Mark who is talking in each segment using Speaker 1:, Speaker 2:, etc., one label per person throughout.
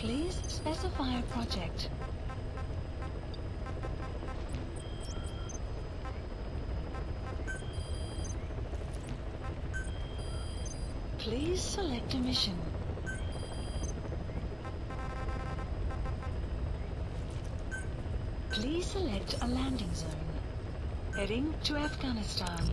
Speaker 1: Please specify a project. Please select a mission. Please select a landing zone. Heading to Afghanistan.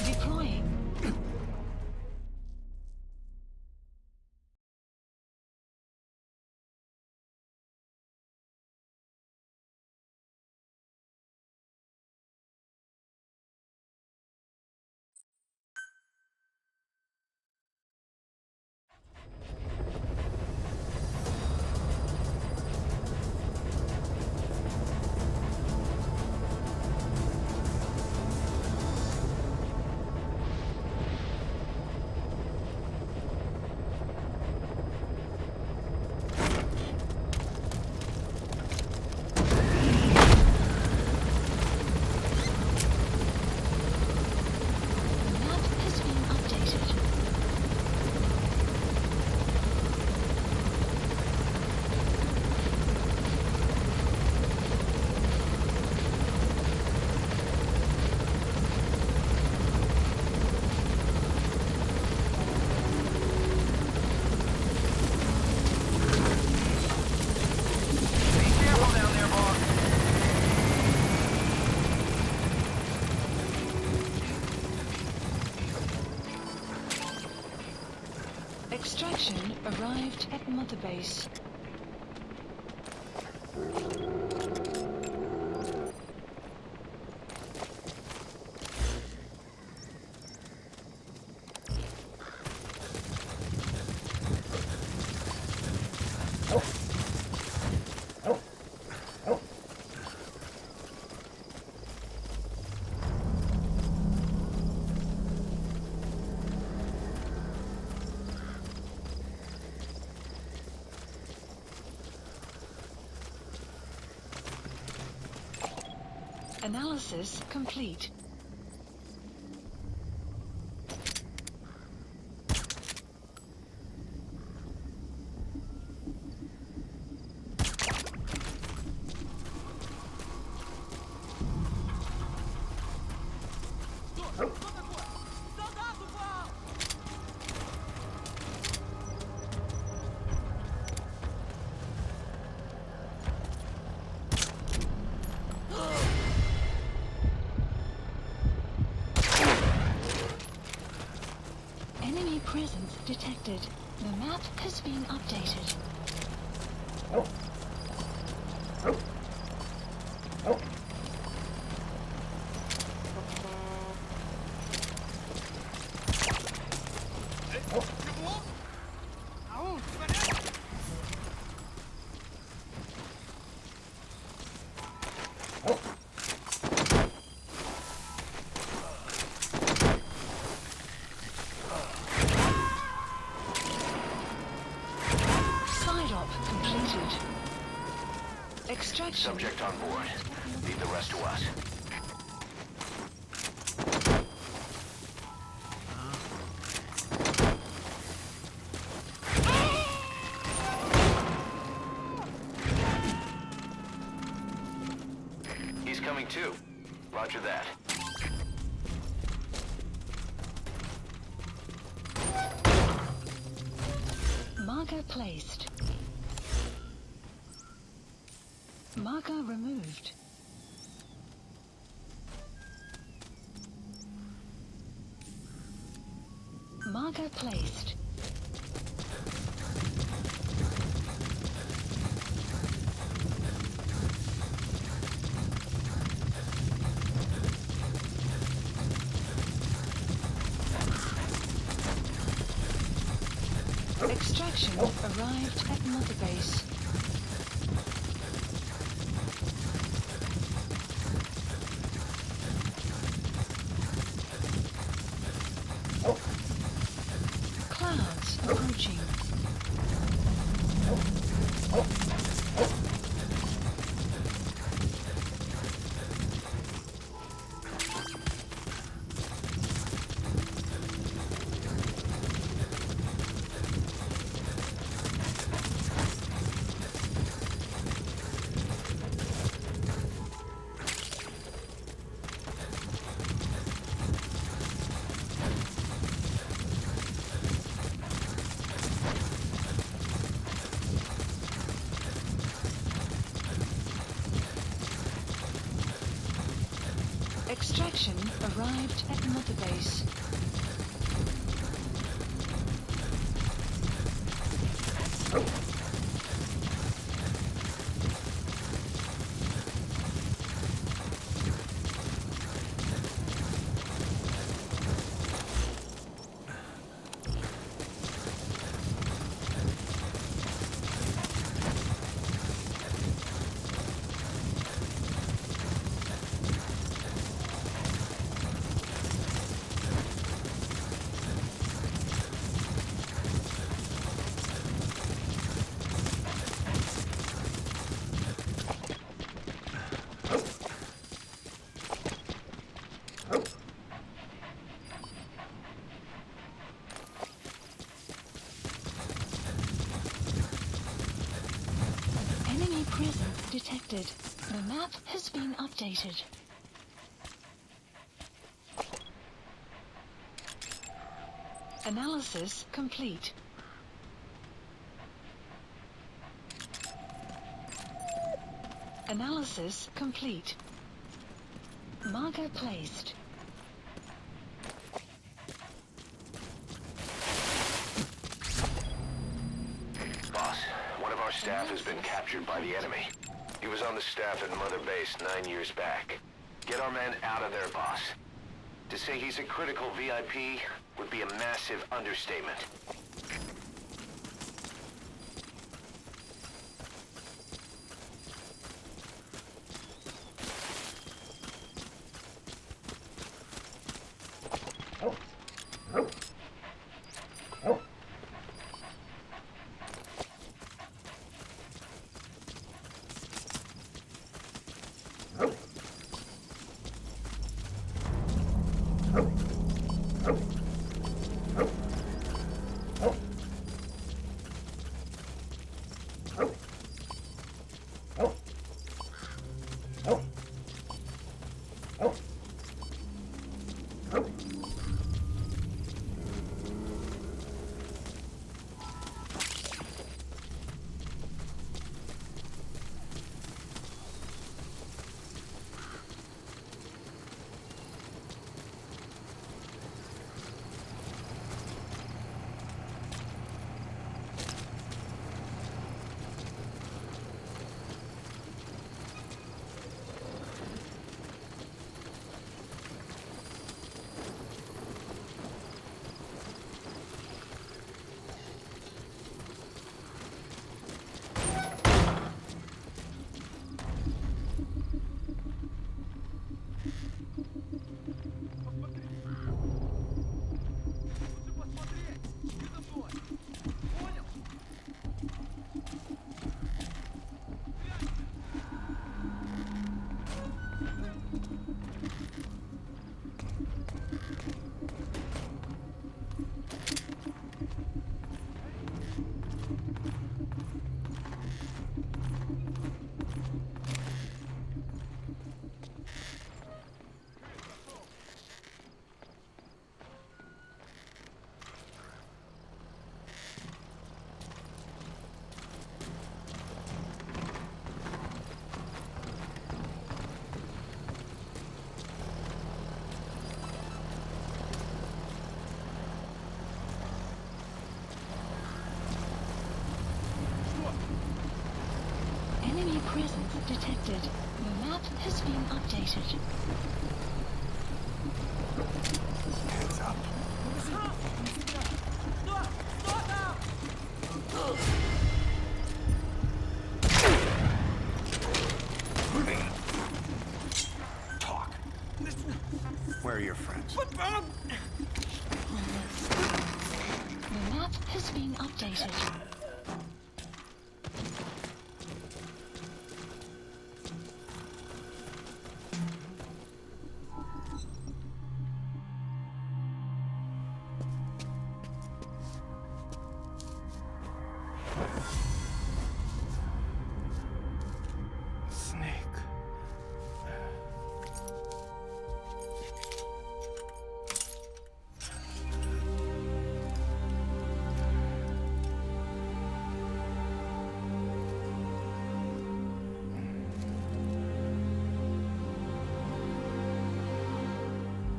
Speaker 1: Deploying. Extraction arrived at Mother Base. Analysis complete. Enemy presence detected. The map has been updated. Completed. Extraction.
Speaker 2: Subject on board. Leave the rest to us. He's coming too. Roger that.
Speaker 1: Marker placed. Marker removed. Marker placed. Extraction arrived at Mother Base. Clouds approaching. Extraction arrived at Mother Base. Enemy presence detected. The map has been updated. Analysis complete. Analysis complete. Marker placed.
Speaker 2: Boss, one of our staff has been captured by the enemy. He was on the staff at Mother Base 9 years back. Get our man out of there, boss. To say he's a critical VIP would be a massive understatement.
Speaker 1: Enemy presence detected. The map has been updated.
Speaker 3: Heads up.
Speaker 1: The map has been updated.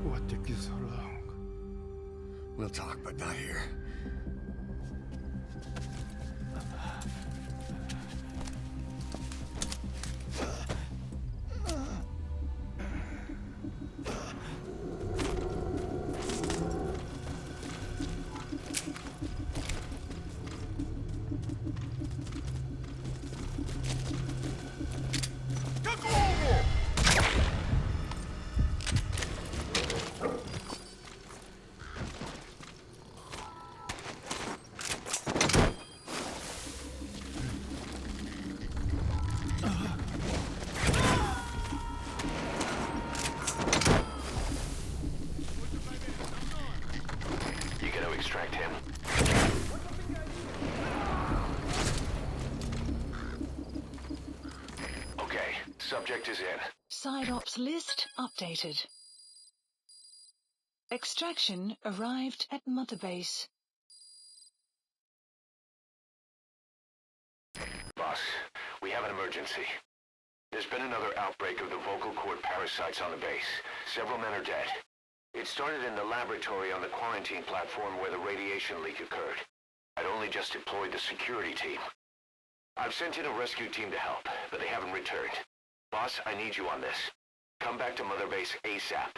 Speaker 3: What took you so long?
Speaker 4: We'll talk, but not here.
Speaker 2: Extract him. Okay, subject is in.
Speaker 1: Side ops list updated. Extraction arrived at Mother Base.
Speaker 2: Boss, we have an emergency. There's been another outbreak of the vocal cord parasites on the base. Several men are dead. It started in the laboratory on the quarantine platform where the radiation leak occurred. I'd only just deployed the security team. I've sent in a rescue team to help, but they haven't returned. Boss, I need you on this. Come back to Mother Base ASAP.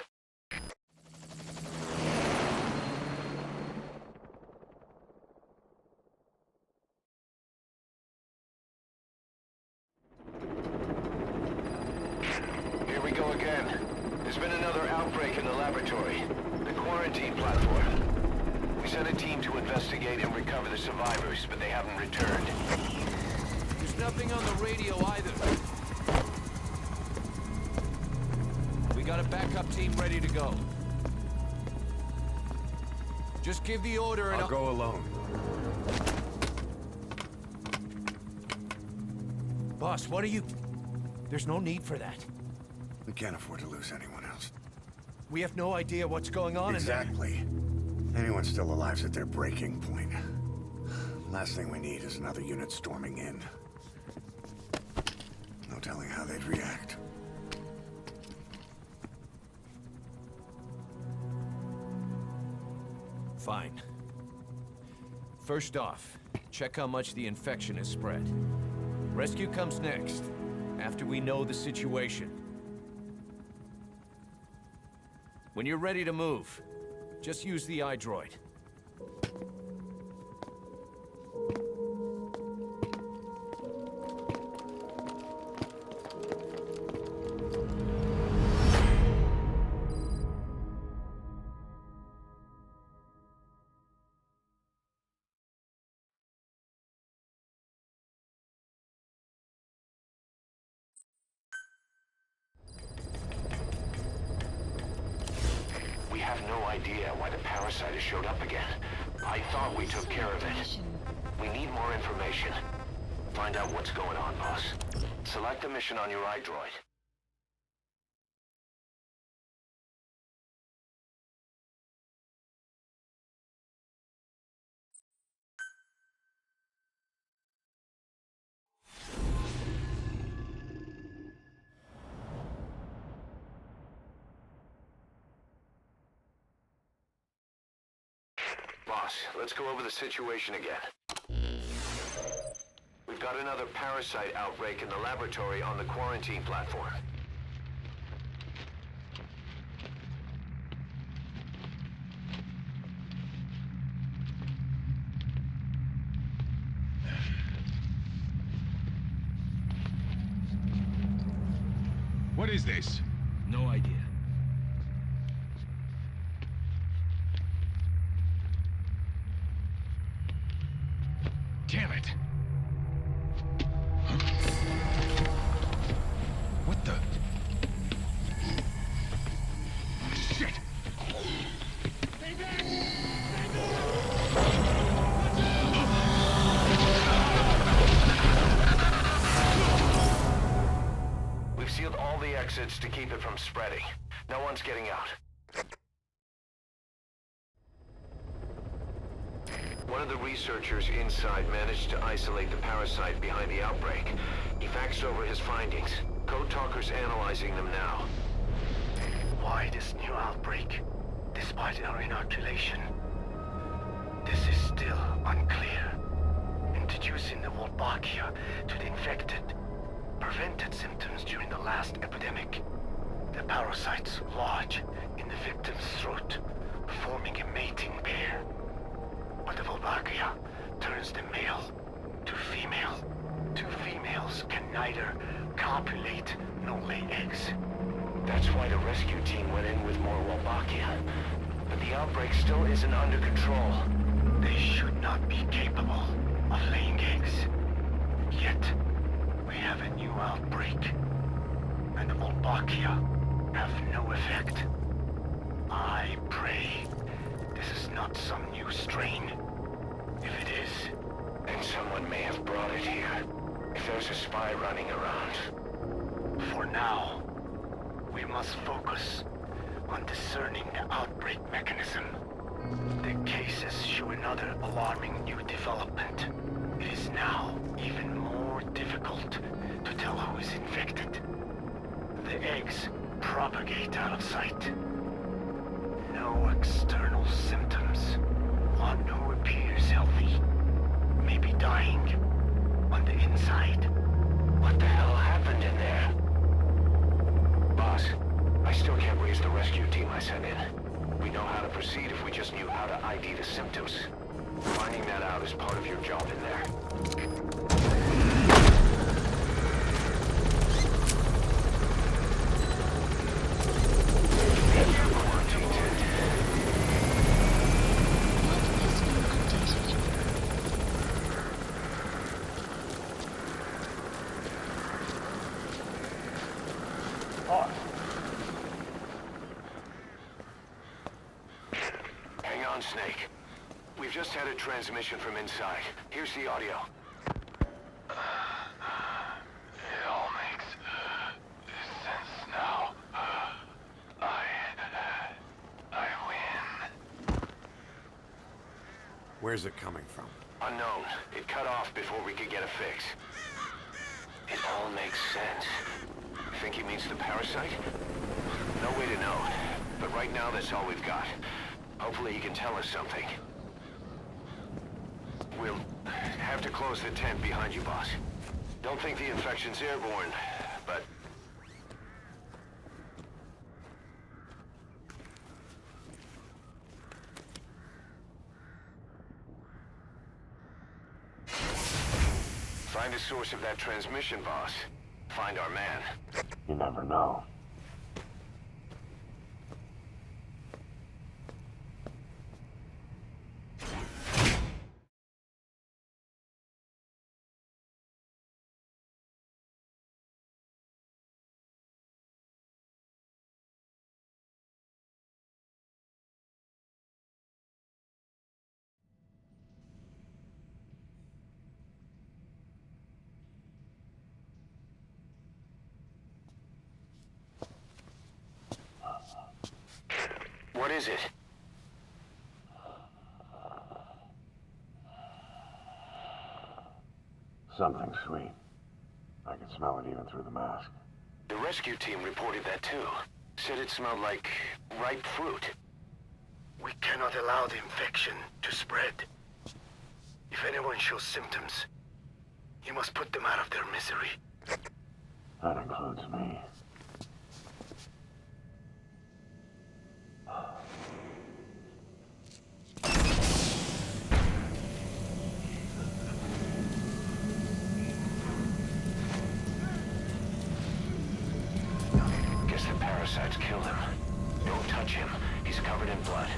Speaker 2: Here we go again. There's been another outbreak in the laboratory. The quarantine platform. We sent a team to investigate and recover the survivors, but they haven't returned.
Speaker 5: There's nothing on the radio either. We got a backup team ready to go. Just give the order and
Speaker 4: I'll go alone.
Speaker 5: Boss, what are you... There's no need for that.
Speaker 4: We can't afford to lose anyone else.
Speaker 5: We have no idea what's going on
Speaker 4: Exactly. Anyone still alive's at their breaking point. Last thing we need is another unit storming in. No telling how they'd react.
Speaker 5: Fine. First off, check how much the infection has spread. Rescue comes next, after we know the situation. When you're ready to move, just use the iDroid.
Speaker 2: We have no idea why the parasite has showed up again. I thought we took care of it. We need more information. Find out what's going on, boss. Select a mission on your iDroid. Boss, let's go over the situation again. We've got another parasite outbreak in the laboratory on the quarantine platform.
Speaker 3: What is this?
Speaker 6: No idea.
Speaker 2: exits to keep it from spreading. No one's getting out. One of the researchers inside managed to isolate the parasite behind the outbreak. He faxed over his findings. Code Talker's analyzing them now.
Speaker 6: Why this new outbreak, despite our inoculation? This is still unclear. Introducing the Wolbachia to the infected prevented symptoms during the last epidemic. The parasites lodge in the victim's throat, forming a mating pair. But the Wolbachia turns the male to female. Two females can neither copulate nor lay eggs.
Speaker 2: That's why the rescue team went in with more Wolbachia. But the outbreak still isn't under control.
Speaker 6: They should not be capable of laying eggs. Yet, we have a new outbreak. And the Wolbachia have no effect. I pray this is not some new strain. If it is,
Speaker 2: then someone may have brought it here. If there's a spy running around.
Speaker 6: For now, we must focus on discerning the outbreak mechanism. The cases show another alarming new development. It is now even more difficult to tell who is infected. The eggs propagate out of sight. No external symptoms. One who appears healthy may be dying on the inside.
Speaker 2: What the hell happened in there? Boss, I still can't raise the rescue team I sent in. We know how to proceed if we just knew how to ID the symptoms. Finding that out is part of your job in there. Hang on, Snake. We've just had a transmission from inside. Here's the audio.
Speaker 6: It all makes sense now. I win.
Speaker 4: Where's it coming from?
Speaker 2: Unknown. It cut off before we could get a fix. It all makes sense. Think he means the parasite? No way to know. But right now, that's all we've got. Hopefully he can tell us something. We'll have to close the tent behind you, boss. Don't think the infection's airborne, but... Find the source of that transmission, boss. Find our man.
Speaker 6: You never know.
Speaker 2: What is it?
Speaker 6: Something sweet. I can smell it even through the mask.
Speaker 2: The rescue team reported that too. Said it smelled like ripe fruit.
Speaker 6: We cannot allow the infection to spread. If anyone shows symptoms, you must put them out of their misery. That includes me.
Speaker 2: Guess the parasites killed him. Don't touch him. He's covered in blood.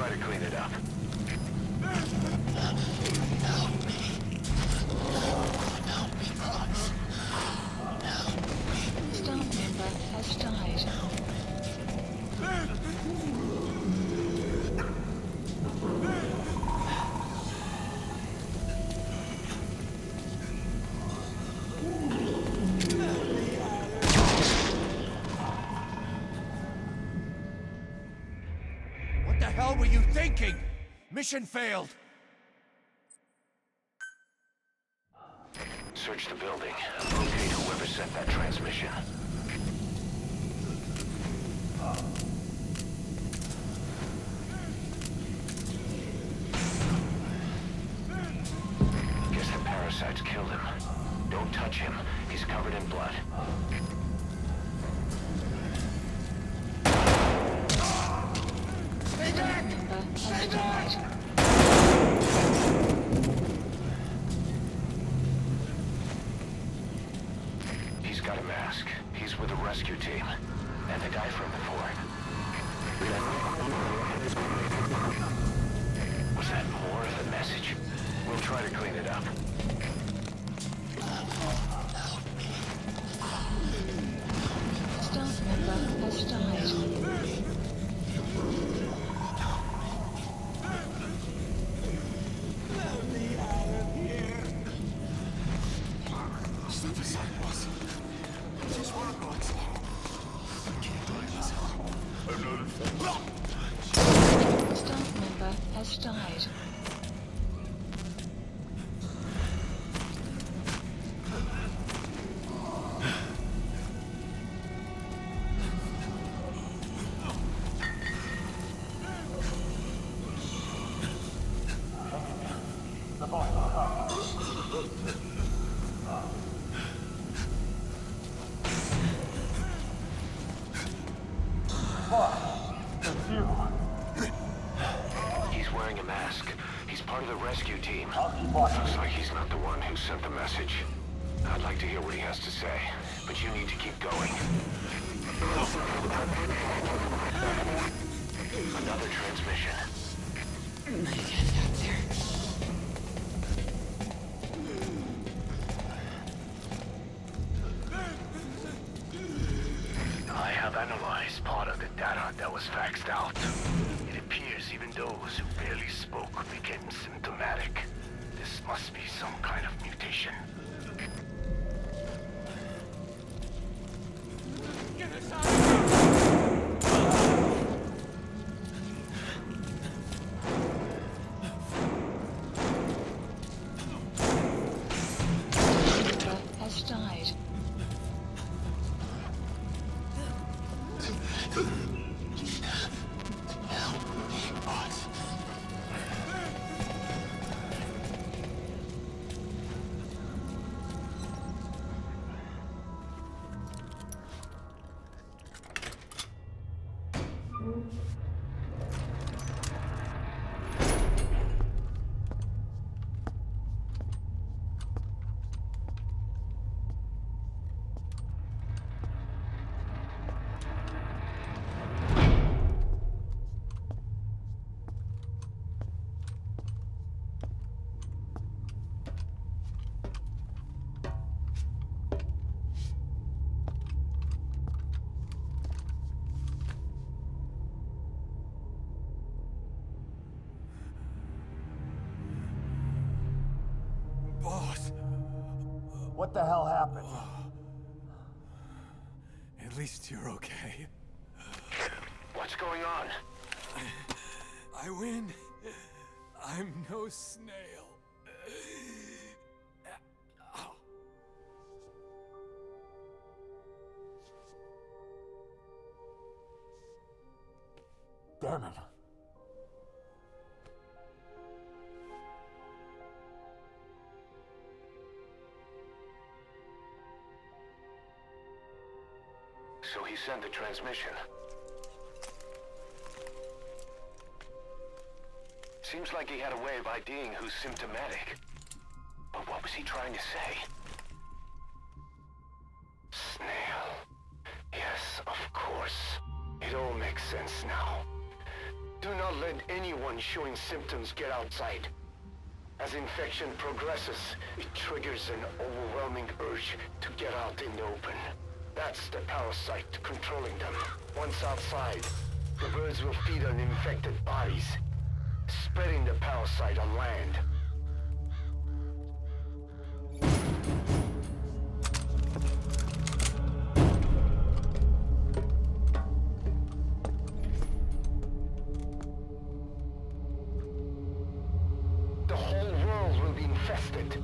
Speaker 2: try to clean it up.
Speaker 1: Staff member has died.
Speaker 5: What the hell were you thinking? Mission failed.
Speaker 2: Search the building. Locate whoever sent that transmission. Guess the parasites killed him. Don't touch him. He's covered in blood.
Speaker 1: Staff member has died.
Speaker 2: He's got a mask. He's with the rescue team. And the guy from before. Was that more of the message? We'll try to clean it up.
Speaker 1: Staff member has died. Staff member has died.
Speaker 2: He's wearing a mask. He's part of the rescue team. Looks like he's not the one who sent the message. I'd like to hear what he has to say, but you need to keep going. Another transmission.
Speaker 6: I have analyzed part of the data that was faxed out. It appears even those who barely spoke became symptomatic. This must be some kind of mutation.
Speaker 1: Member has died.
Speaker 3: Boss,
Speaker 6: What the hell happened?
Speaker 3: at least you're okay.
Speaker 2: What's going on?
Speaker 3: I win. I'm no snail.
Speaker 6: Damn it.
Speaker 2: So he sent the transmission. Seems like he had a way of IDing who's symptomatic. But what was he trying to say? Snail. Yes, of course. It all makes sense now.
Speaker 6: Do not let anyone showing symptoms get outside. As infection progresses, it triggers an overwhelming urge to get out in the open. That's the parasite controlling them. Once outside, the birds will feed on infected bodies, spreading the parasite on land. The whole world will be infested.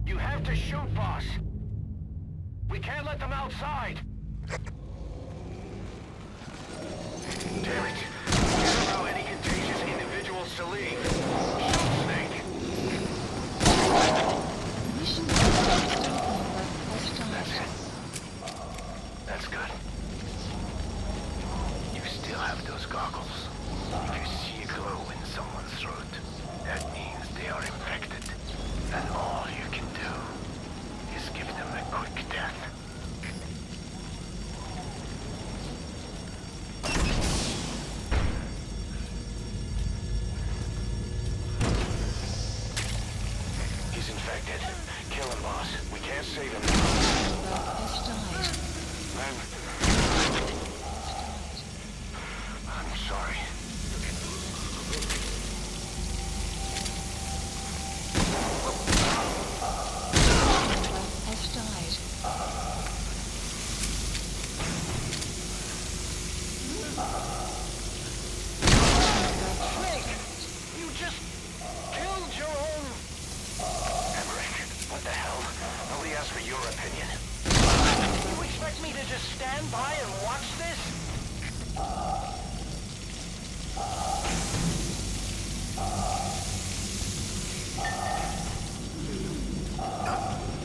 Speaker 6: You have to shoot, boss. We can't let them outside. Damn it. We don't allow any contagious individuals to leave. Shoot, Snake.
Speaker 1: Mission hostile.
Speaker 6: That's it. That's good. You still have those goggles. If you see a glow in someone's throat, that means they are infected. And all you can do is give them a quick death. He's infected. Kill him, boss. We can't save him now.
Speaker 1: Has died.
Speaker 6: I'm sorry.
Speaker 1: Has died.
Speaker 6: Snake! You just killed your own... Emmerich, what the hell? Nobody asked for your opinion. You expect me to just stand by and watch this?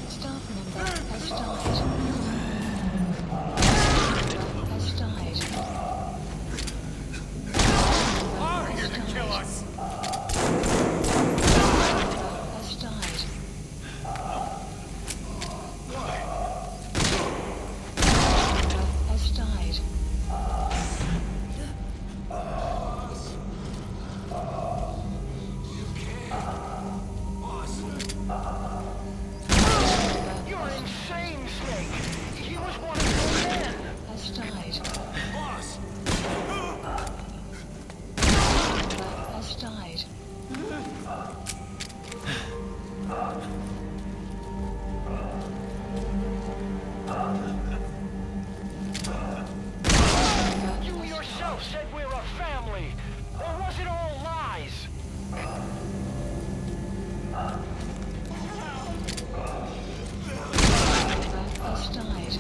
Speaker 1: Staff member has died. Has died.
Speaker 3: Are here to kill us!
Speaker 1: Has died. Has died.
Speaker 6: You're insane, Snake! He was one of your men!
Speaker 1: Has died.
Speaker 3: Boss!
Speaker 1: Has died.
Speaker 6: You yourself said we're a family! Or was it all lies?
Speaker 1: Has died.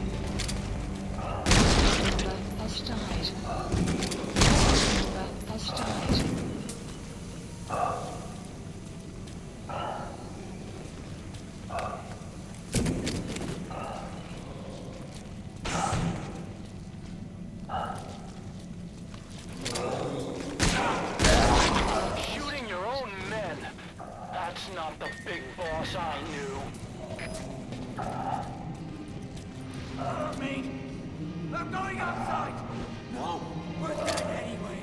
Speaker 1: Has died. Has died.
Speaker 6: the big boss I knew.
Speaker 3: Mate, I'm going outside. No, we're dead anyway.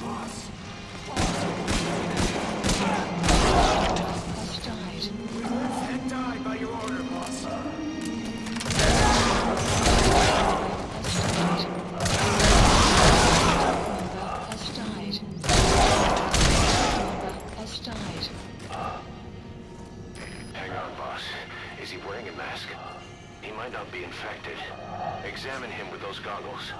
Speaker 3: Boss.
Speaker 1: Has died.
Speaker 3: And die by your order, boss.
Speaker 1: Has died. Has died.
Speaker 2: Hang on, boss. Is he wearing a mask? He might not be infected. Examine him with those goggles.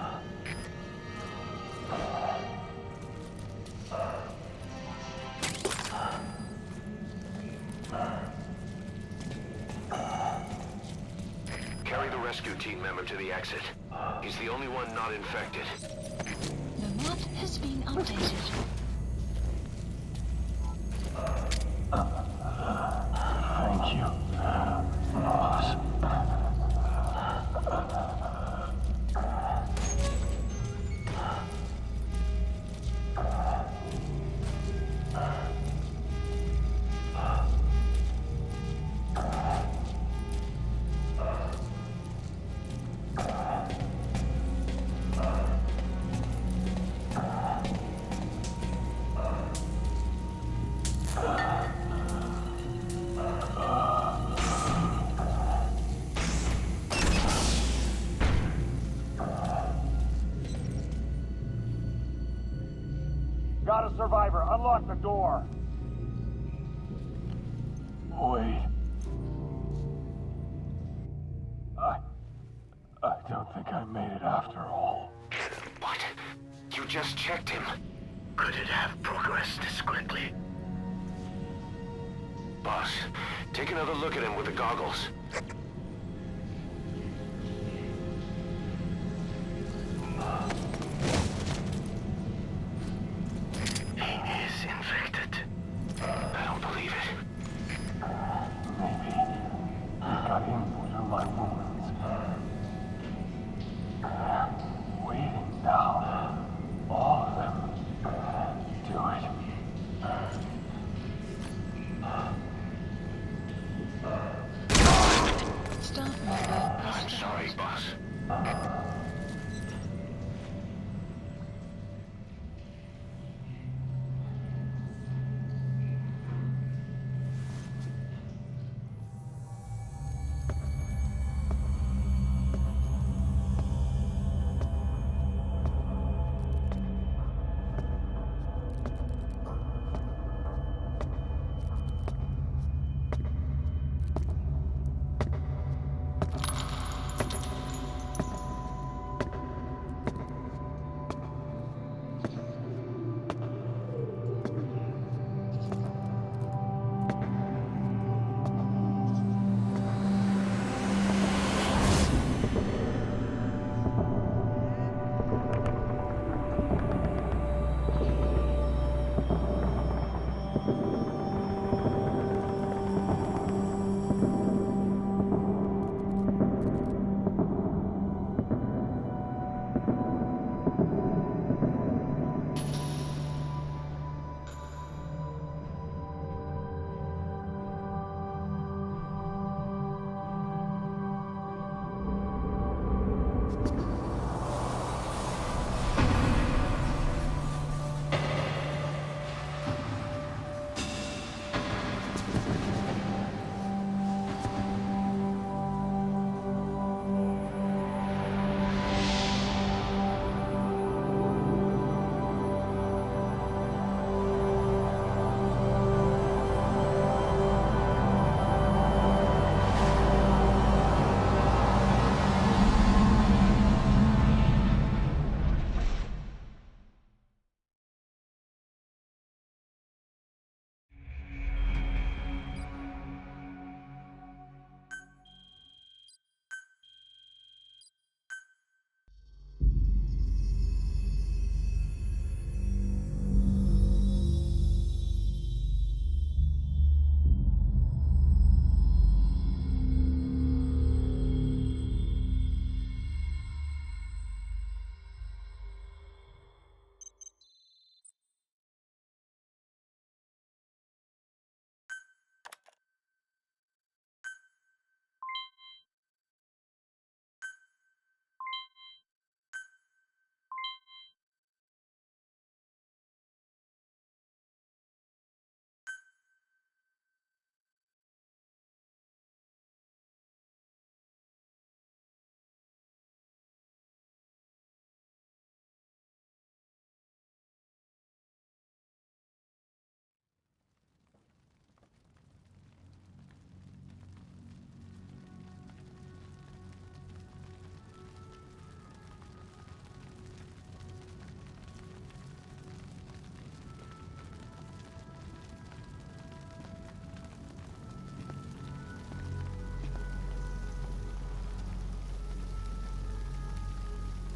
Speaker 2: Carry the rescue team member to the exit. He's the only one not infected.
Speaker 1: The map has been updated.
Speaker 6: Thank you, boss.
Speaker 4: Got a survivor. Unlock the door.
Speaker 6: Wait. I don't think I made it after all.
Speaker 2: What? You just checked him.
Speaker 6: Could it have progressed this quickly?
Speaker 2: Boss, take another look at him with the goggles.
Speaker 6: He is infected.
Speaker 2: I don't believe it.
Speaker 6: Maybe he got in through my wounds. They're waiting now. All of them. Do it.
Speaker 1: Staff member has
Speaker 2: I'm
Speaker 1: died.
Speaker 2: sorry, boss.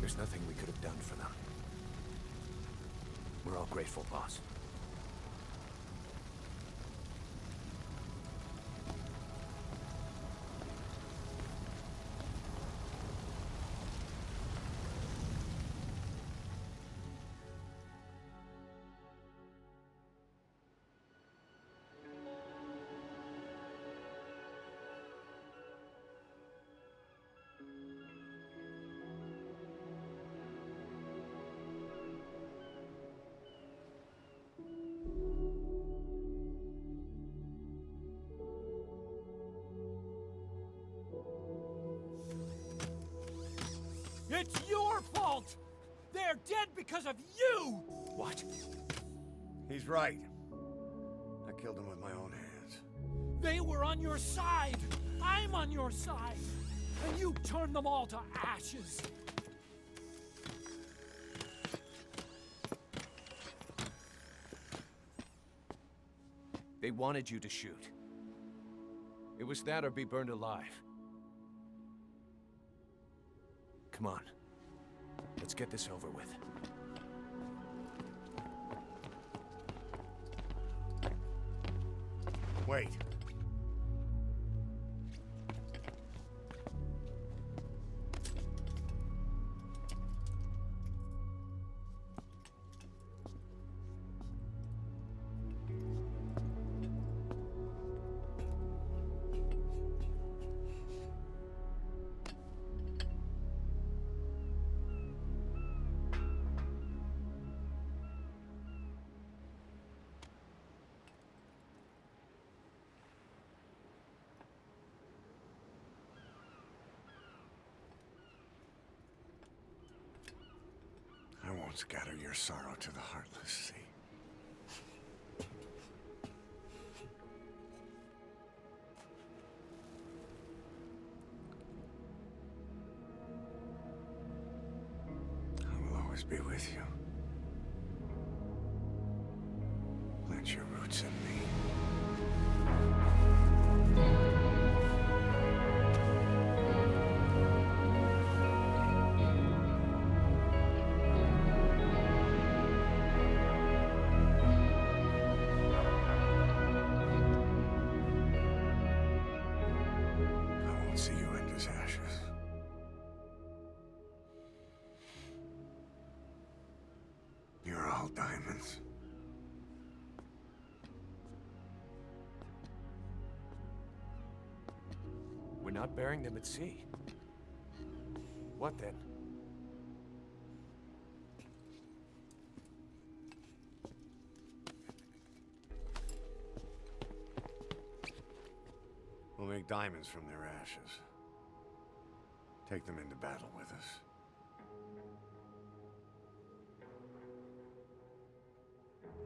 Speaker 5: There's nothing we could have done for them. We're all grateful, boss.
Speaker 3: It's your fault! They're dead because of you!
Speaker 5: What?
Speaker 4: He's right. I killed him with my own hands.
Speaker 3: They were on your side! I'm on your side! And you turned them all to ashes!
Speaker 5: They wanted you to shoot. It was that or be burned alive. Come on. Let's get this over with.
Speaker 4: Wait. I won't scatter your sorrow to the heartless sea. I will always be with you. Plant your roots in me. I won't see you end as ashes. You're all diamonds.
Speaker 5: We're not burying them at sea. What then?
Speaker 4: We'll make diamonds from their ashes. Take them into battle with us.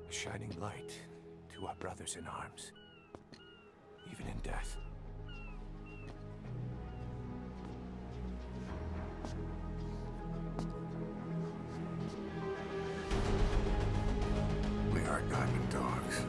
Speaker 5: A shining light to our brothers in arms. Even in death.
Speaker 4: We are diamond dogs.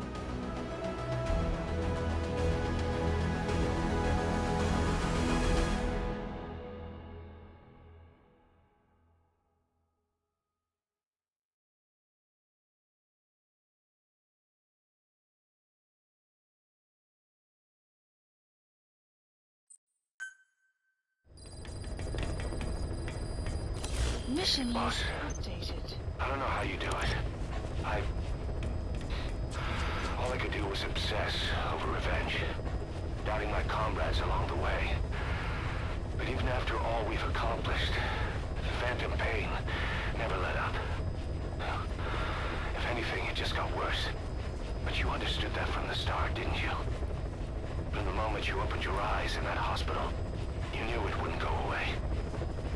Speaker 1: Mission
Speaker 2: Boss.
Speaker 1: list updated.
Speaker 2: I don't know how you do it. All I could do was obsess over revenge, doubting my comrades along the way. But even after all we've accomplished, the phantom pain never let up. If anything, it just got worse. But you understood that from the start, didn't you? From the moment you opened your eyes in that hospital, you knew it wouldn't go away.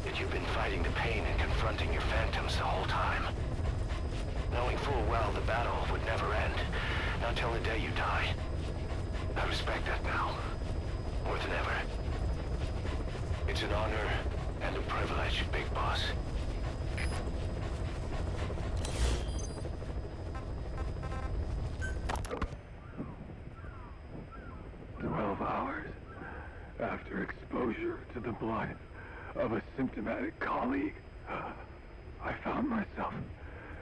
Speaker 2: That you've been fighting the pain and confronting your phantoms the whole time. Knowing full well the battle would never end, not till the day you die. I respect that now, more than ever. It's an honor and a privilege, Big Boss.
Speaker 6: 12 hours after exposure to the blood of a symptomatic colleague. I found myself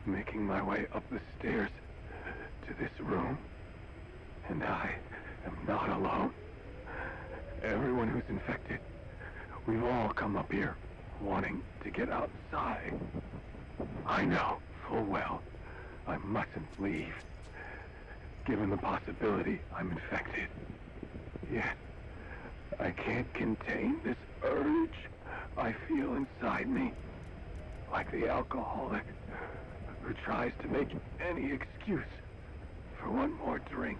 Speaker 6: making my way up the stairs to this room. And I am not alone. Everyone who's infected, we've all come up here wanting to get outside. I know full well I mustn't leave, given the possibility I'm infected. Yet, I can't contain this urge I feel inside me, like the alcoholic who tries to make any excuse for one more drink.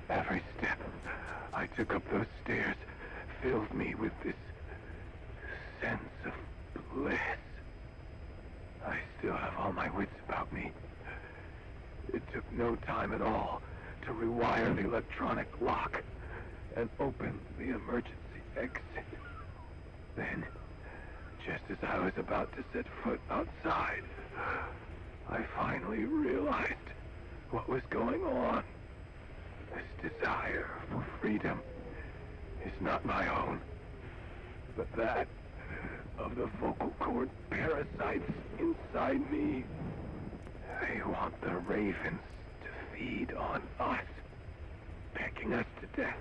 Speaker 6: Every step I took up those stairs filled me with this sense of bliss. I still have all my wits about me. It took no time at all to rewire the electronic lock and open the emergency exit. Then, just as I was about to set foot outside, I finally realized what was going on. This desire for freedom is not my own, but that of the vocal cord parasites inside me. They want the ravens to feed on us, pecking us to death,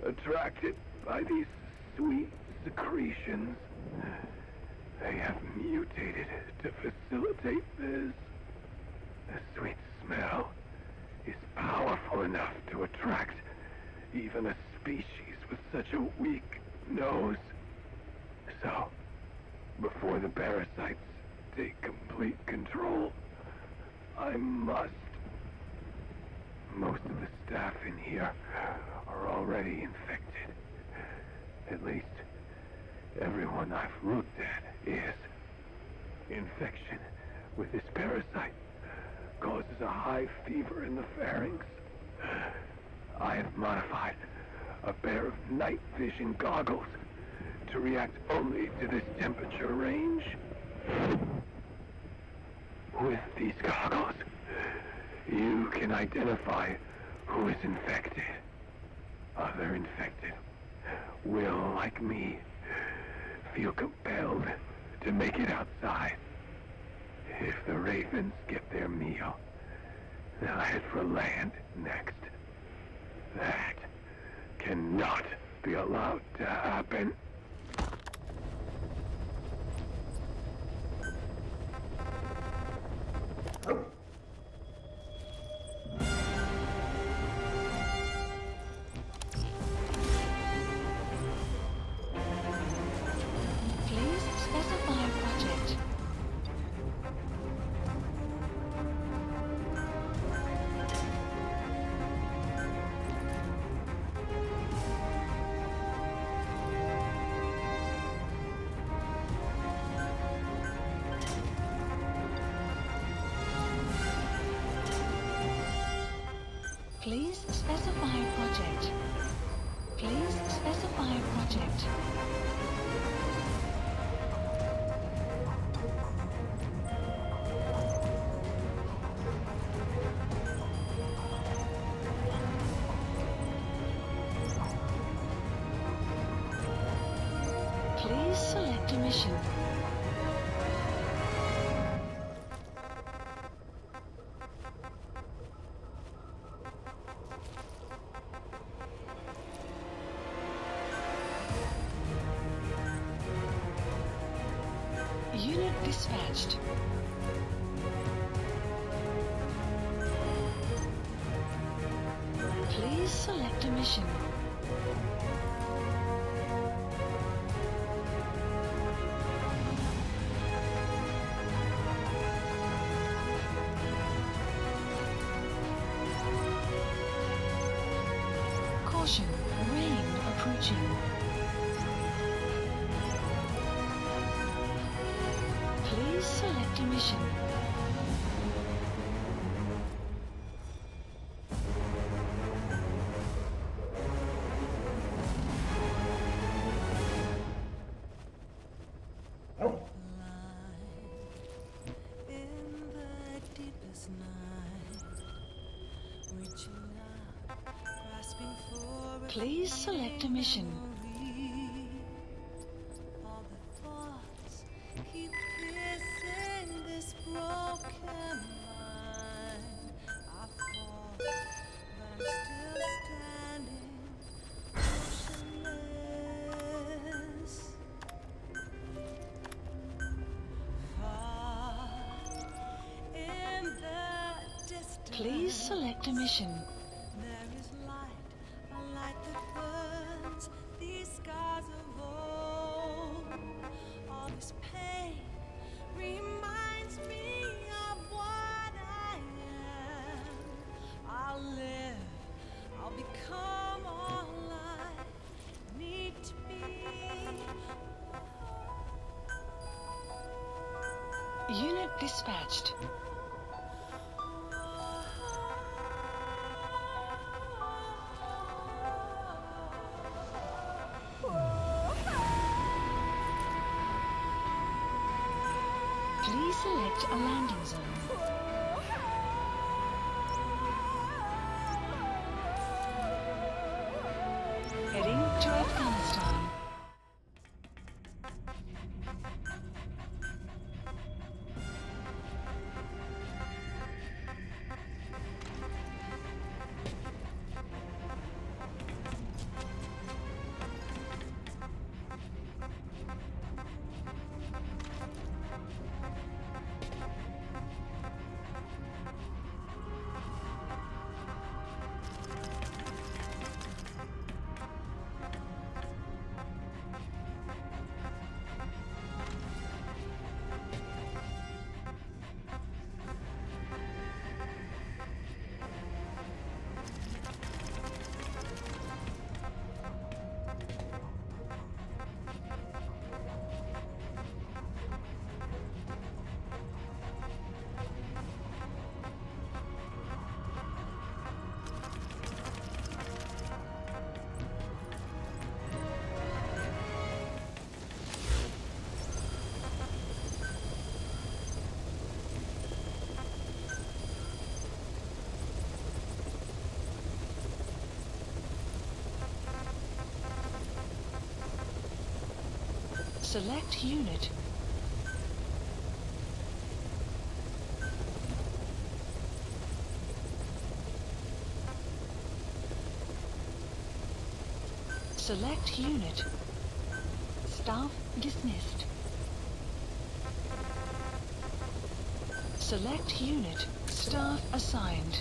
Speaker 6: attracted by these sweet secretions. They have mutated to facilitate this. The sweet smell is powerful enough to attract even a species with such a weak nose. So, before the parasites take complete control, I must. Most of the staff in here are already infected. At least, everyone I've looked at is. Infection with this parasite causes a high fever in the pharynx. I have modified a pair of night vision goggles to react only to this temperature range. With these goggles, you can identify who is infected. Other infected will, like me, feel compelled to make it outside. If the ravens get their meal, they'll head for land next. That cannot be allowed to happen.
Speaker 1: Please specify project. Please specify project. Please specify project. Please select a mission. Unit dispatched. Please select a mission. Caution, rain approaching. Please select a mission. Please select a mission.
Speaker 7: All the thoughts keep piercing.
Speaker 1: Please select a mission.
Speaker 7: There is light, a light that burns these scars of old. All this pain reminds me of what I am. I'll live, I'll become all I need to be.
Speaker 1: Unit dispatched. Please select a landing zone. Heading to Afghanistan. Select unit. Select unit. Staff dismissed. Select unit. Staff assigned.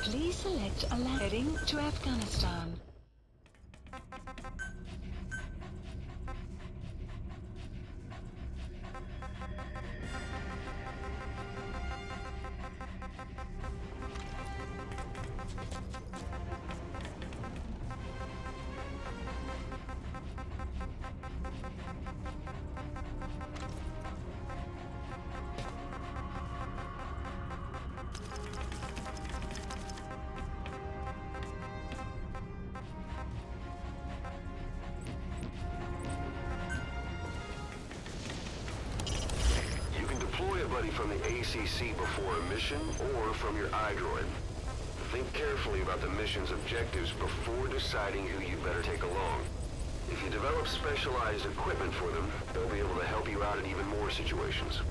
Speaker 1: Please select a heading to Afghanistan.
Speaker 2: Buddy from the ACC before a mission or from your iDroid. Think carefully about the mission's objectives before deciding who you better take along. If you develop specialized equipment for them, they'll be able to help you out in even more situations.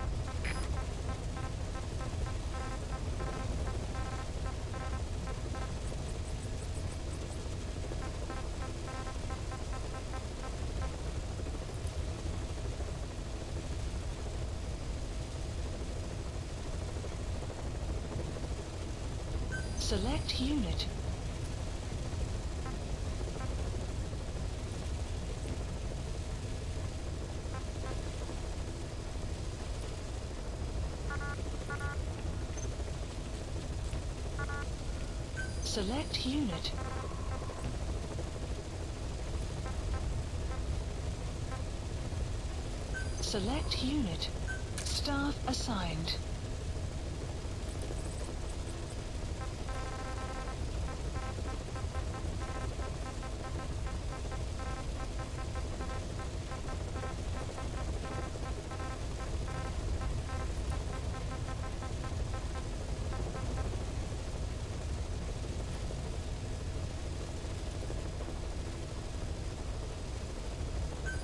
Speaker 1: Select unit. Select unit. Select unit. Staff assigned.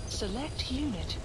Speaker 1: Select unit.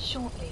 Speaker 1: shortly.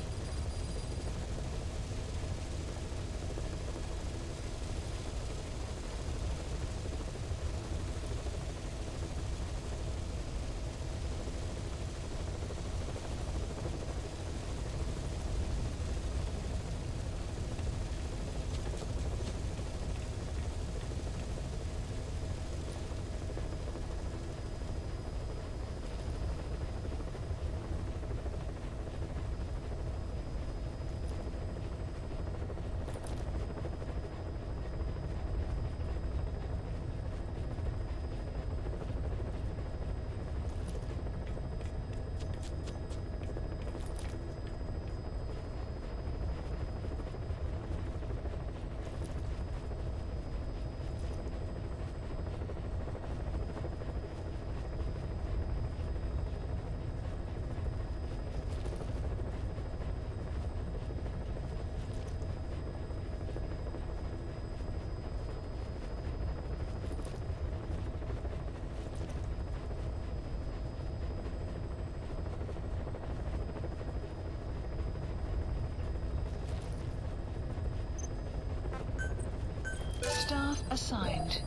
Speaker 1: Staff assigned.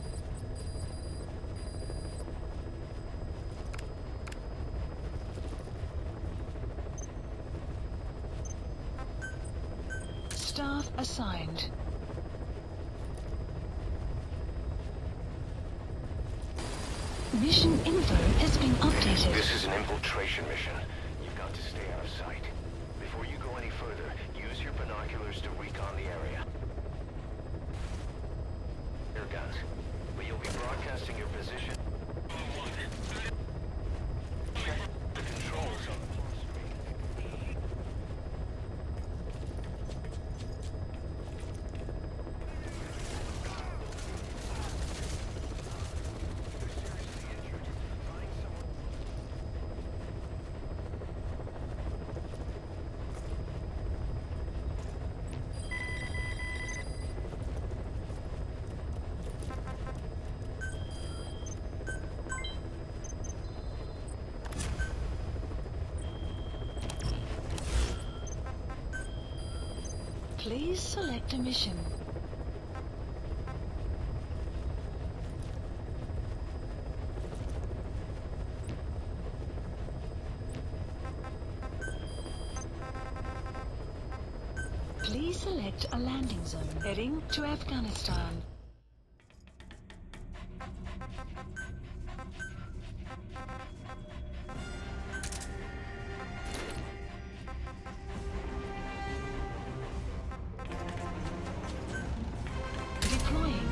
Speaker 1: Staff assigned. Mission info has been updated.
Speaker 2: This is an infiltration mission. You've got to stay out of sight. Before you go any further, use your binoculars to recon the area. Air guns. But you'll be broadcasting your position. Check the controls on the full screen.
Speaker 1: Please select a mission. Please select a landing zone. Heading to Afghanistan. Deploying.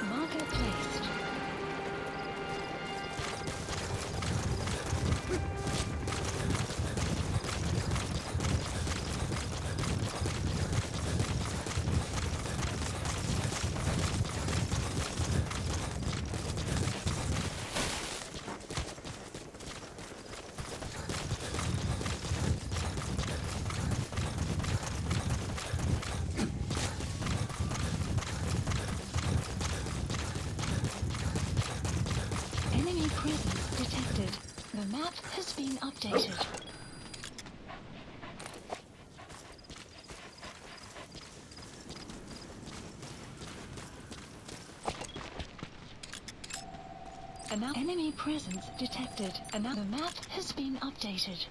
Speaker 1: Marker placed. Enemy presence detected. The map has been updated. Enemy presence detected. The map has been updated.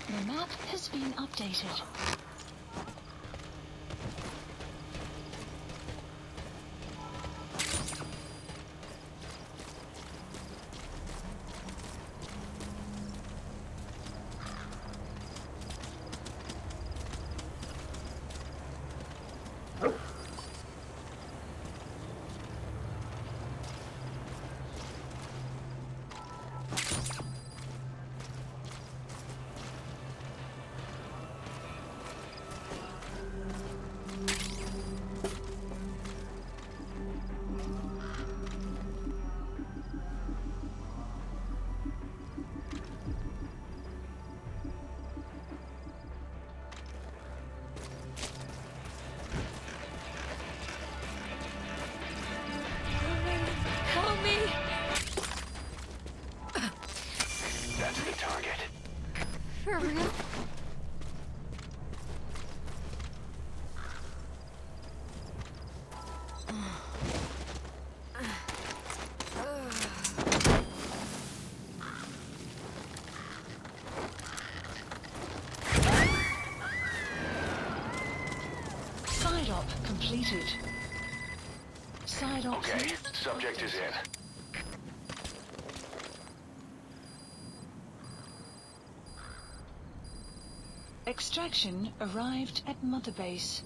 Speaker 1: The map has been updated.
Speaker 7: Help me!
Speaker 2: That's the target.
Speaker 7: For real?
Speaker 1: Side op completed. Side op.
Speaker 2: Okay, subject is in.
Speaker 1: Extraction arrived at Mother Base.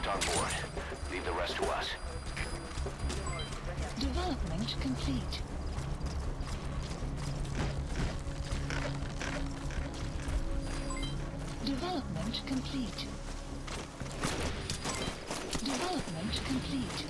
Speaker 2: suspect on board. Leave the rest to us.
Speaker 1: Development complete. Development complete. Development complete.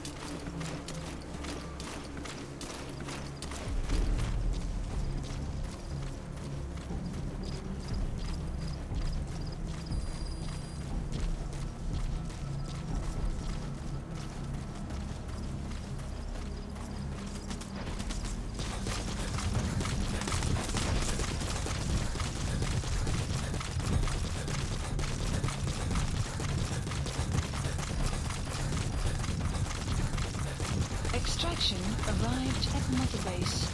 Speaker 1: Extraction arrived at Mother Base.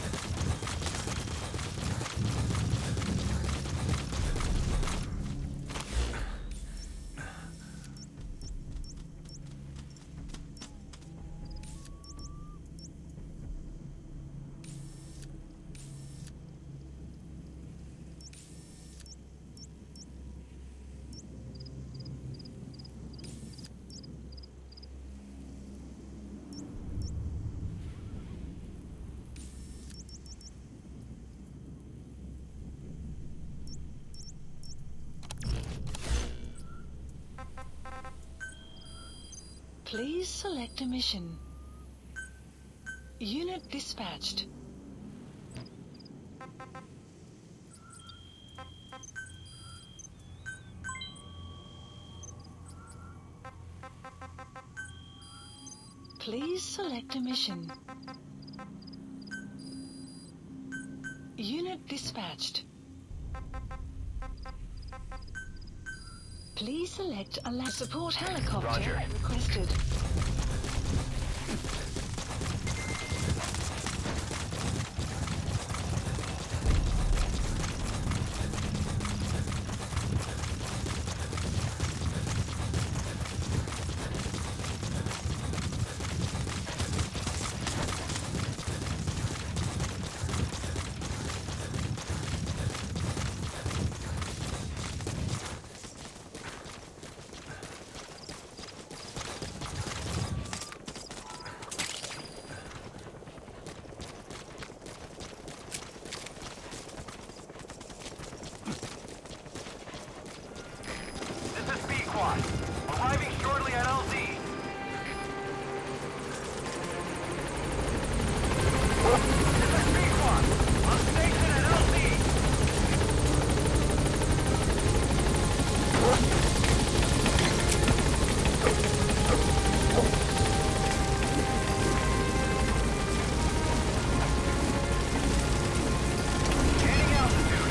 Speaker 1: Please select a mission. Unit dispatched. Please select a mission. Unit dispatched. Please select a support helicopter
Speaker 2: Roger.
Speaker 1: requested.
Speaker 6: This is B-Quad. Arriving shortly at LZ. This is B-Quad. On station at LZ. Gaining altitude.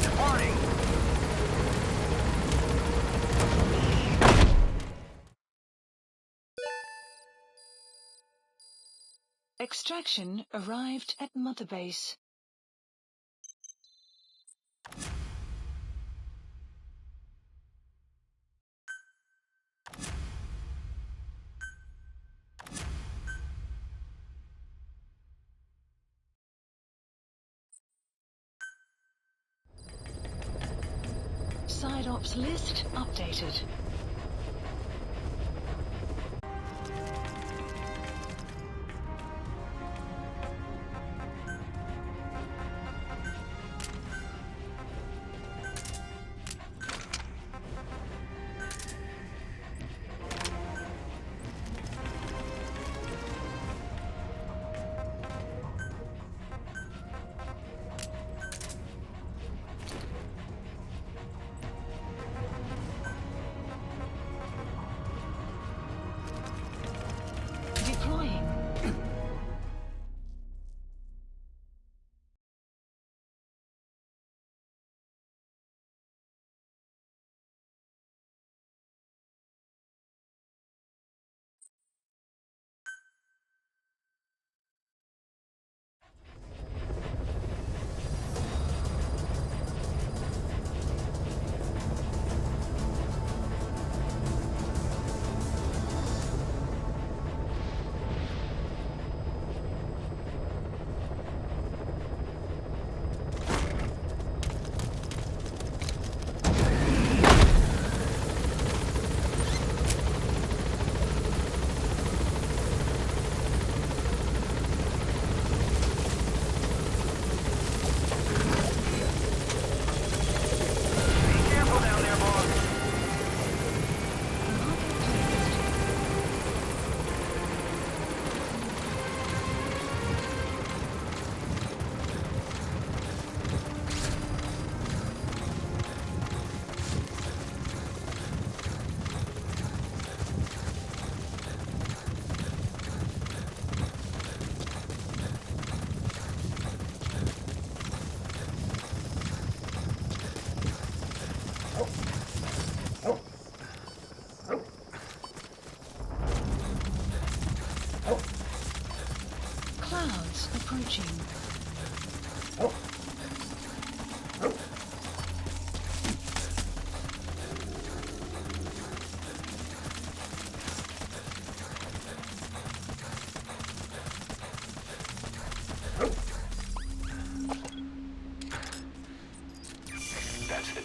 Speaker 6: Departing.
Speaker 1: Extraction arrived at Mother Base. Side ops list updated.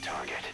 Speaker 2: target.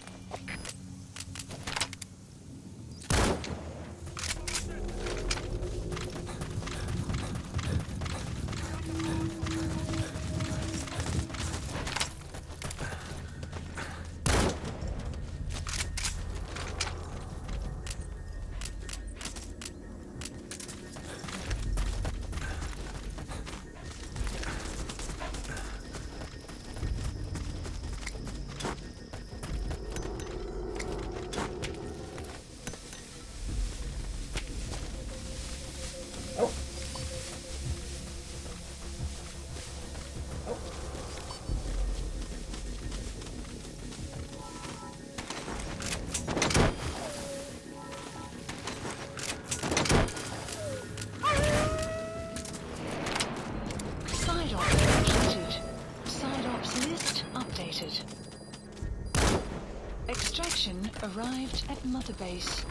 Speaker 1: Side ops completed. Side ops list updated. Extraction arrived at Mother Base.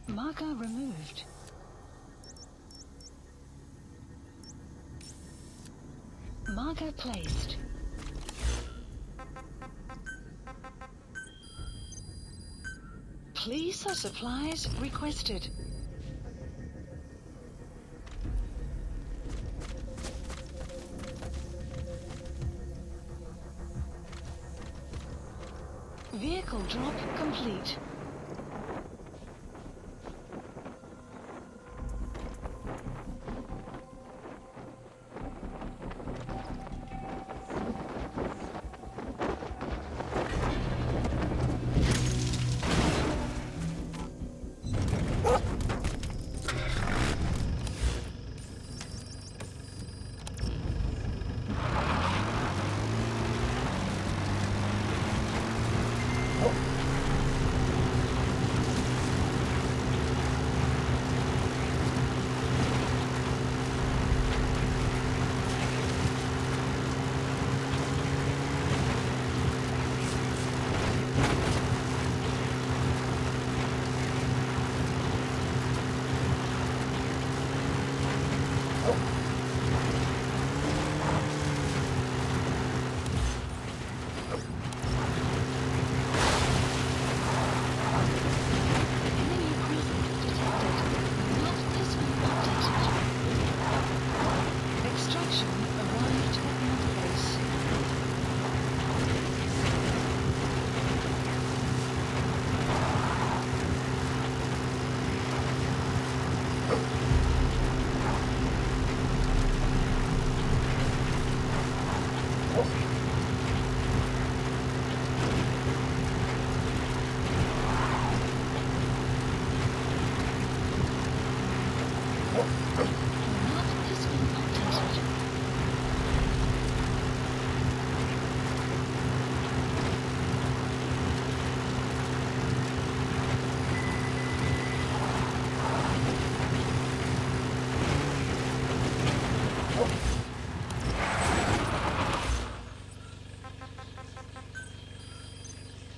Speaker 1: Marker removed. Marker placed. Please for supplies requested. Vehicle drop complete.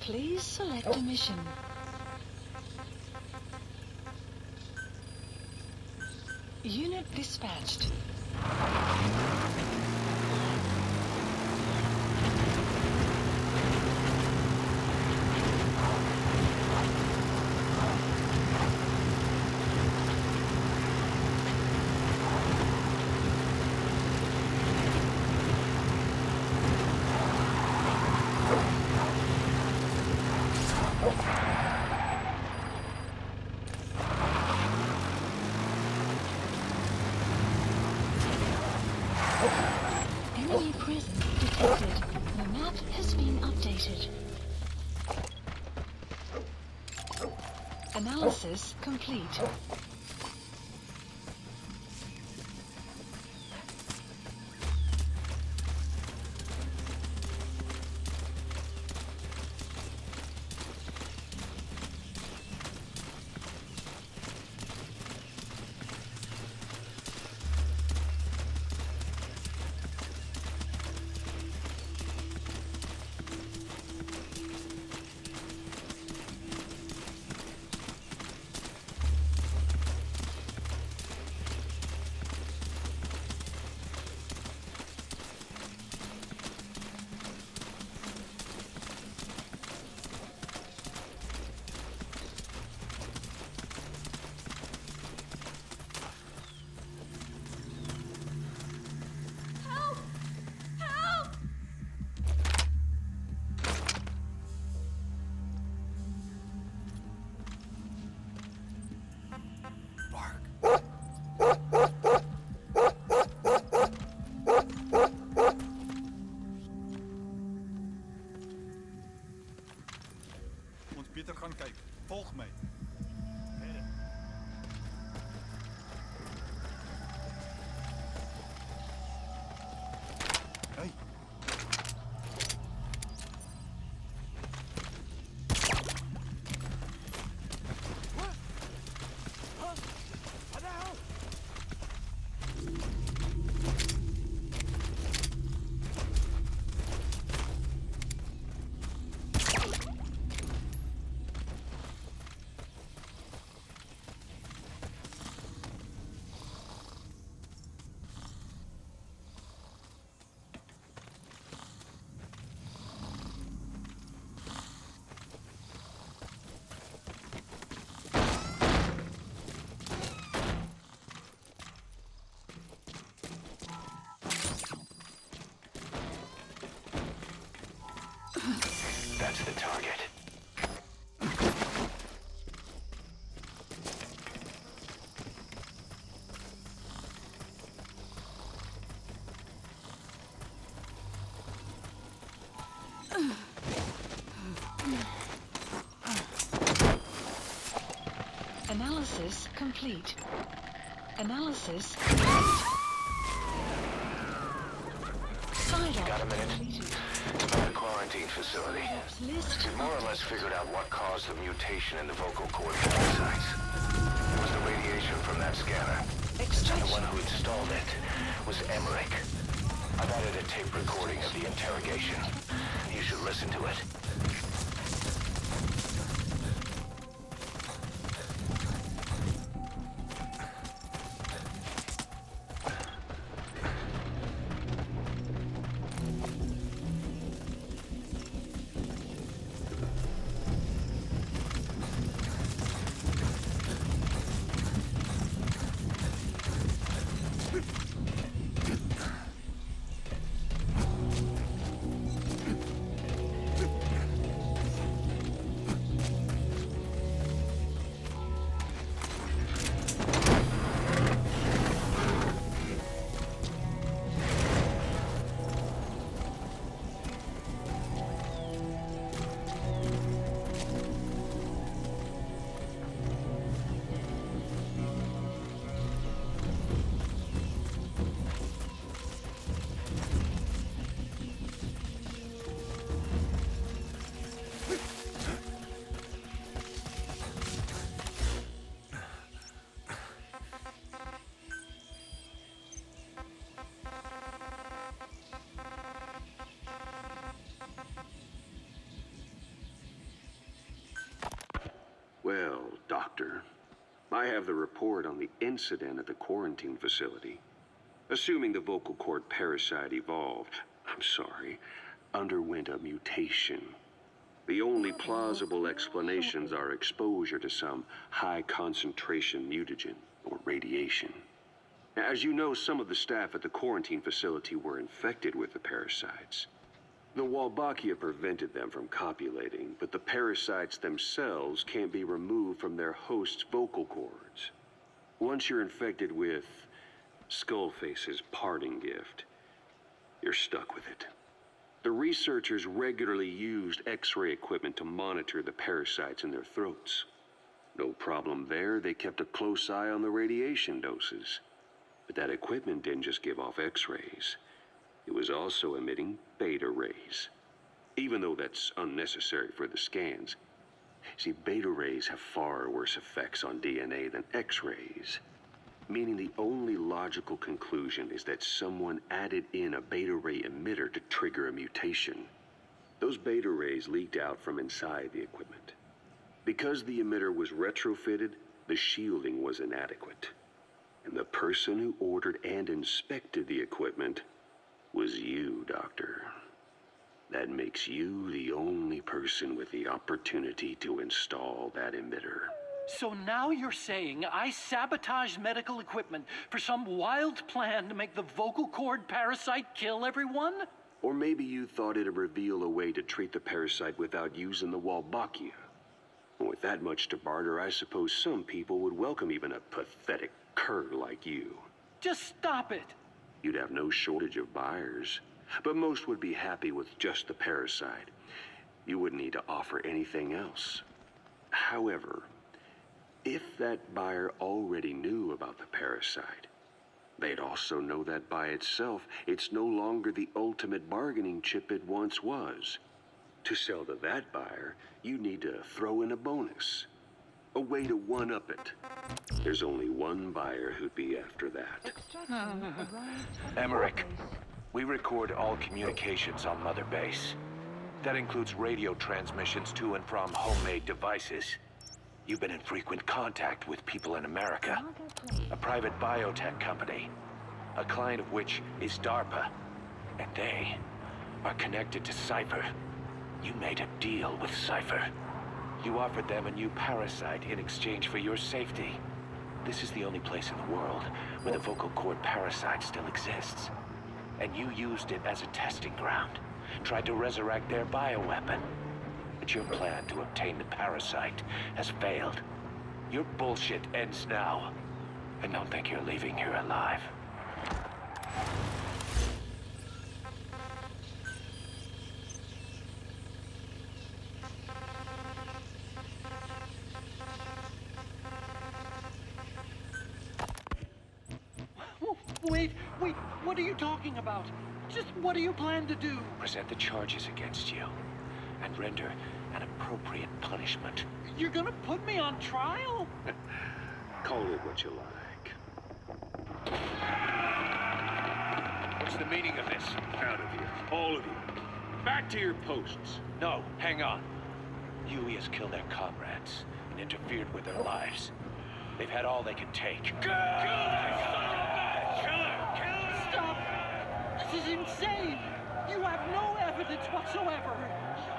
Speaker 1: Please select a mission. Unit dispatched. Enemy presence detected. The map has been updated. Analysis complete.
Speaker 2: That's the target.
Speaker 1: Analysis complete. Analysis complete. Side
Speaker 2: Got a minute?
Speaker 1: completed.
Speaker 2: It's about the quarantine facility.
Speaker 1: List
Speaker 2: We more or less figured out what caused the mutation in the vocal cord parasites. It was the radiation from that scanner. The
Speaker 1: extraction.
Speaker 2: one who installed it was Emmerich. I've added a tape recording of the interrogation. You should listen to it.
Speaker 8: Well, Doctor, I have the report on the incident at the quarantine facility. Assuming the vocal cord parasite underwent a mutation. The only plausible explanations are exposure to some high-concentration mutagen or radiation. As you know, some of the staff at the quarantine facility were infected with the parasites. The Wolbachia prevented them from copulating, but the parasites themselves can't be removed from their host's vocal cords. Once you're infected with Skullface's parting gift, you're stuck with it. The researchers regularly used X-ray equipment to monitor the parasites in their throats. No problem there, they kept a close eye on the radiation doses. But that equipment didn't just give off X-rays. It was also emitting beta rays. Even though that's unnecessary for the scans. See, beta rays have far worse effects on DNA than X-rays. Meaning the only logical conclusion is that someone added in a beta ray emitter to trigger a mutation. Those beta rays leaked out from inside the equipment. Because the emitter was retrofitted, the shielding was inadequate. And the person who ordered and inspected the equipment was you, Doctor. That makes you the only person with the opportunity to install that emitter.
Speaker 3: So now you're saying I sabotaged medical equipment for some wild plan to make the vocal cord parasite kill everyone?
Speaker 8: Or maybe you thought it'd reveal a way to treat the parasite without using the Wolbachia. With that much to barter, I suppose some people would welcome even a pathetic cur like you.
Speaker 3: Just stop it!
Speaker 8: You'd have no shortage of buyers, but most would be happy with just the parasite. You wouldn't need to offer anything else. However, if that buyer already knew about the parasite, they'd also know that by itself, it's no longer the ultimate bargaining chip it once was. To sell to that buyer, you need to throw in a bonus. A way to one-up it. There's only one buyer who'd be after that.
Speaker 2: Emmerich, we record all communications on Mother Base. That includes radio transmissions to and from homemade devices. You've been in frequent contact with people in America. A private biotech company. A client of which is DARPA. And they are connected to Cypher. You made a deal with Cypher. You offered them a new parasite in exchange for your safety. This is the only place in the world where the vocal cord parasite still exists. And you used it as a testing ground. Tried to resurrect their bioweapon.
Speaker 5: But your plan to obtain the parasite has failed. Your bullshit ends now. And don't think you're leaving here alive.
Speaker 3: Wait, what are you talking about? Just what do you plan to do?
Speaker 5: Present the charges against you, and render an appropriate punishment.
Speaker 3: You're gonna put me on trial?
Speaker 8: Call it what you like.
Speaker 5: What's the meaning of this?
Speaker 8: Out of here, all of you. Back to your posts.
Speaker 5: No, hang on. Yui has killed their comrades and interfered with their lives. They've had all they can take.
Speaker 3: Stop! This is insane! You have no evidence whatsoever.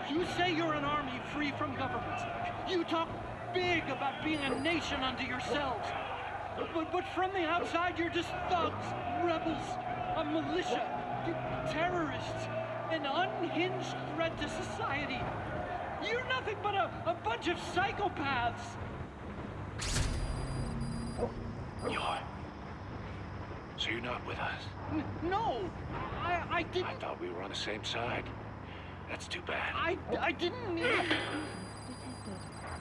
Speaker 3: You say you're an army free from government. You talk big about being a nation unto yourselves. But from the outside, you're just thugs, rebels, a militia, terrorists, an unhinged threat to society. You're nothing but a bunch of psychopaths.
Speaker 5: So you're not with us?
Speaker 3: No, I didn't.
Speaker 5: I thought we were on the same side. That's too bad.
Speaker 3: I didn't.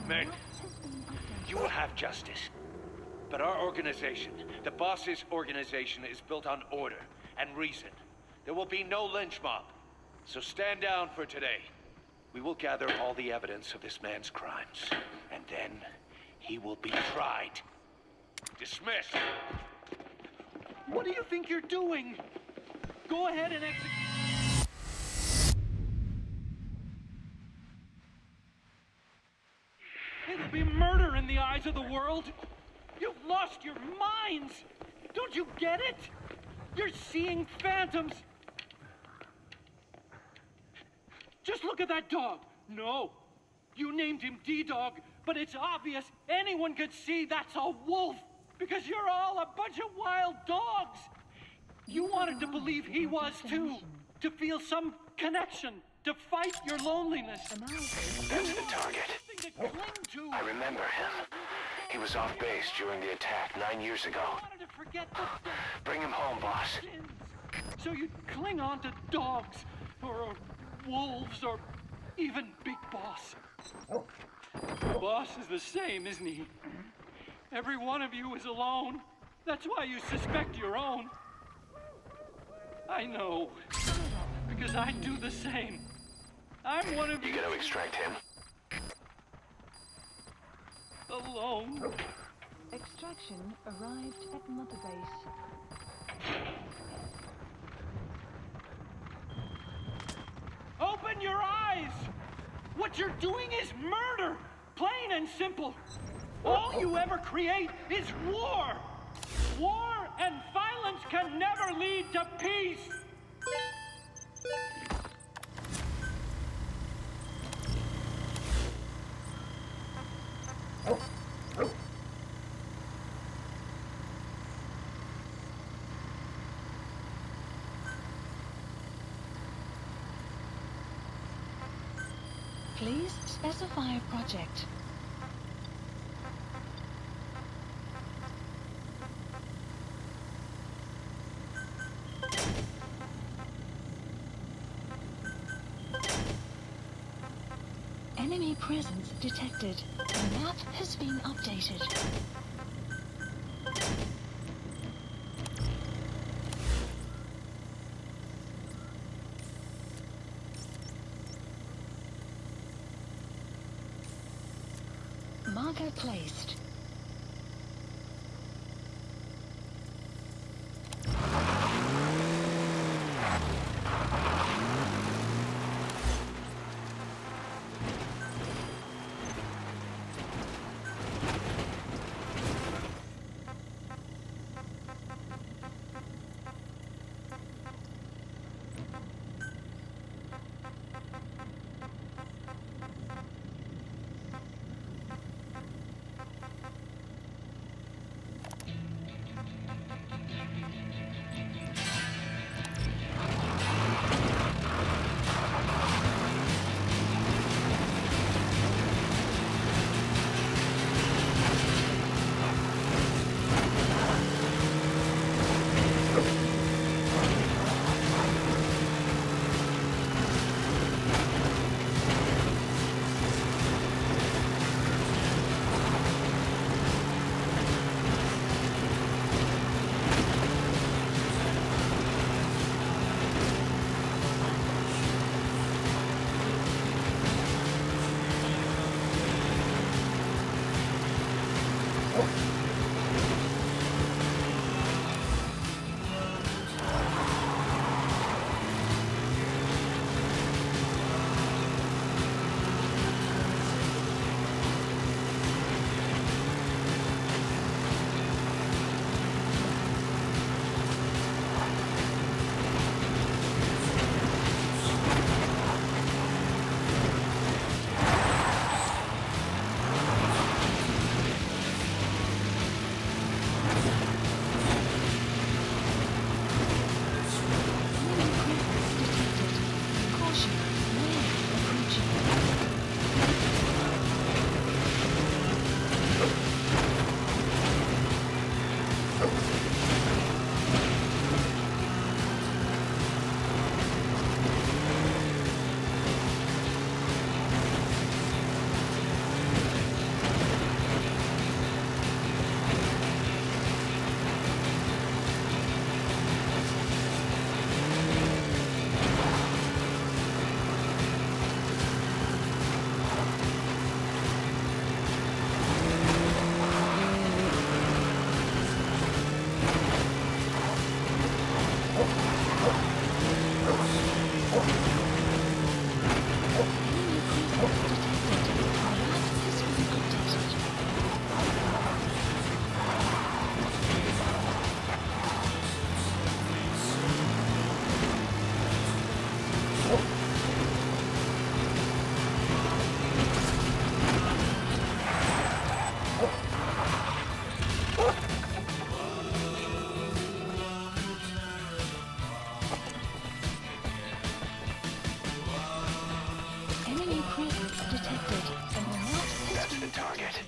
Speaker 5: Men, you will have justice. But our organization, the boss's organization, is built on order and reason. There will be no lynch mob. So stand down for today. We will gather all the evidence of this man's crimes. And then he will be tried. Dismissed.
Speaker 3: What do you think you're doing? Go ahead and execute. It'll be murder in the eyes of the world. You've lost your minds. Don't you get it? You're seeing phantoms. Just look at that dog. No, you named him D-Dog, but it's obvious anyone could see that's a wolf. Because you're all a bunch of wild dogs! You wanted to believe he was too. To feel some connection. To fight your loneliness.
Speaker 2: That's the target.
Speaker 3: Something to cling to.
Speaker 2: I remember him. He was off base during the attack 9 years ago.
Speaker 3: You wanted to forget the
Speaker 2: Bring him home, boss.
Speaker 3: sins. So you'd cling on to dogs. Or wolves. Or even Big Boss. Boss is the same, isn't he? Every one of you is alone. That's why you suspect your own. I know. Because I do the same. I'm one of you.
Speaker 2: You gonna extract him?
Speaker 3: Alone.
Speaker 1: Extraction arrived at Mother Base.
Speaker 3: Open your eyes! What you're doing is murder! Plain and simple. All you ever create is war! War and violence can never lead to peace!
Speaker 1: Please specify a project. Enemy presence detected. The map has been updated. Marker placed. Enemy presence detected, and the map has
Speaker 2: That's
Speaker 1: been
Speaker 2: the target.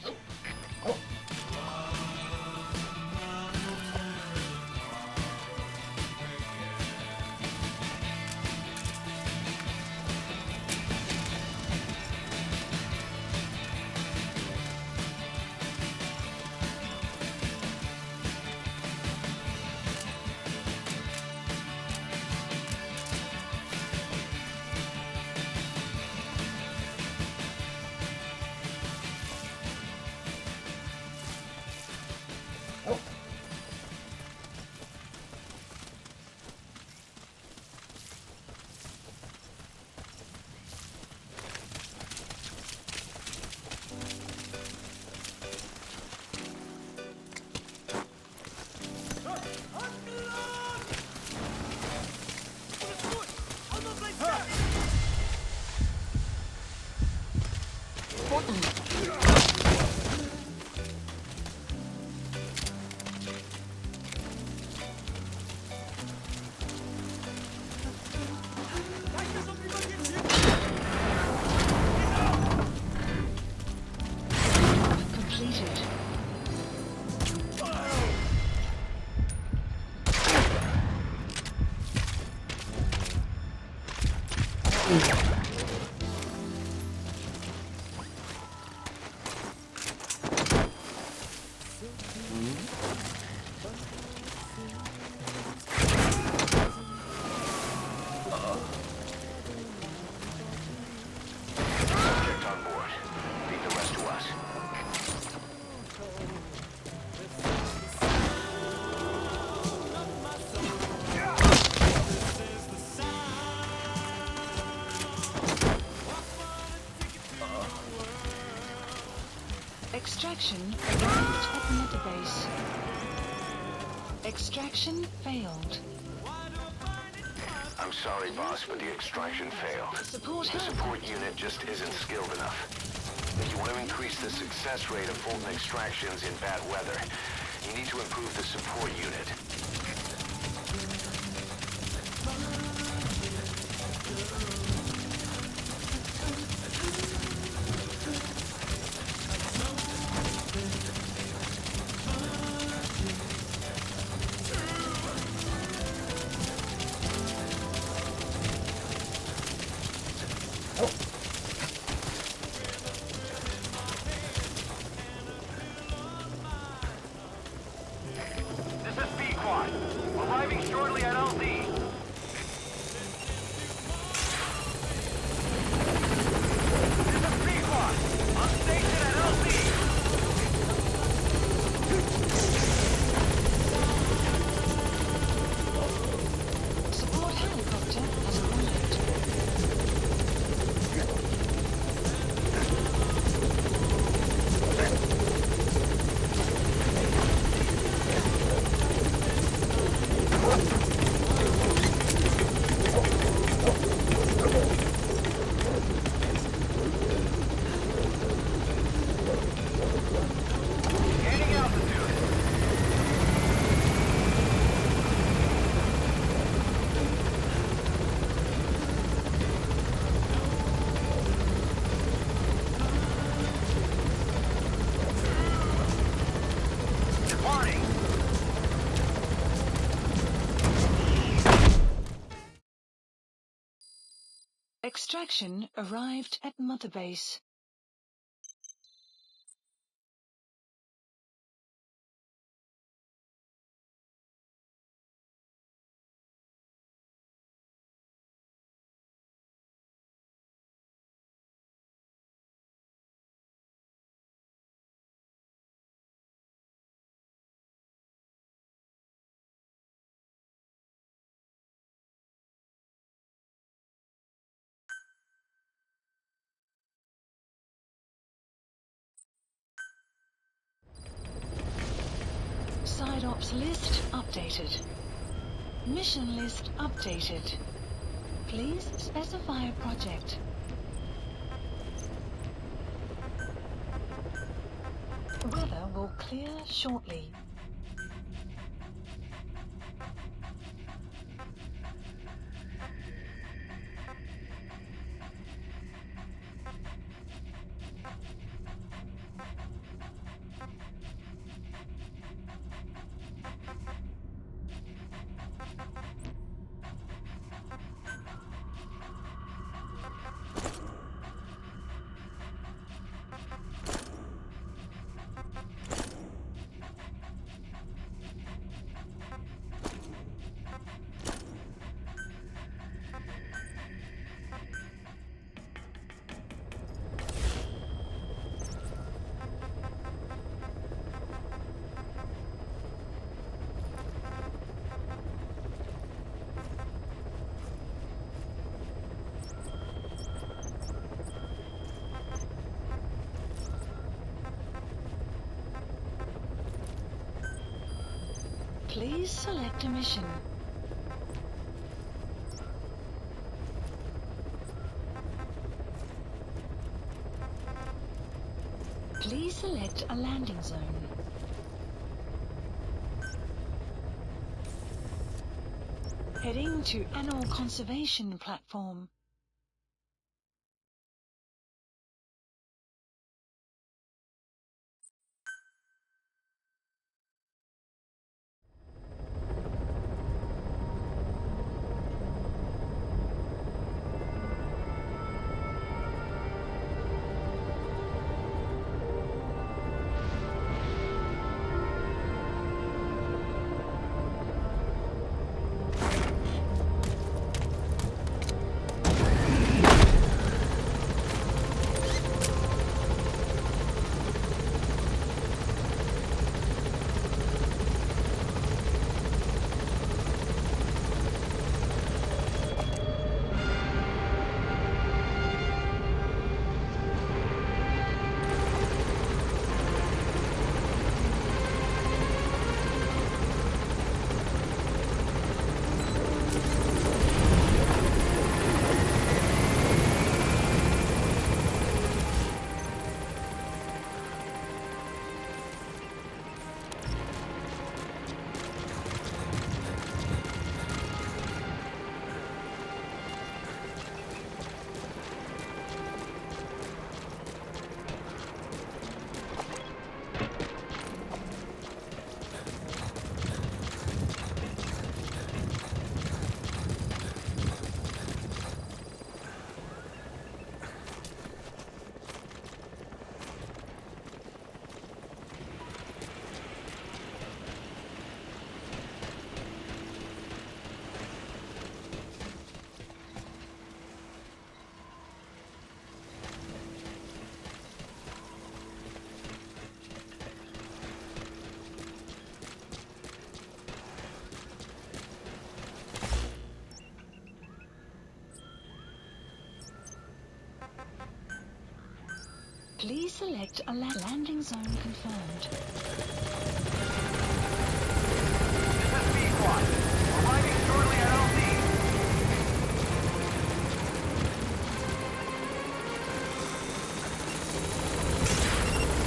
Speaker 1: updated. Completed.
Speaker 2: Subject on board. Leave the rest to us.
Speaker 1: Extraction arrived at Mother Base. Extraction failed.
Speaker 2: I'm sorry, boss, but the extraction failed.
Speaker 1: Support
Speaker 2: The support
Speaker 1: helicopter.
Speaker 2: unit just isn't skilled enough. If you want to increase the success rate of Fulton extractions in bad weather, you need to improve the support unit.
Speaker 6: This is B-Quad. Arriving shortly at LZ. This is B-Quad. On station at LZ.
Speaker 1: Support helicopter has arrived.
Speaker 6: Gaining altitude. Departing.
Speaker 1: Extraction arrived at Mother Base. Side ops list updated. Mission list updated. Please specify a project. Weather will clear shortly. Please select a mission. Please select a landing zone. Heading to Animal Conservation Platform. Please select a landing zone confirmed.
Speaker 6: This is B-Quad. Arriving shortly at LZ.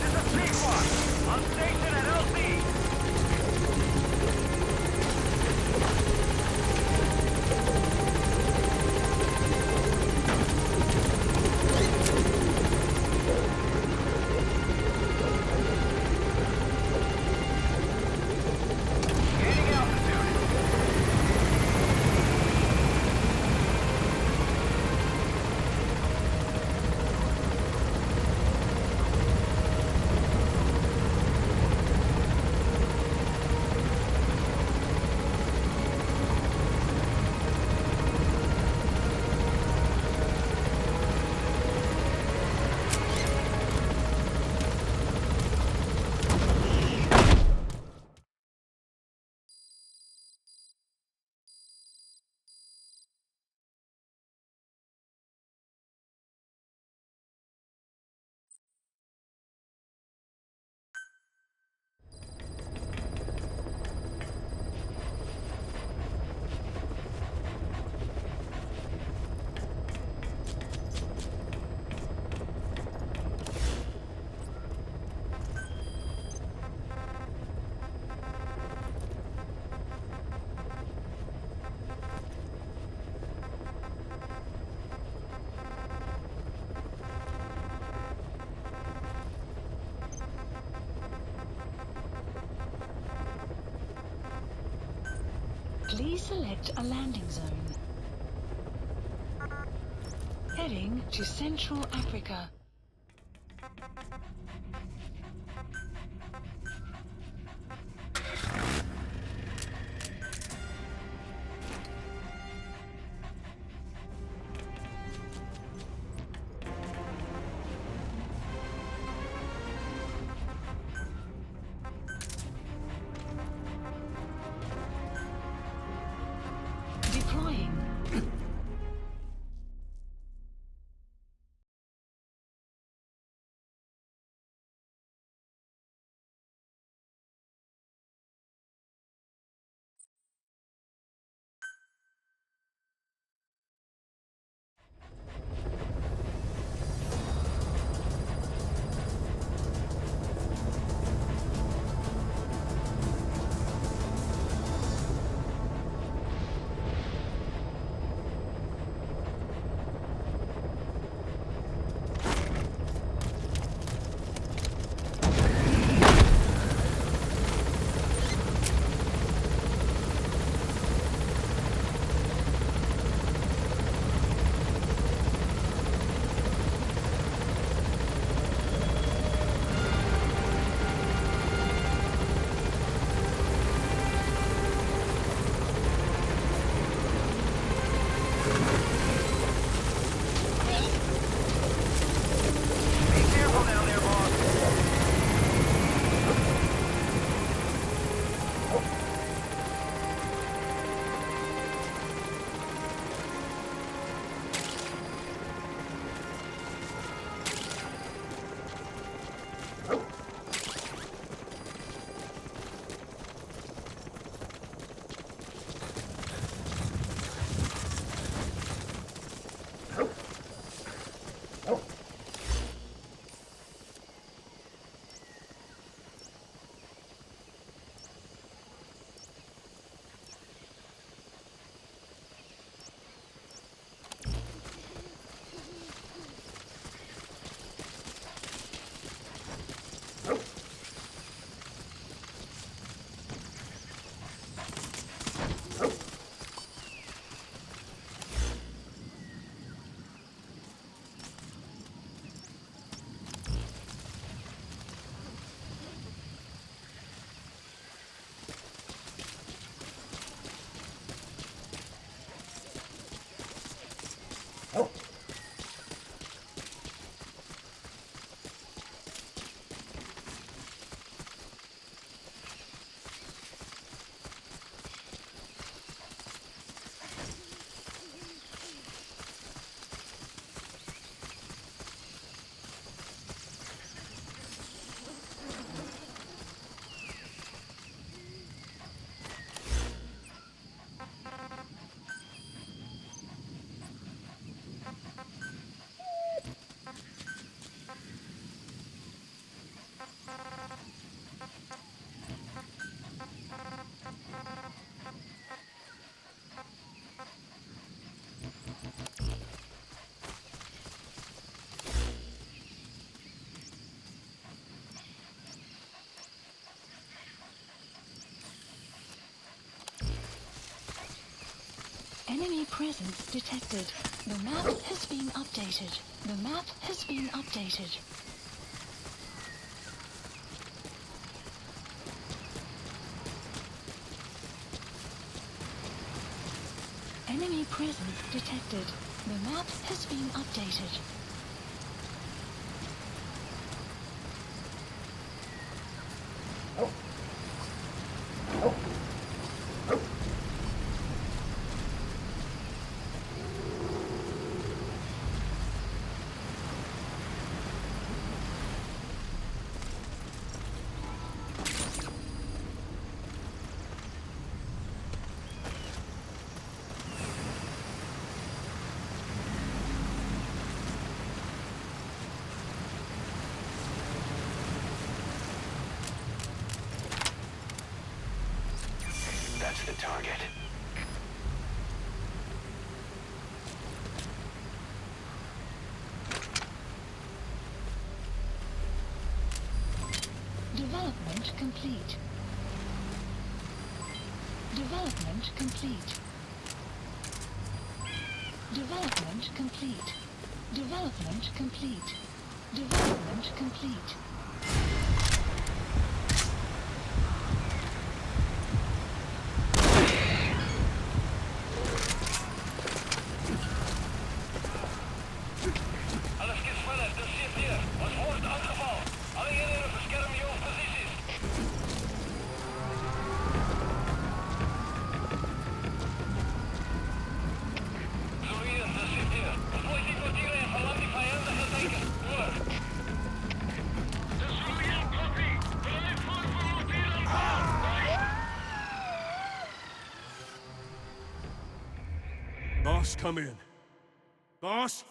Speaker 6: This is B-Quad. On station at LZ.
Speaker 1: Select a landing zone. Heading to Central Africa. Deploying. Enemy presence detected. The map has been updated. The map has been updated. Enemy presence detected. The map has been updated.
Speaker 2: That's the target. Development complete.
Speaker 1: Development complete. Development complete. Development complete. Development complete.
Speaker 6: Alles gespannt, das zit hier. Ons wordt aangevallen. Alle eenheden beschermen jouw posities. Solide, dat zit hier. Ontplooit die kwartieren en verlaat die vijandige tanken. Door. De solide kopie. Bereid voor mortieraanval.
Speaker 9: Boss, come in. Boss?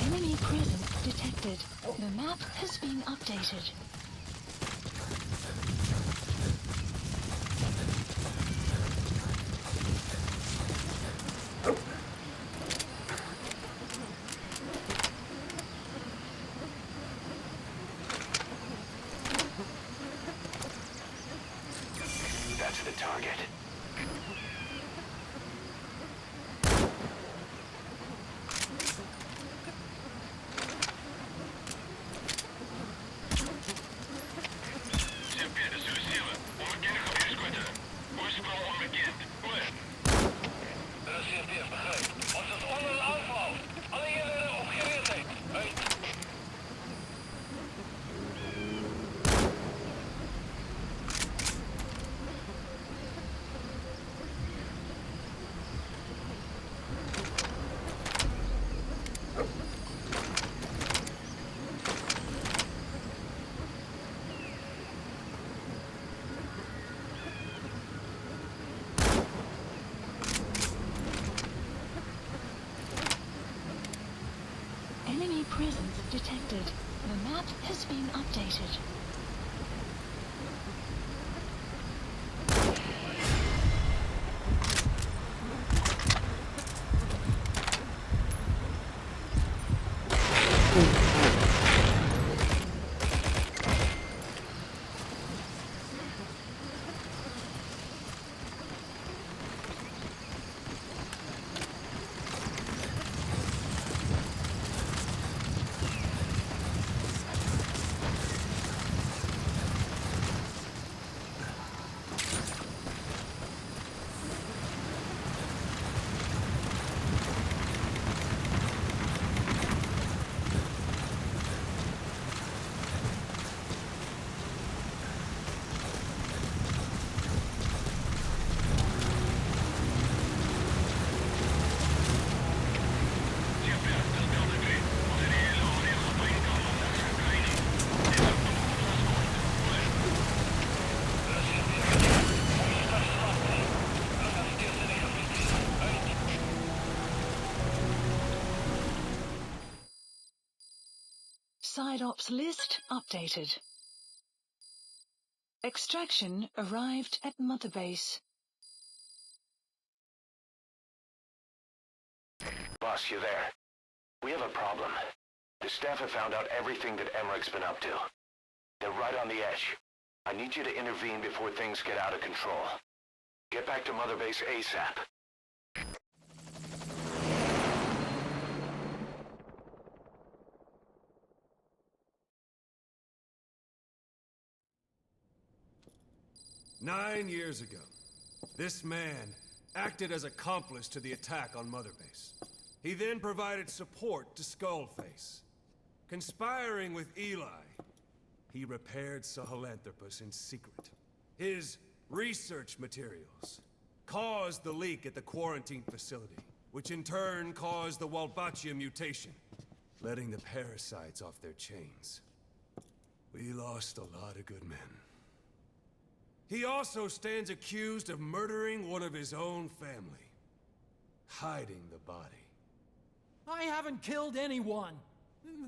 Speaker 1: Enemy presence detected. The map has been updated.
Speaker 2: That's the target.
Speaker 1: Enemy presence detected. The map has been updated. Side ops list updated. Extraction arrived at Mother Base.
Speaker 2: Boss, you there? We have a problem. The staff have found out everything that Emmerich's been up to. They're right on the edge. I need you to intervene before things get out of control. Get back to Mother Base ASAP.
Speaker 9: "9 years ago, This man acted as accomplice to the attack on Mother Base. He then provided support to Skullface. Conspiring with Eli, he repaired Sahelanthropus in secret. His research materials caused the leak at the quarantine facility, which in turn caused the Walbachia mutation, letting the parasites off their chains. We lost a lot of good men. He also stands accused of murdering one of his own family, hiding the body.
Speaker 3: I haven't killed anyone.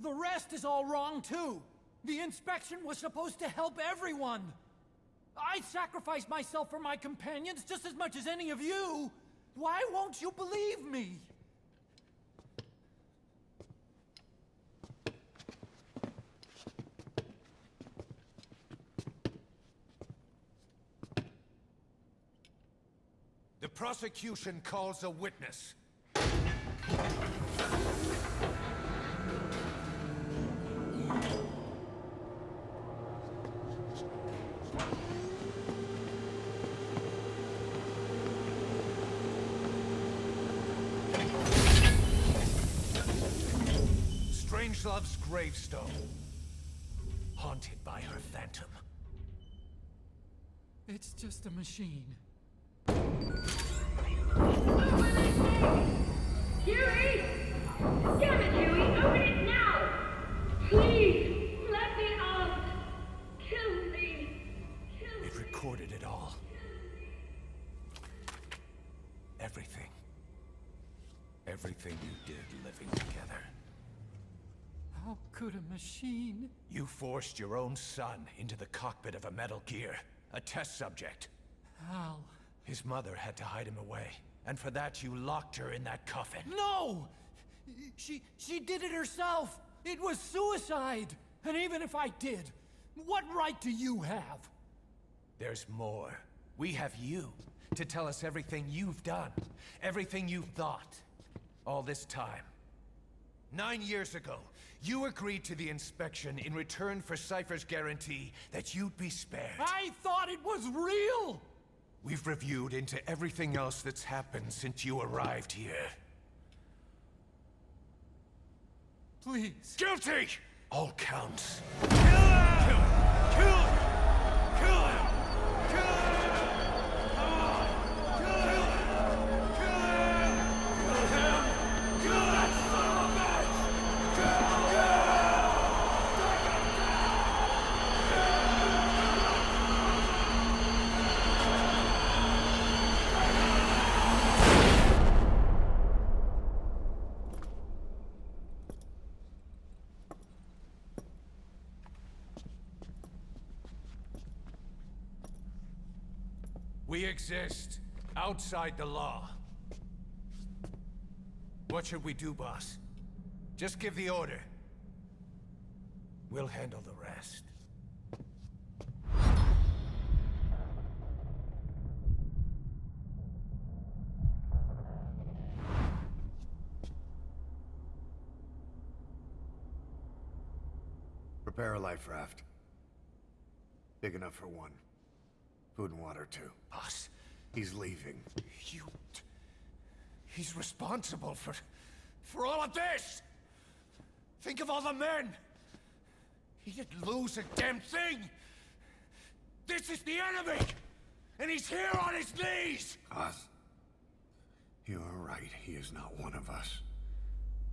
Speaker 3: The rest is all wrong, too. The inspection was supposed to help everyone. I sacrificed myself for my companions just as much as any of you. Why won't you believe me?
Speaker 10: The prosecution calls a witness. Strangelove's gravestone, haunted by her phantom.
Speaker 3: It's just a machine.
Speaker 11: Huey! Damn it, Huey! Open it now! Please! Let me out! Kill me! Kill me!
Speaker 10: It recorded it all. Everything. Everything you did living together.
Speaker 3: How could a machine?
Speaker 10: You forced your own son into the cockpit of a Metal Gear, a test subject.
Speaker 3: How?
Speaker 10: His mother had to hide him away, and for that you locked her in that coffin.
Speaker 3: No! She did it herself! It was suicide! And even if I did, what right do you have?
Speaker 10: There's more. We have you to tell us everything you've done, everything you've thought, all this time. 9 years ago, you agreed to the inspection in return for Cypher's guarantee that you'd be spared.
Speaker 3: I thought it was real!
Speaker 10: We've reviewed into everything else that's happened since you arrived here.
Speaker 3: Please.
Speaker 10: Guilty! All counts.
Speaker 9: Kill him! Kill him! Kill him! Kill him! Come on! Kill him! Kill him! Kill him! Kill that son of a bitch! Kill him!
Speaker 10: We exist outside the law. What should we do, boss? Just give the order. We'll handle the rest.
Speaker 4: Prepare a life raft. Big enough for one. Food and water, too.
Speaker 10: Boss,
Speaker 4: He's leaving.
Speaker 10: he's responsible for all of this! Think of all the men! He didn't lose a damn thing! This is the enemy! And he's here on his knees!
Speaker 4: Us? You are right, he is not one of us.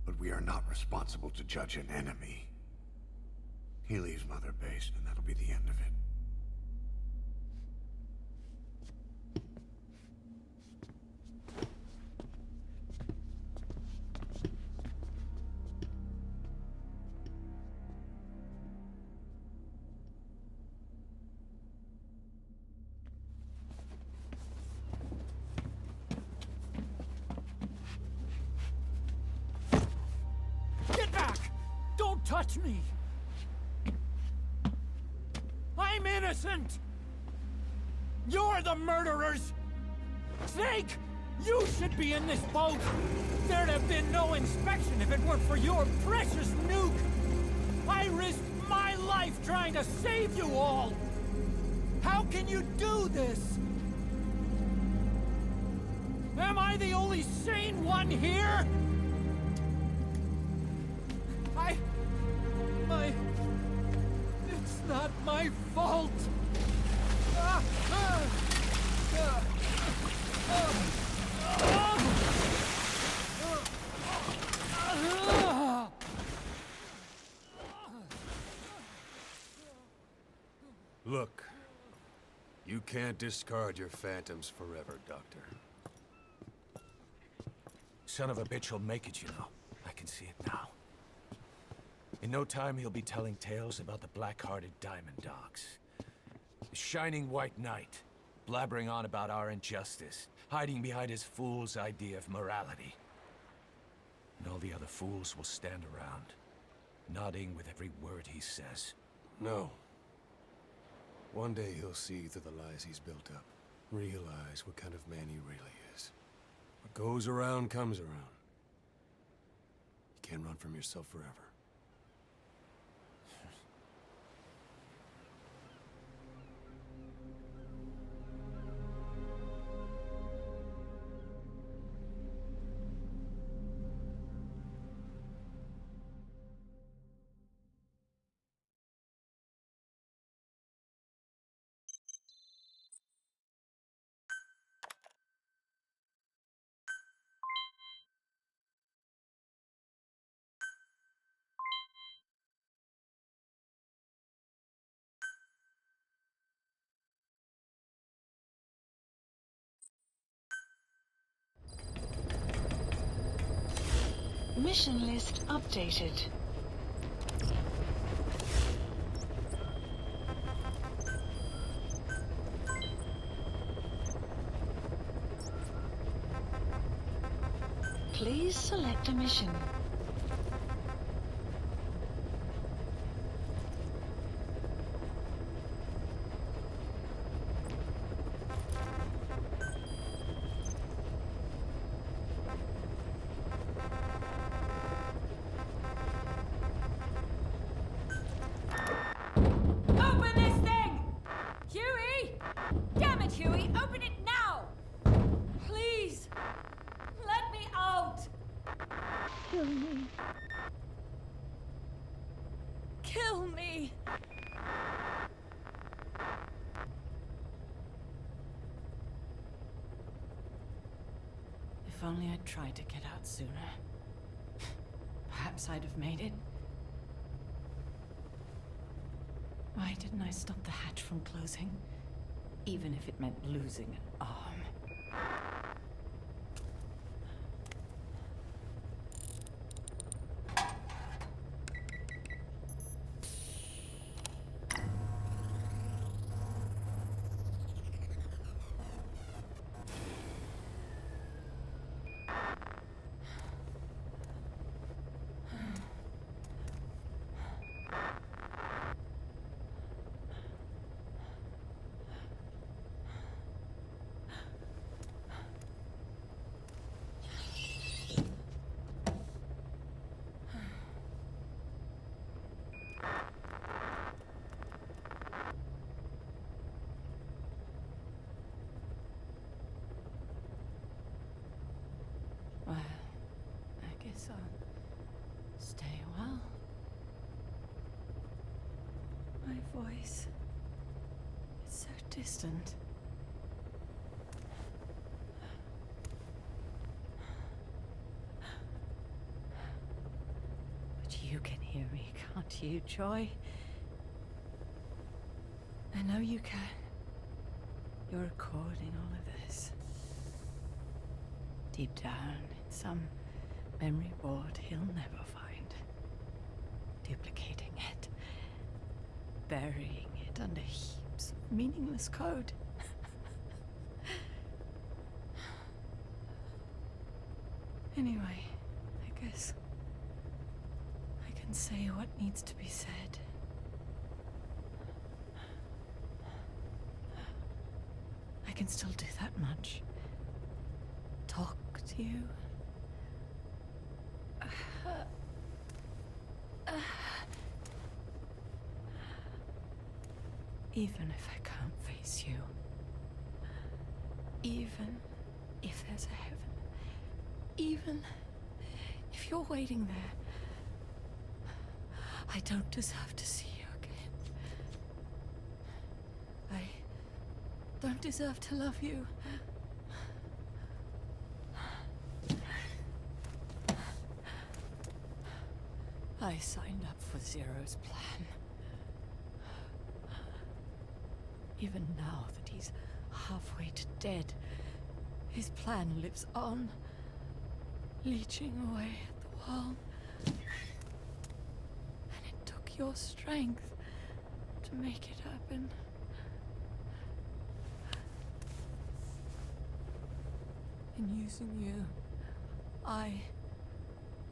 Speaker 4: But we are not responsible to judge an enemy. He leaves Mother Base, and that'll be the end of it.
Speaker 3: Get back! Don't touch me! I'm innocent! You're the murderers! Snake! You should be in this boat! There'd have been no inspection if it weren't for your precious nuke! I risked my life trying to save you all! How can you do this?
Speaker 10: Am I the only sane one here? It's not my fault!
Speaker 9: Look, you can't discard your phantoms forever, Doctor.
Speaker 10: Son of a bitch will make it, you know. I can see it now. In no time, he'll be telling tales about the black-hearted Diamond Dogs. The Shining White Knight, blabbering on about our injustice, hiding behind his fool's idea of morality. And all the other fools will stand around, nodding with every word he says.
Speaker 9: No. One day he'll see through the lies he's built up, realize what kind of man he really is. What goes around comes around. You can't run from yourself forever.
Speaker 1: Mission list updated. Please select a mission.
Speaker 11: Open this thing! Huey! Damn it, Huey! Open it now! Please! Let me out! Kill me. Kill me!
Speaker 12: If only I'd tried to get out sooner. Perhaps I'd have made it. Why didn't I stop the hatch from closing? Even if it meant losing an arm. Well, I guess I'll stay a while. My voice, it's so distant. But you can hear me, can't you, Joy? I know you can. You're recording all of this. Deep down in some memory board he'll never find. Duplicating it. Burying it under heaps of meaningless code. Anyway, I guess I can say what needs to be said. I can still do that much. Talk to you. Even if I can't face you. Even if there's a heaven, even if you're waiting there, I don't deserve to see you again. I don't deserve to love you. I signed up for Zero's plan. Even now that he's halfway to dead, his plan lives on, leeching away at the world. And it took your strength to make it happen. In using you, I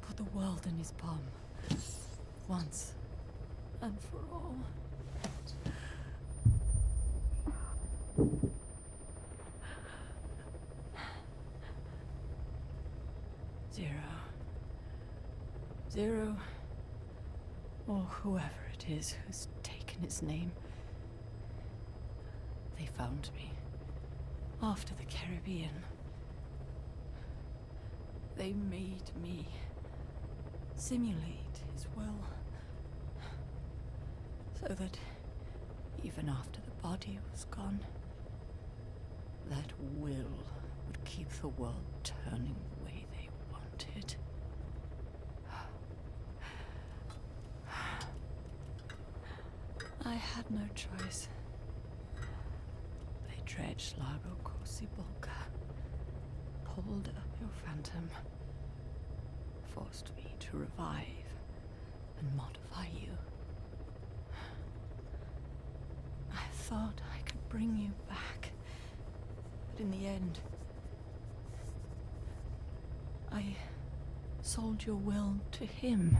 Speaker 12: put the world in his palm. Once and for all. Zero, or whoever it is who's taken his name. They found me after the Caribbean. They made me simulate his will, so that even after the body was gone, that will would keep the world turning the way they wanted. I had no choice. They dredged Lago Cosibolca, pulled up your phantom, forced me to revive and modify you. I thought I could bring you back, but in the end, I sold your will to him.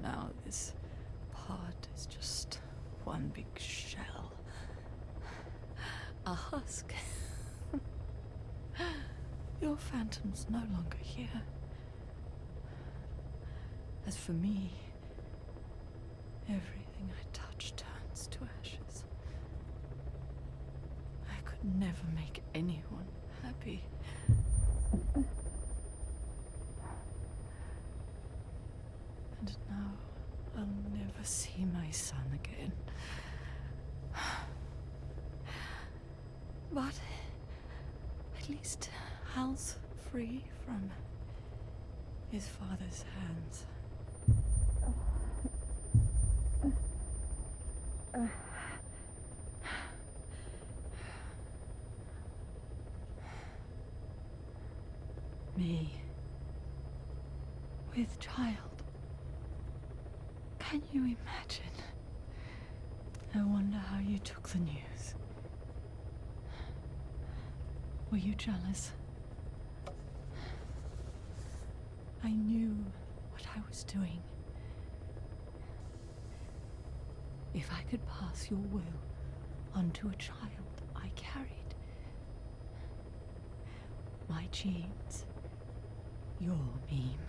Speaker 12: Now this part is just one big shell. A husk. Your phantom's no longer here. As for me, everything I touch turns to ashes. I could never make anyone happy. And now I'll never see my son again. But at least Hal's free from his father's hands. Me, with child. Can you imagine? I wonder how you took the news. Were you jealous? I knew what I was doing. If I could pass your will onto a child I carried, my genes, your meme,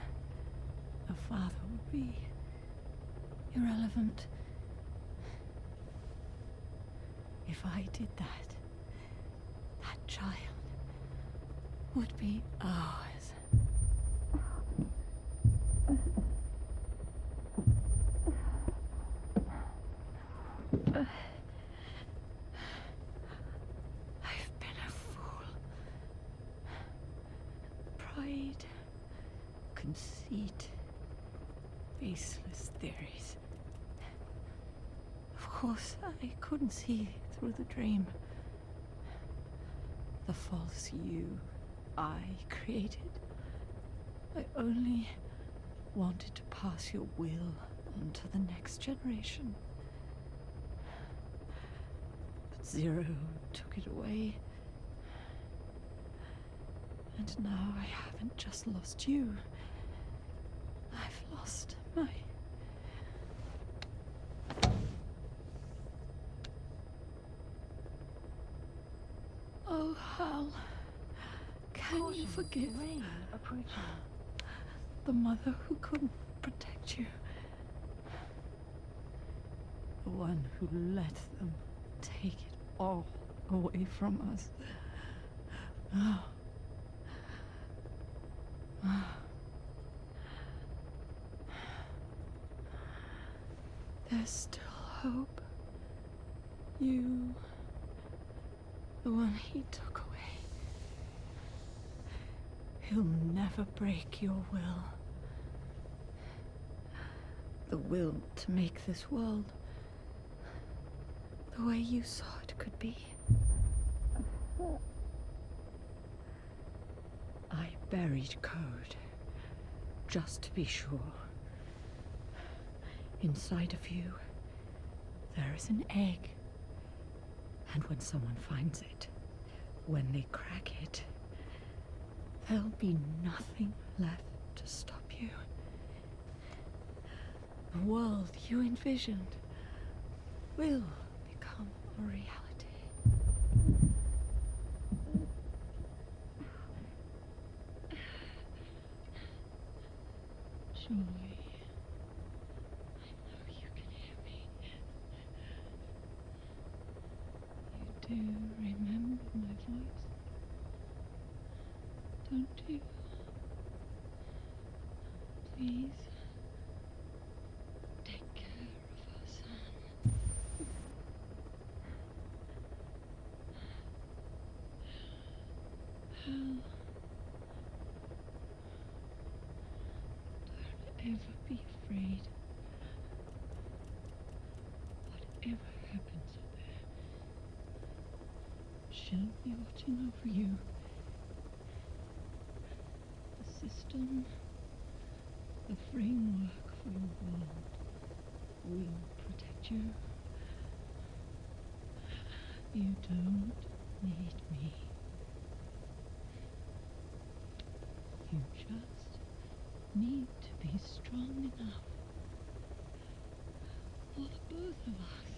Speaker 12: a father would be irrelevant. If I did that, that child would be ours. I've been a fool. Pride, conceit, baseless theories. Of course, I couldn't see through the dream. The false you I created. I only wanted to pass your will on to the next generation. But Zero took it away. And now I haven't just lost you. I've lost my... Oh, Hal. Can you forgive
Speaker 1: Rain approaching.
Speaker 12: the mother who couldn't protect you? The one who let them take it all away from us. Oh. There's still hope. You, the one he took away. He'll never break your will. The will to make this world the way you saw it could be. I buried code, just to be sure. Inside of you, there is an egg. And when someone finds it, when they crack it, there'll be nothing left to stop you. The world you envisioned will become a reality. Joy, I know you can hear me. You do remember my voice, don't you? Please, take care of our son. Hal, don't ever be afraid. Whatever happens up there, she'll be watching over you. The system, the framework for your world will protect you. You don't need me. You just need to be strong enough for the both of us.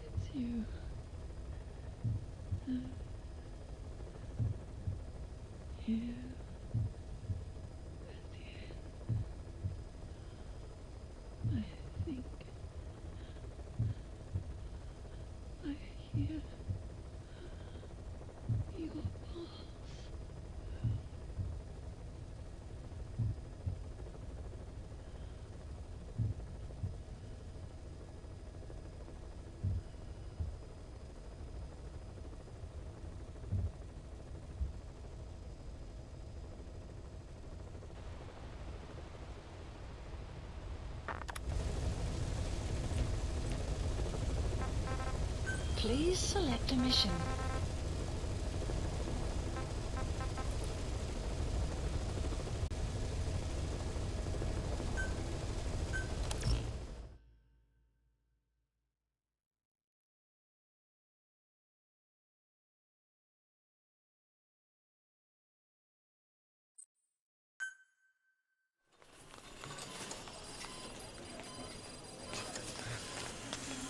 Speaker 12: It's you. Here at the end, I think I hear your pulse.
Speaker 1: Please select a mission.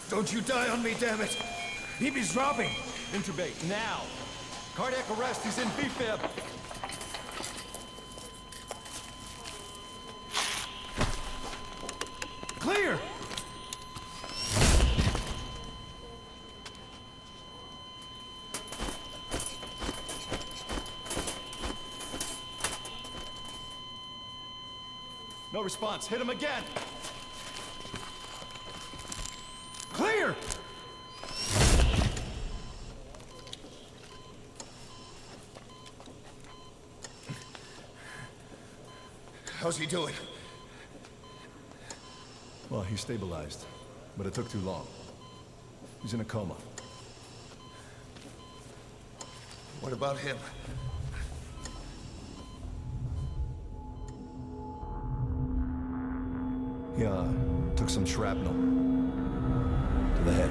Speaker 10: Don't you die on me, damn it! BB's dropping! Intubate, now! Cardiac arrest, he's in BFib! Clear! No response, hit him again! Clear! How's he doing?
Speaker 9: Well, he stabilized, but it took too long. He's in a coma.
Speaker 10: What about him?
Speaker 9: Yeah, took some shrapnel to the head.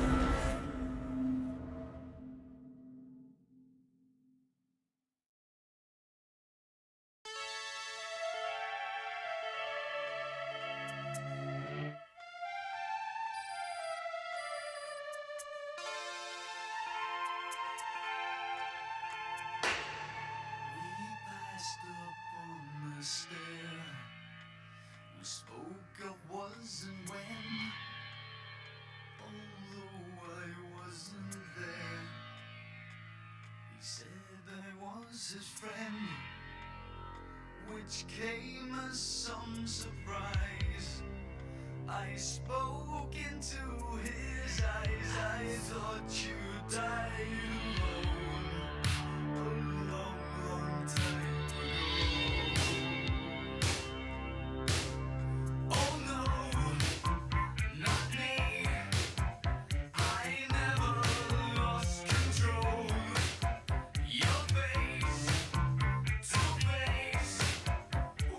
Speaker 13: was there. We spoke of was and when, although I wasn't there. He said I was his friend, which came as some surprise. I spoke into his eyes. I thought you died alone a long, long time ago. Oh no, not me. I never lost control. Your face to face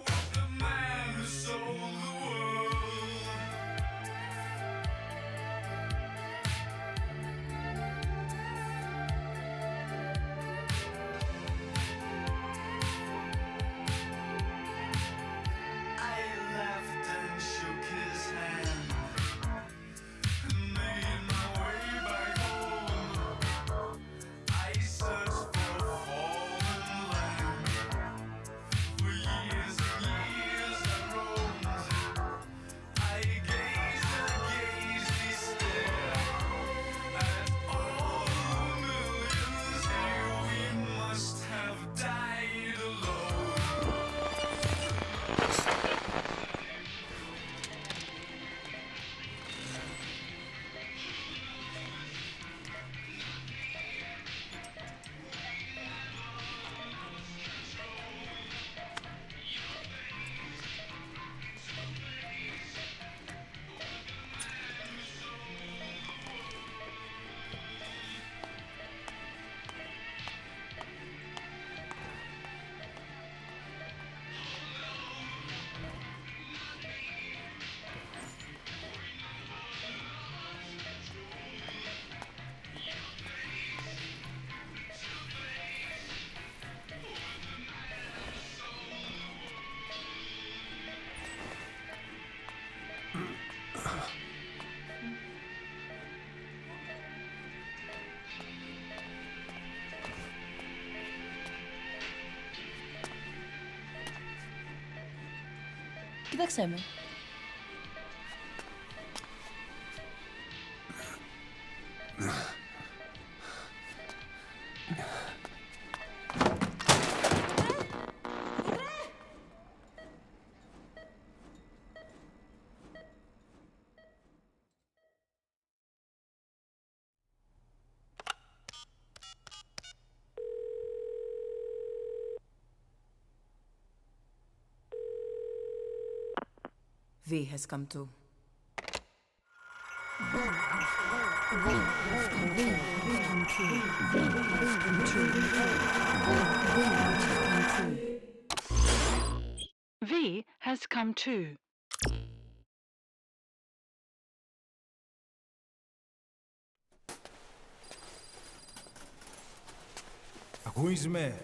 Speaker 13: with the man who sold the world. I laughed and shook his hand and made my way back home. I searched for fallen land. For years and years I roamed. I gazed and gazed, he stared at all the millions here. We must have died alone.
Speaker 14: O que chcemy?
Speaker 15: V has come to.
Speaker 1: V has come too.
Speaker 9: Ακούεις με?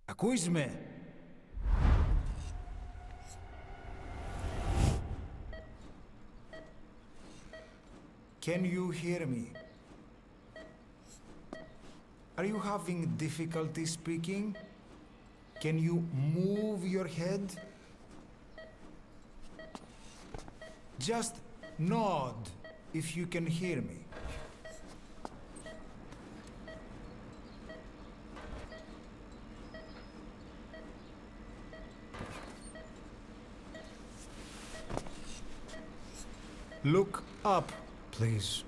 Speaker 9: Ακούεις με? Can you hear me? Are you having difficulty speaking? Can you move your head? Just nod if you can hear me. Look up, please.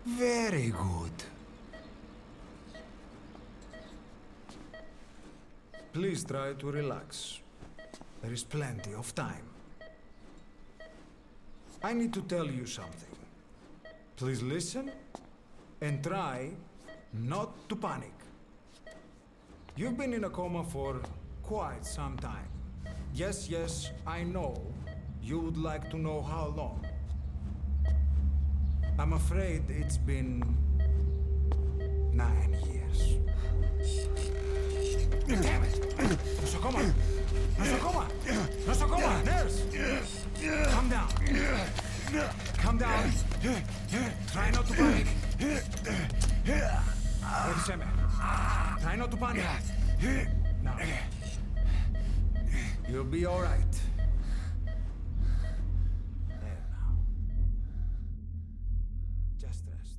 Speaker 9: Very good. Please try to relax. There is plenty of time. I need to tell you something. Please listen and try not to panic. You've been in a coma for quite some time. Yes, I know. You would like to know how long. I'm afraid it's been 9 years.
Speaker 10: Damn it! Nosocoma! Nosocoma! Nosocoma! Nurse! Calm down. Calm down. Try not to panic. Reviseme. Try not to panic. Now. You'll be all right. There now. Just rest.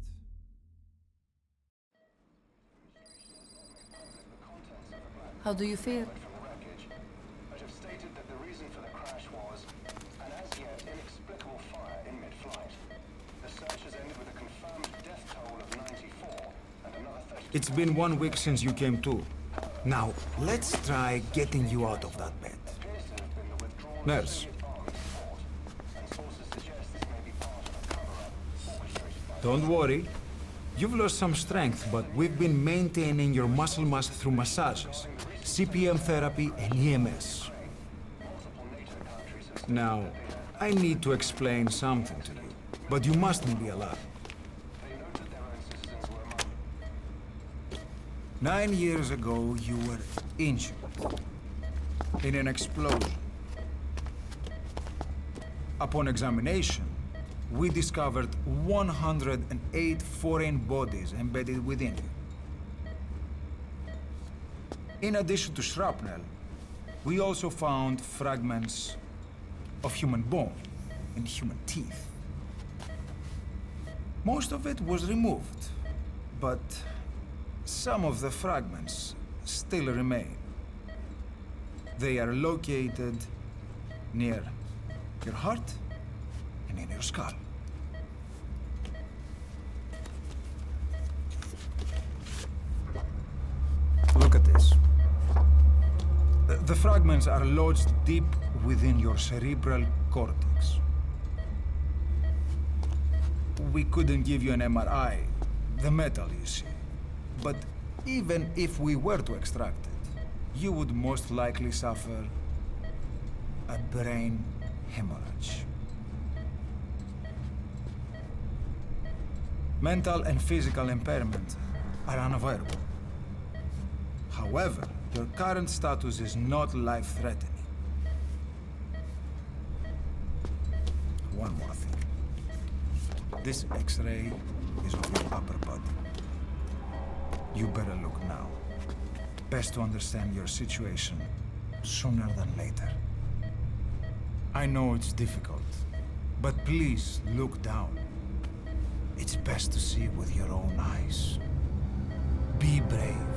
Speaker 14: How do you feel?
Speaker 6: But have stated that the reason for the crash was an as yet inexplicable fire in mid-flight. The search has ended with a confirmed death toll of 94 and another 30.
Speaker 15: It's been 1 week since you came to. Now, let's try getting you out of that bed. Nurse. Don't worry. You've lost some strength, but we've been maintaining your muscle mass through massages, CPM therapy, and EMS. Now, I need to explain something to you, but you mustn't be alarmed. 9 years ago, you were injured in an explosion. Upon examination, we discovered 108 foreign bodies embedded within you. In addition to shrapnel, we also found fragments of human bone and human teeth. Most of it was removed, but some of the fragments still remain. They are located near your heart and in your skull. Look at this. The fragments are lodged deep within your cerebral cortex. We couldn't give you an MRI, the metal, you see. But even if we were to extract it, you would most likely suffer a brain hemorrhage. Mental and physical impairment are unavoidable. However, your current status is not life-threatening. One more thing. This X-ray is of your upper body. You better look now. Best to understand your situation sooner than later. I know it's difficult, but please look down. It's best to see with your own eyes. Be brave.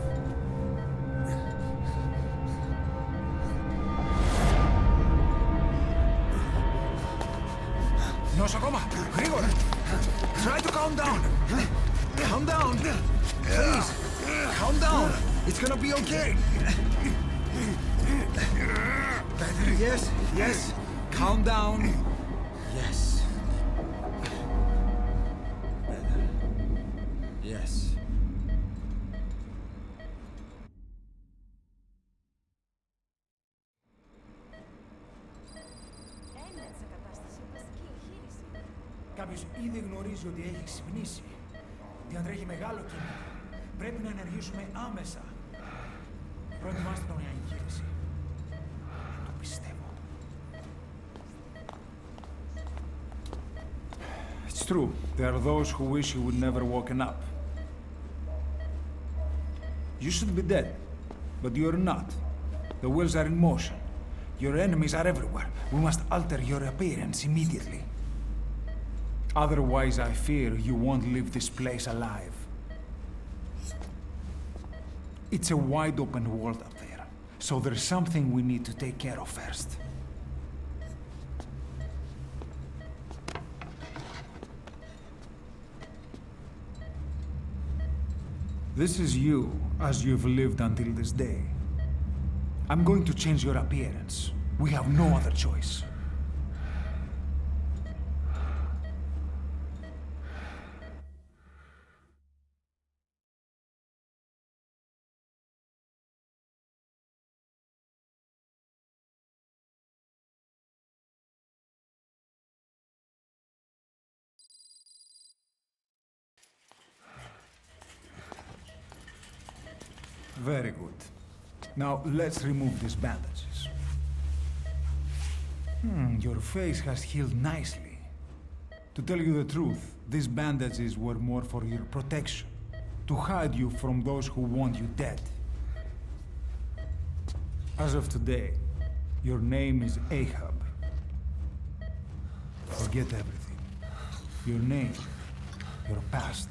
Speaker 15: Nosocoma, Grigor! Try to calm down! Calm down! Please! Calm down! It's gonna be okay! Better, yes, yes! Calm down! Yes. Better. Yes. Κάποιος ήδη γνωρίζει ότι έχει ξυπνήσει. Διατρέχει μεγάλο κίνδυνο. Πρέπει να ενεργήσουμε άμεσα. Προετοιμάστε τον για εγχείρηση. Το πιστεύω. It's true. There are those who wish you would never woken up. You should be dead, but you're not. The wheels are in motion. Your enemies are everywhere. We must alter your appearance immediately. Otherwise, I fear you won't leave this place alive. It's a wide open world up there, so there's something we need to take care of first. This is you, as you've lived until this day. I'm going to change your appearance. We have no other choice. Very good. Now, let's remove these bandages. Your face has healed nicely. To tell you the truth, these bandages were more for your protection. To hide you from those who want you dead. As of today, your name is Ahab. Forget everything. Your name, your past.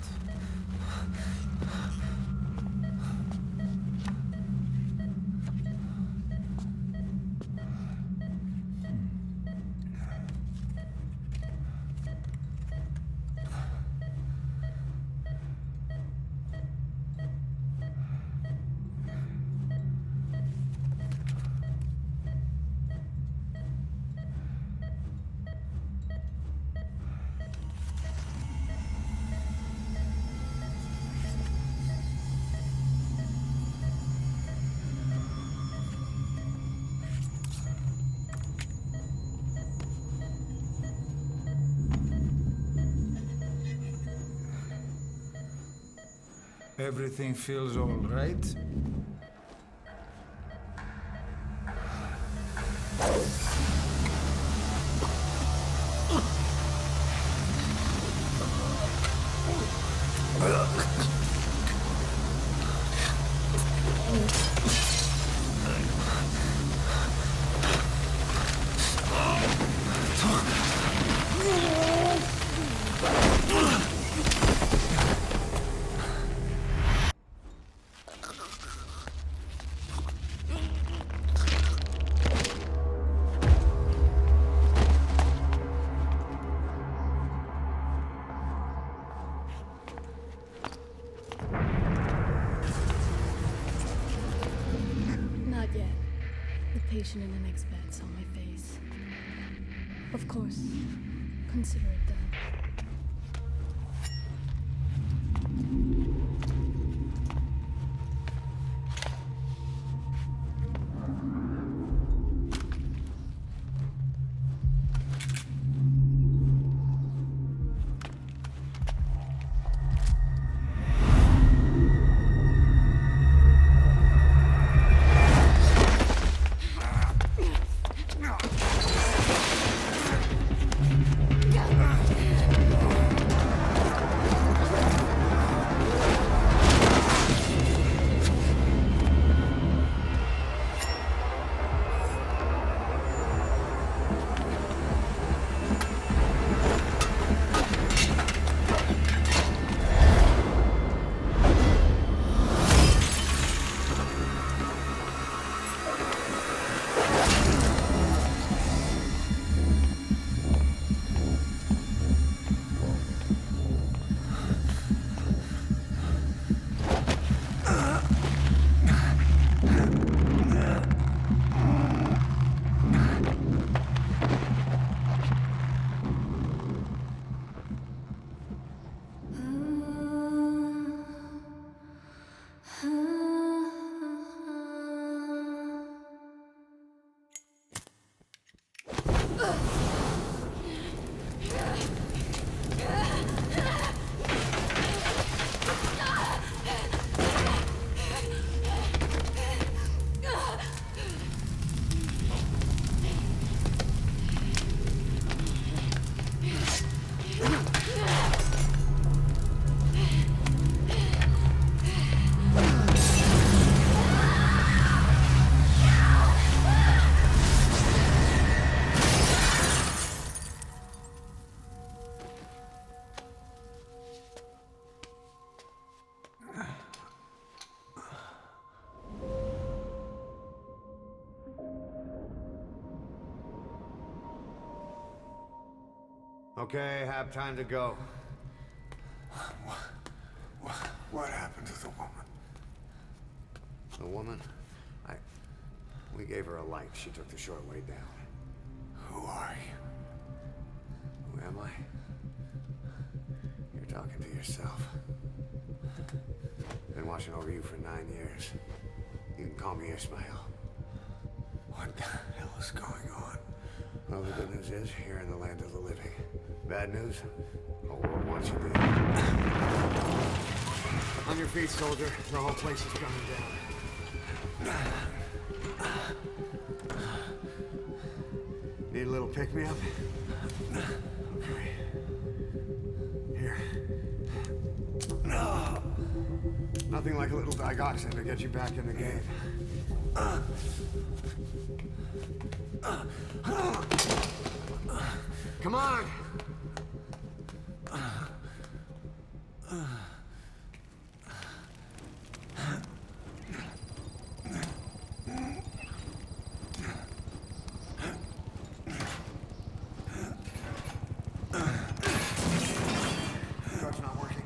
Speaker 15: Everything feels all right?
Speaker 16: Not yet. The patient in the next bed saw my face. Of course. Consider it done.
Speaker 4: Okay, have time to go. What happened to the woman? The woman? We gave her a light. She took the short way down. Who are you? Who am I? You're talking to yourself. Been watching over you for 9 years. You can call me Ismail. What the hell is going on? Well, the good news is, you're in the land of the living. Bad news? The world wants you dead. On your feet, soldier. The whole place is coming down. need a little pick-me-up? Okay. Here. Nothing like a little digoxin to get you back in the game. Come on! Drug's not working.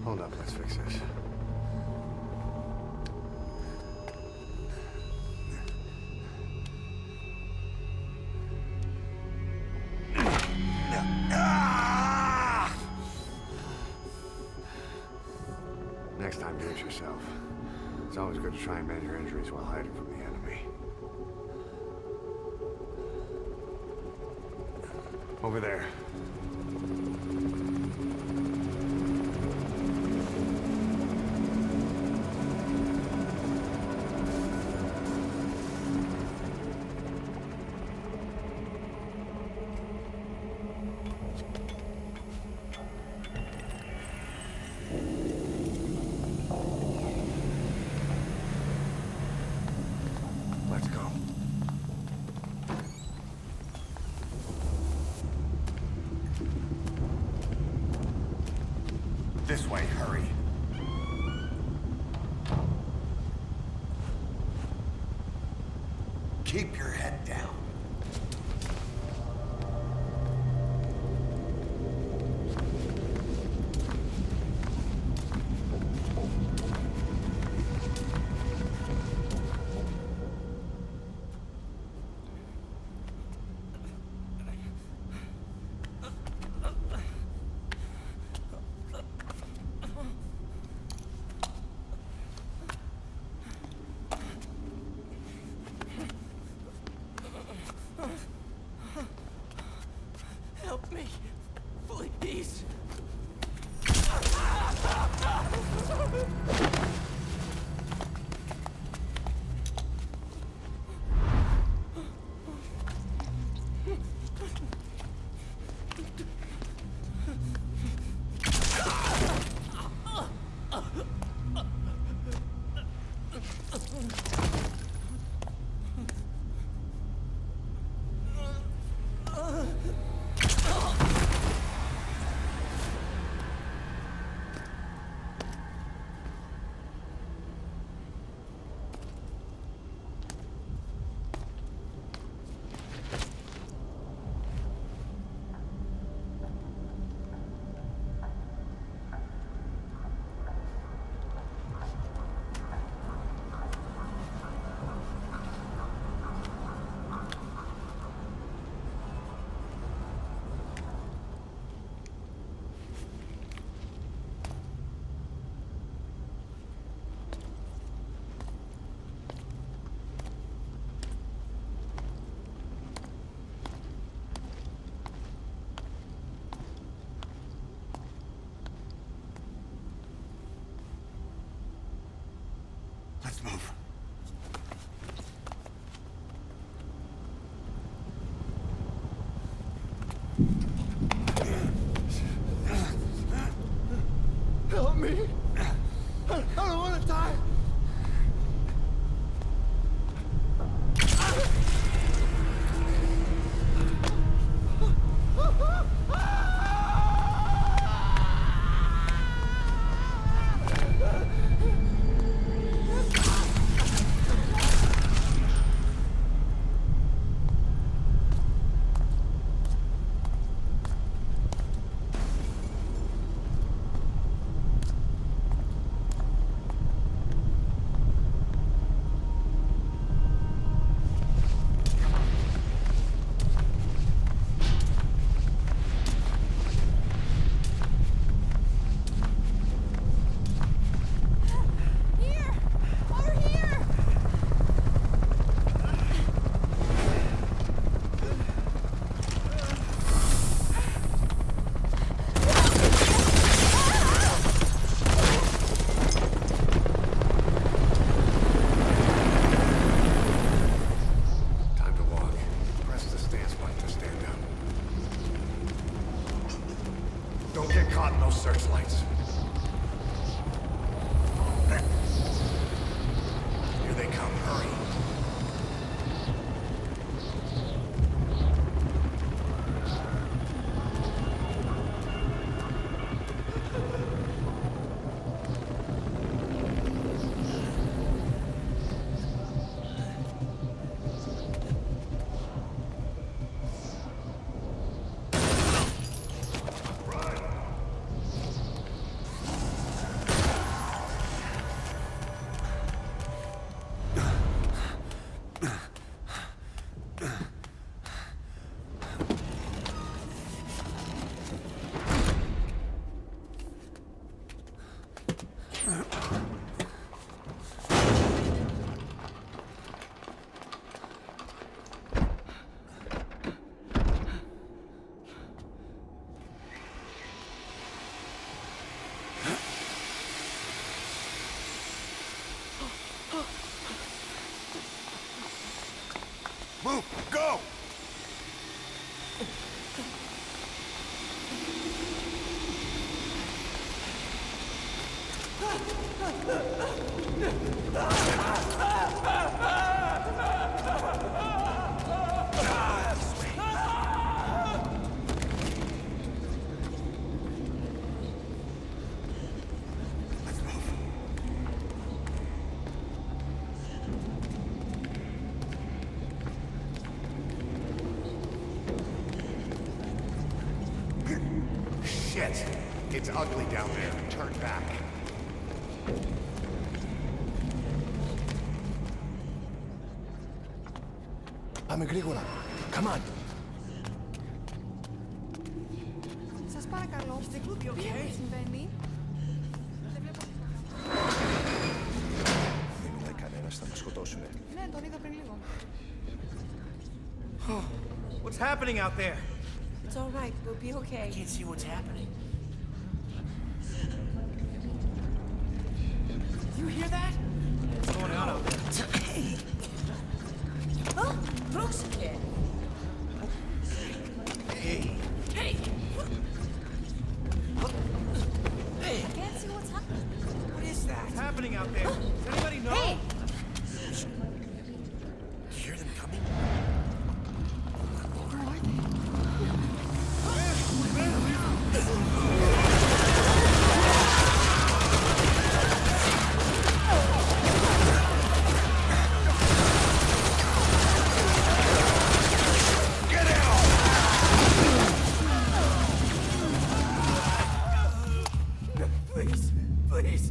Speaker 4: Hold up, let's fix this. Next time, do it yourself. It's always good to try and mend your injuries while hiding from the enemy. Over there. Let's go. This way, hurry. Keep your head down.
Speaker 3: Help me, please. Let's move. Help me! I don't want to die!
Speaker 4: Shit! It's ugly down there. Turn back.
Speaker 6: Πάμε γρήγορα. Come on.
Speaker 7: Σας παρακαλώ. Τι συμβαίνει?
Speaker 6: Δεν μιλάει κανένας, θα μας σκοτώσουνε.
Speaker 7: Ναι, τον είδα πριν λίγο.
Speaker 10: What's happening out there?
Speaker 7: It's all right. We'll be okay.
Speaker 10: I can't see what's happening. You hear that? What's going on out there?
Speaker 11: Oh, Brooks again.
Speaker 10: Hey.
Speaker 11: Hey! Hey! I can't see what's happening.
Speaker 10: What is that? What's happening out there? Does anybody know?
Speaker 11: Hey!
Speaker 10: You hear them coming?
Speaker 7: Where are they?
Speaker 10: Please, please.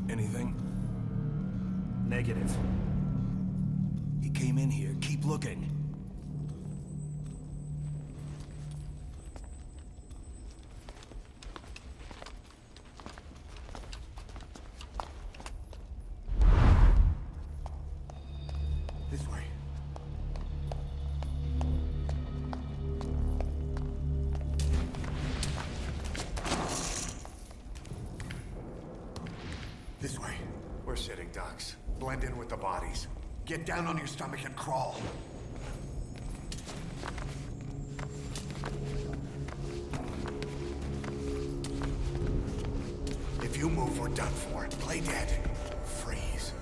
Speaker 10: Anything? Negative. He came in here. Keep looking.
Speaker 6: This way. This way.
Speaker 4: We're sitting ducks. Blend in with the bodies. Get down on your stomach and crawl. If you move, we're done for. Play dead. Freeze.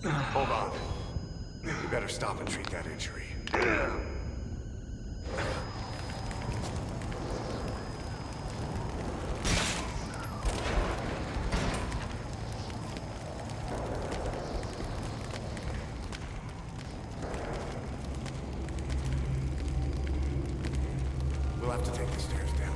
Speaker 4: Hold on. You better stop and treat that injury. We'll have to take the stairs down.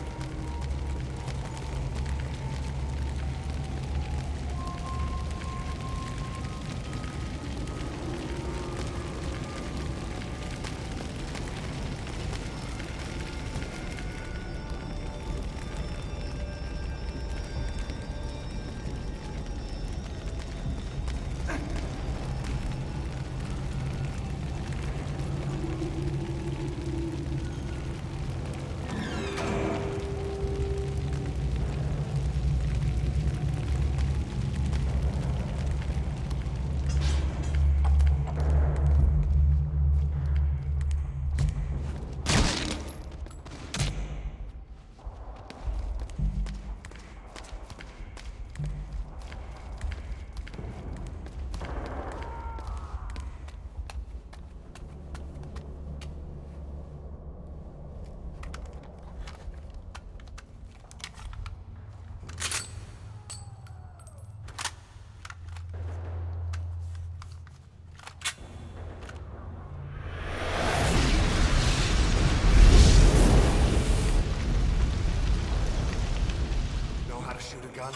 Speaker 4: Shoot a gun?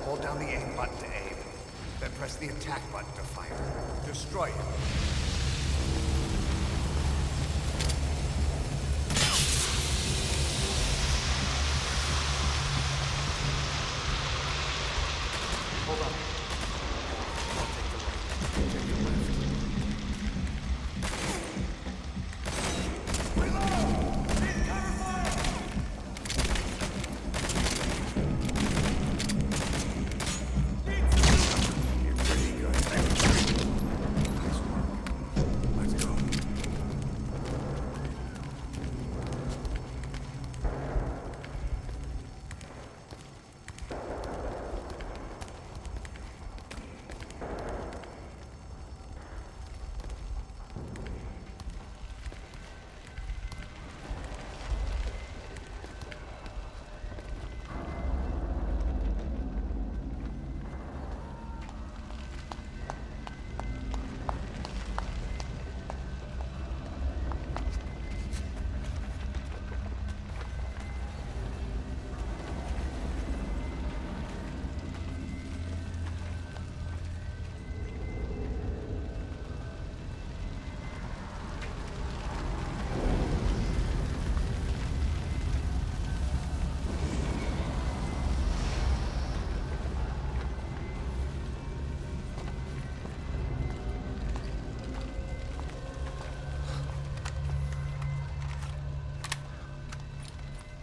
Speaker 4: Hold down the aim button to aim. Then press the attack button to fire. Destroy him. Hold on. I'll take the right. You take the left.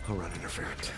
Speaker 4: I'll run interference.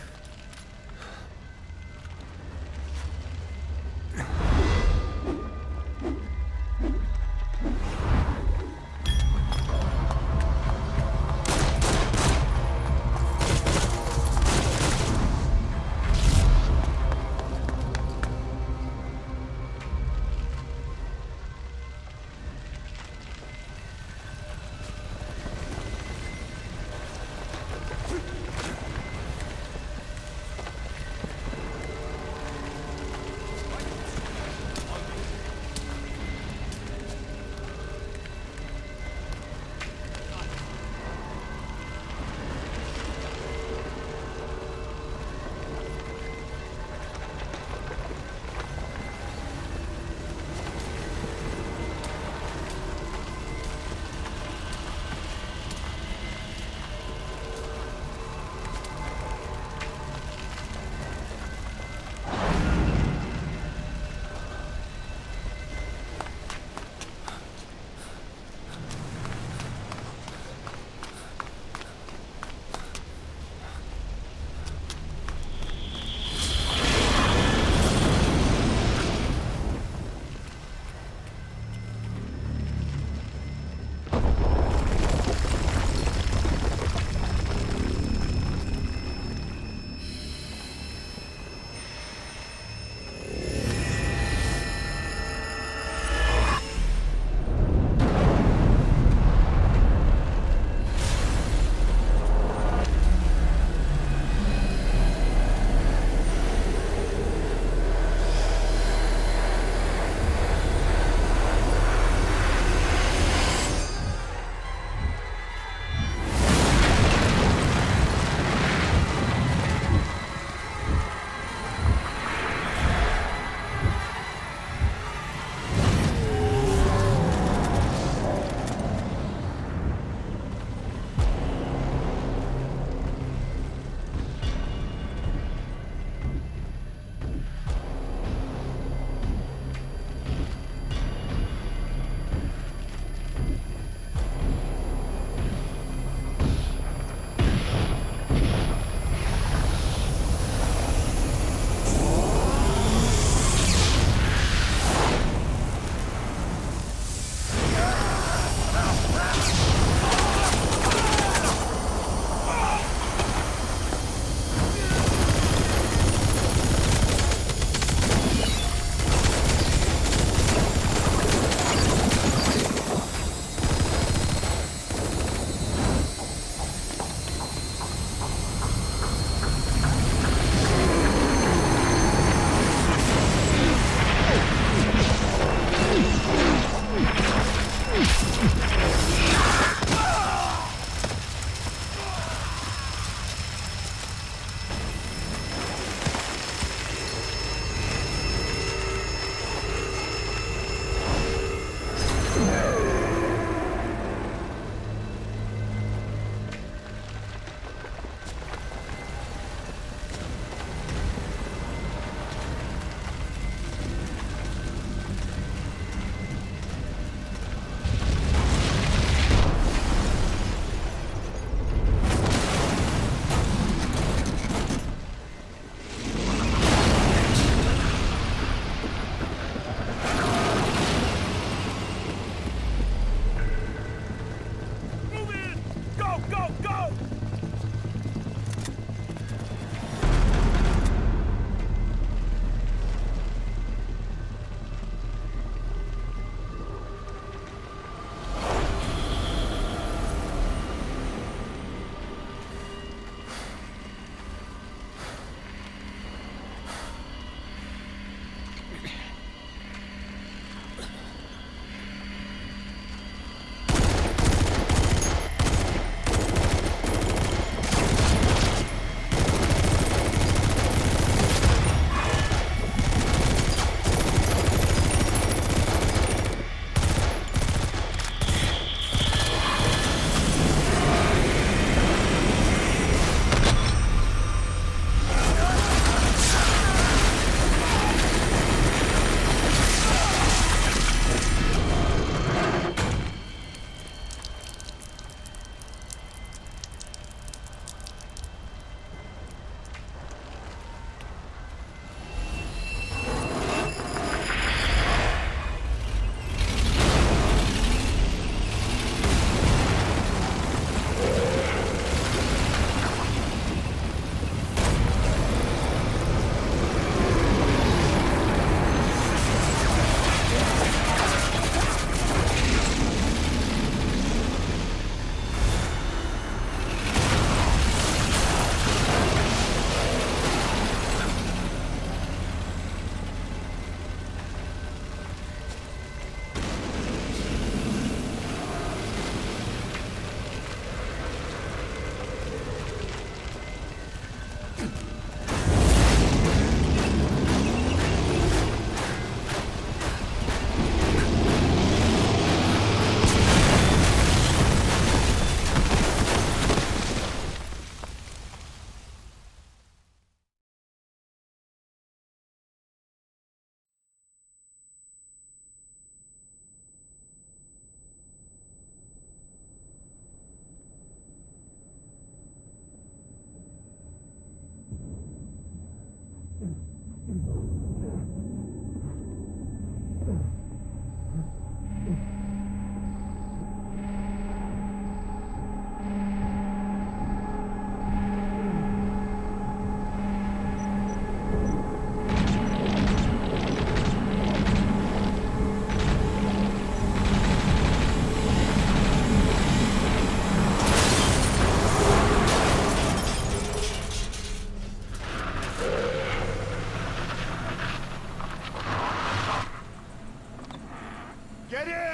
Speaker 9: Get in!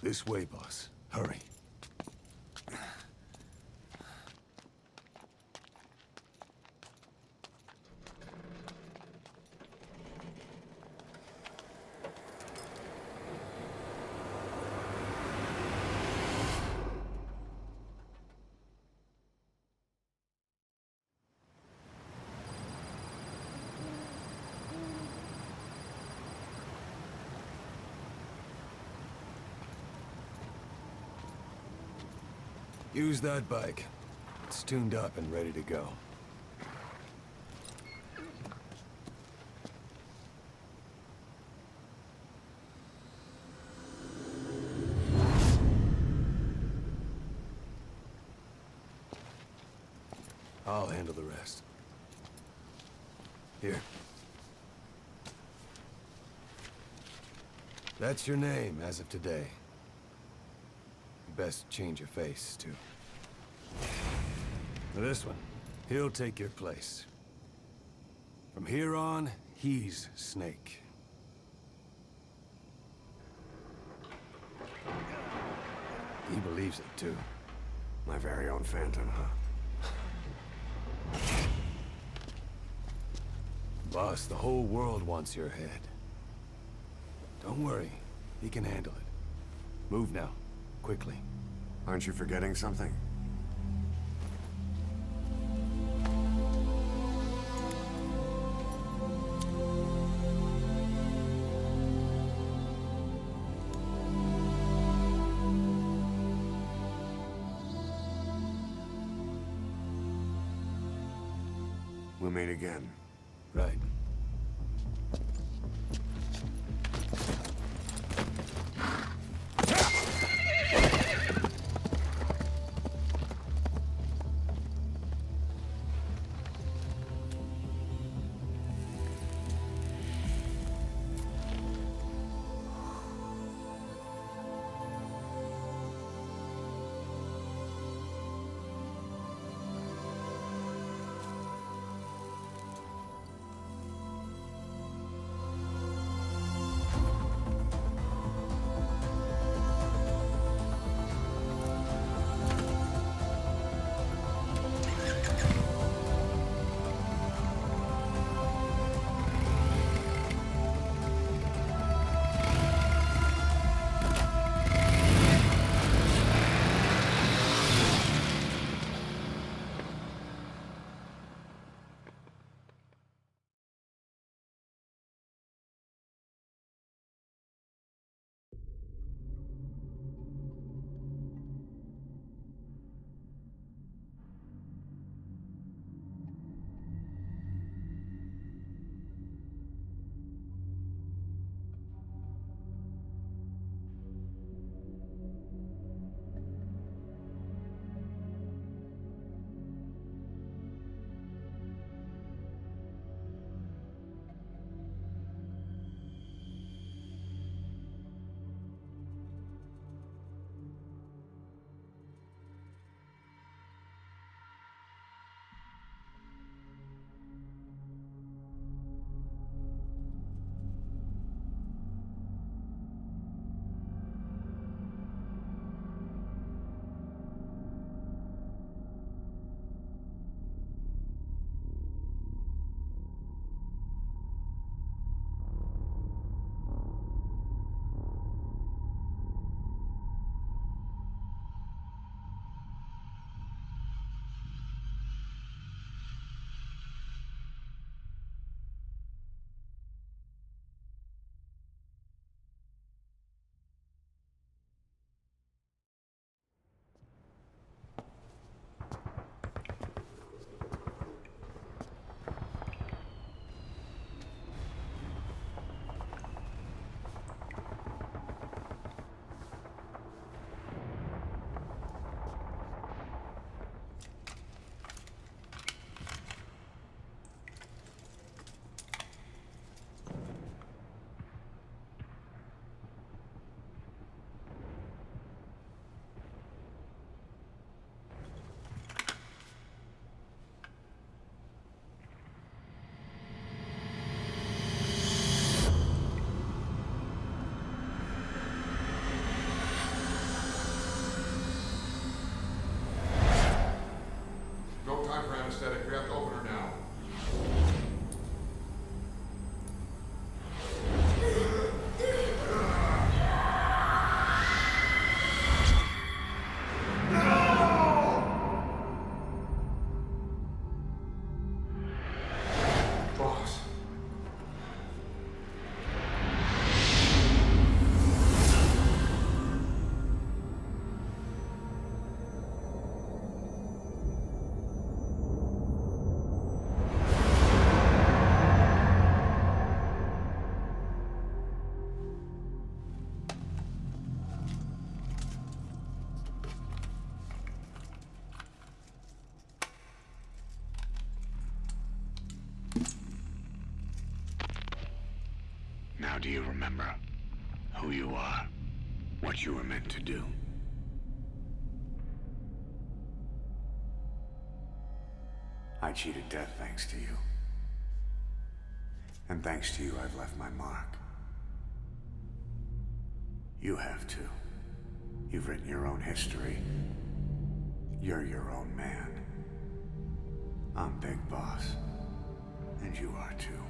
Speaker 9: This way, boss. Hurry. Use that bike. It's tuned up and ready to go. I'll handle the rest. Here. That's your name as of today. Best change your face, too. This one, he'll take your place. From here on, he's Snake.
Speaker 4: He believes it, too. My very own Phantom, huh?
Speaker 9: Boss, the whole world wants your head. Don't worry. He can handle it. Move now. Quickly.
Speaker 4: Aren't you forgetting something? We'll meet again.
Speaker 9: Right.
Speaker 17: time for anesthetic. We have to open her now. Boss.
Speaker 4: Now do you remember who you are? What you were meant to do? I cheated death thanks to you. And thanks to you, I've left my mark. You have too. You've written your own history. You're your own man. I'm Big Boss. And you are too.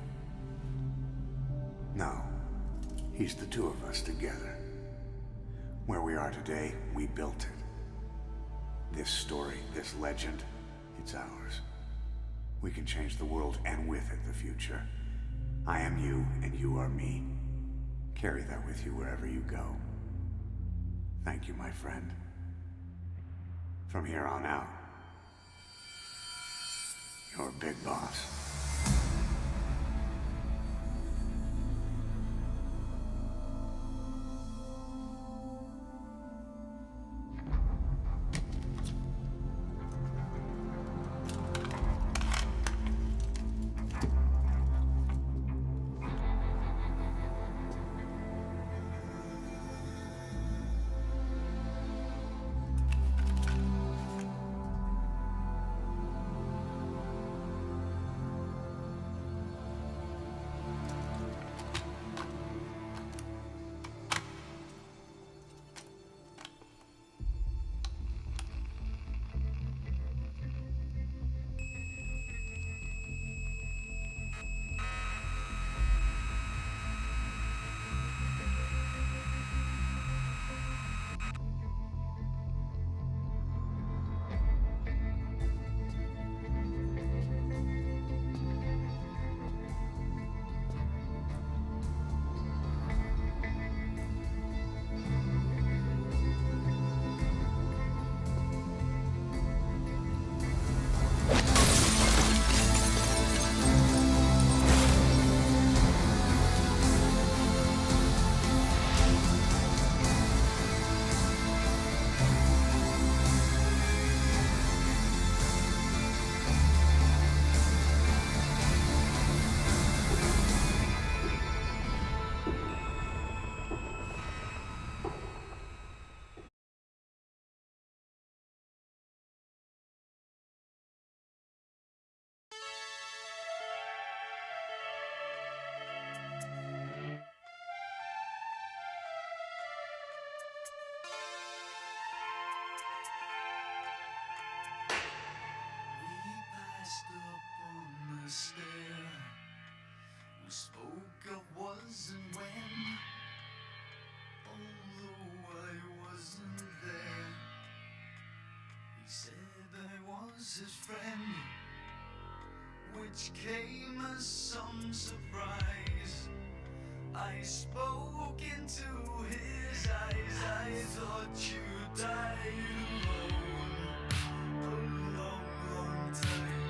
Speaker 4: No. He's the two of us together. Where we are today, we built it. This story, this legend, it's ours. We can change the world and with it the future. I am you and you are me. Carry that with you wherever you go. Thank you, my friend. From here on out, you're Big Boss.
Speaker 13: Stair. We spoke of was and when, although I wasn't there. He said I was his friend, which came as some surprise. I spoke into his eyes. I thought you died alone a long, long time.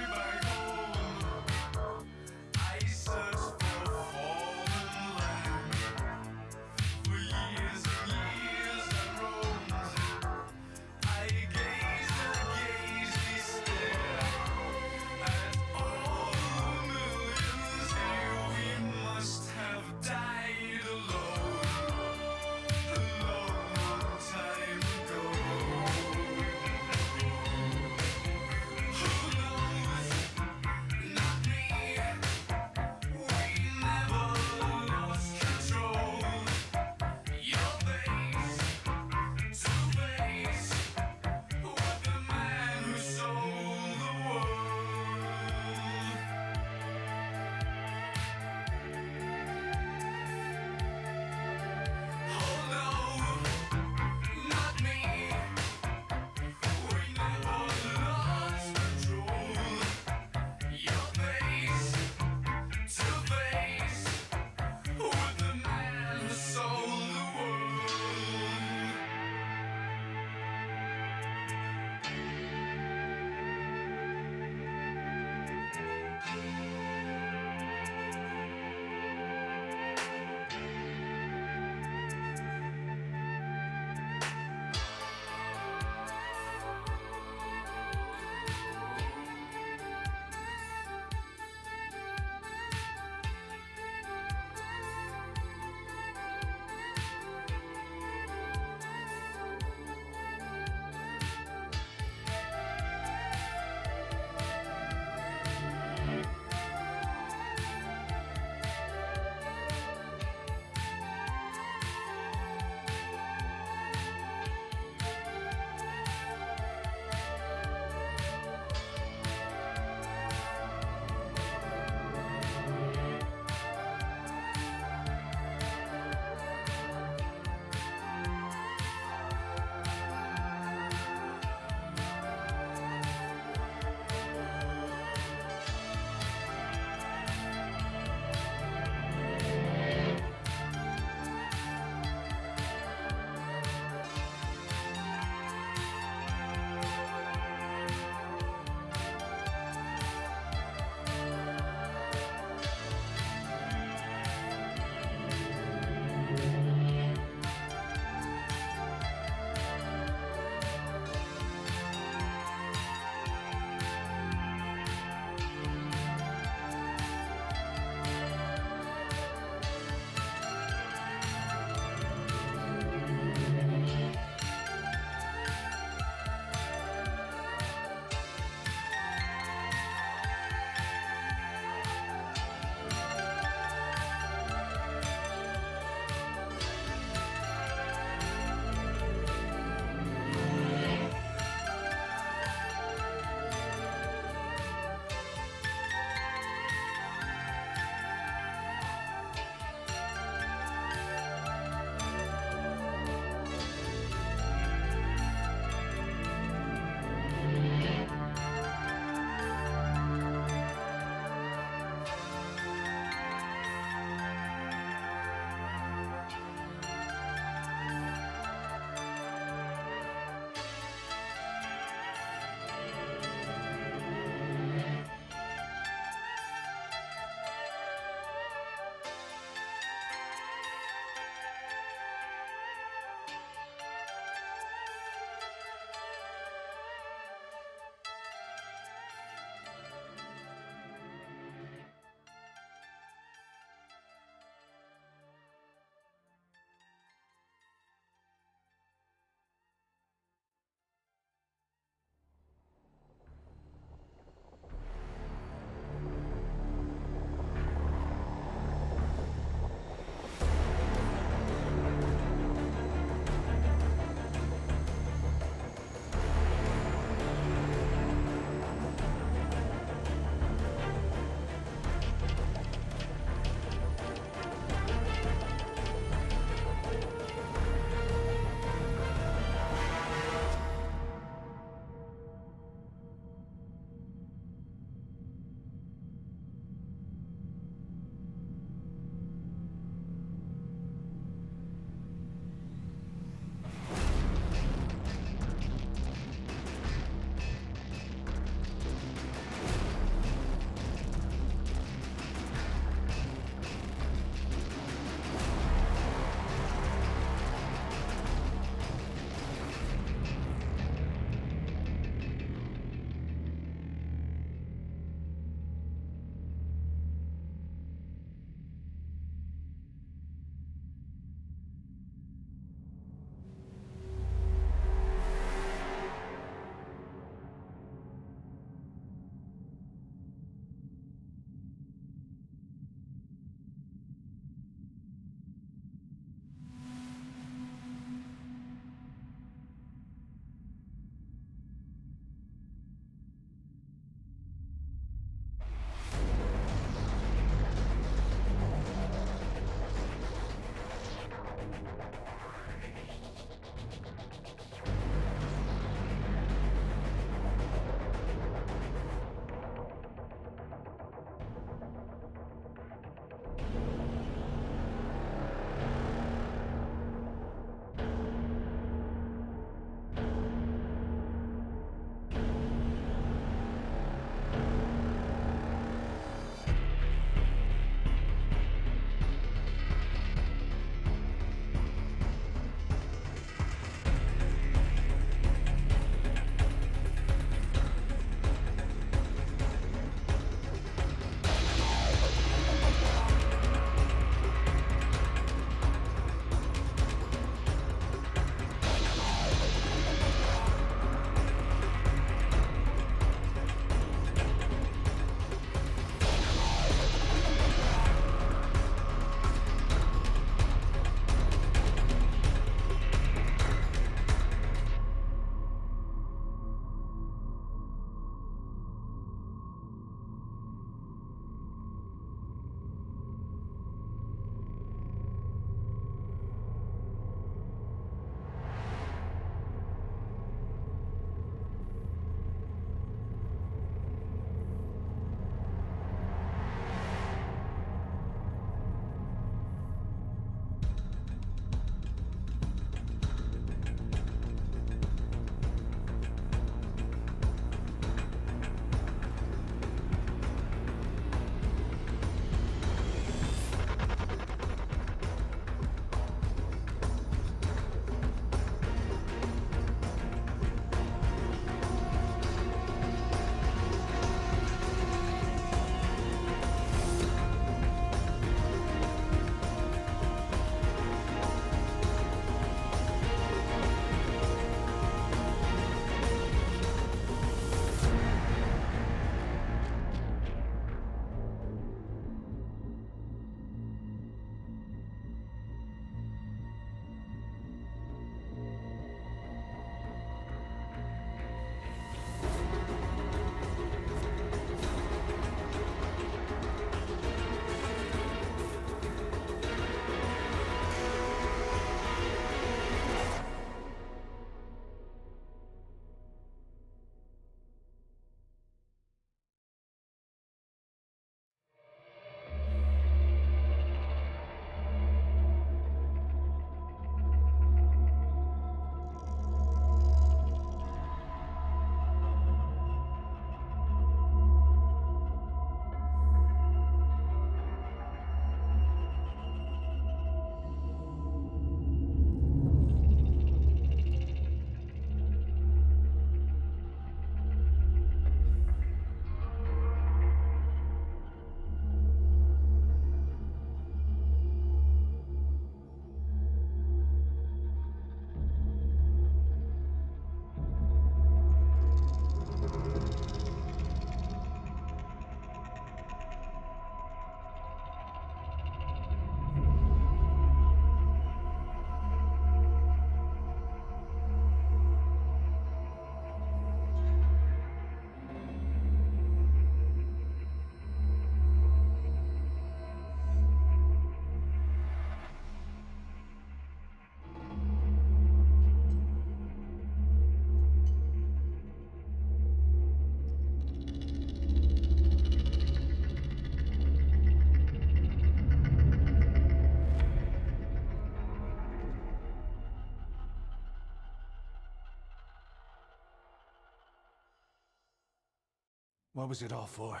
Speaker 10: What was it all for?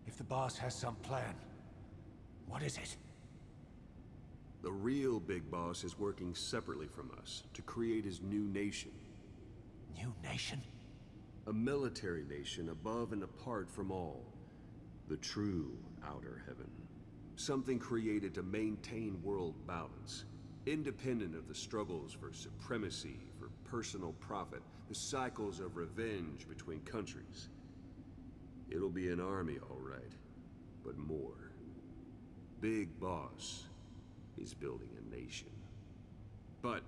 Speaker 10: If the boss has some plan, what is it?
Speaker 8: The real big boss is working separately from us to create his new nation.
Speaker 10: New nation?
Speaker 8: A military nation above and apart from all. The true outer heaven. Something created to maintain world balance. Independent of the struggles for supremacy, for personal profit, the cycles of revenge between countries. It'll be an army, all right, but more. Big Boss is building a nation. But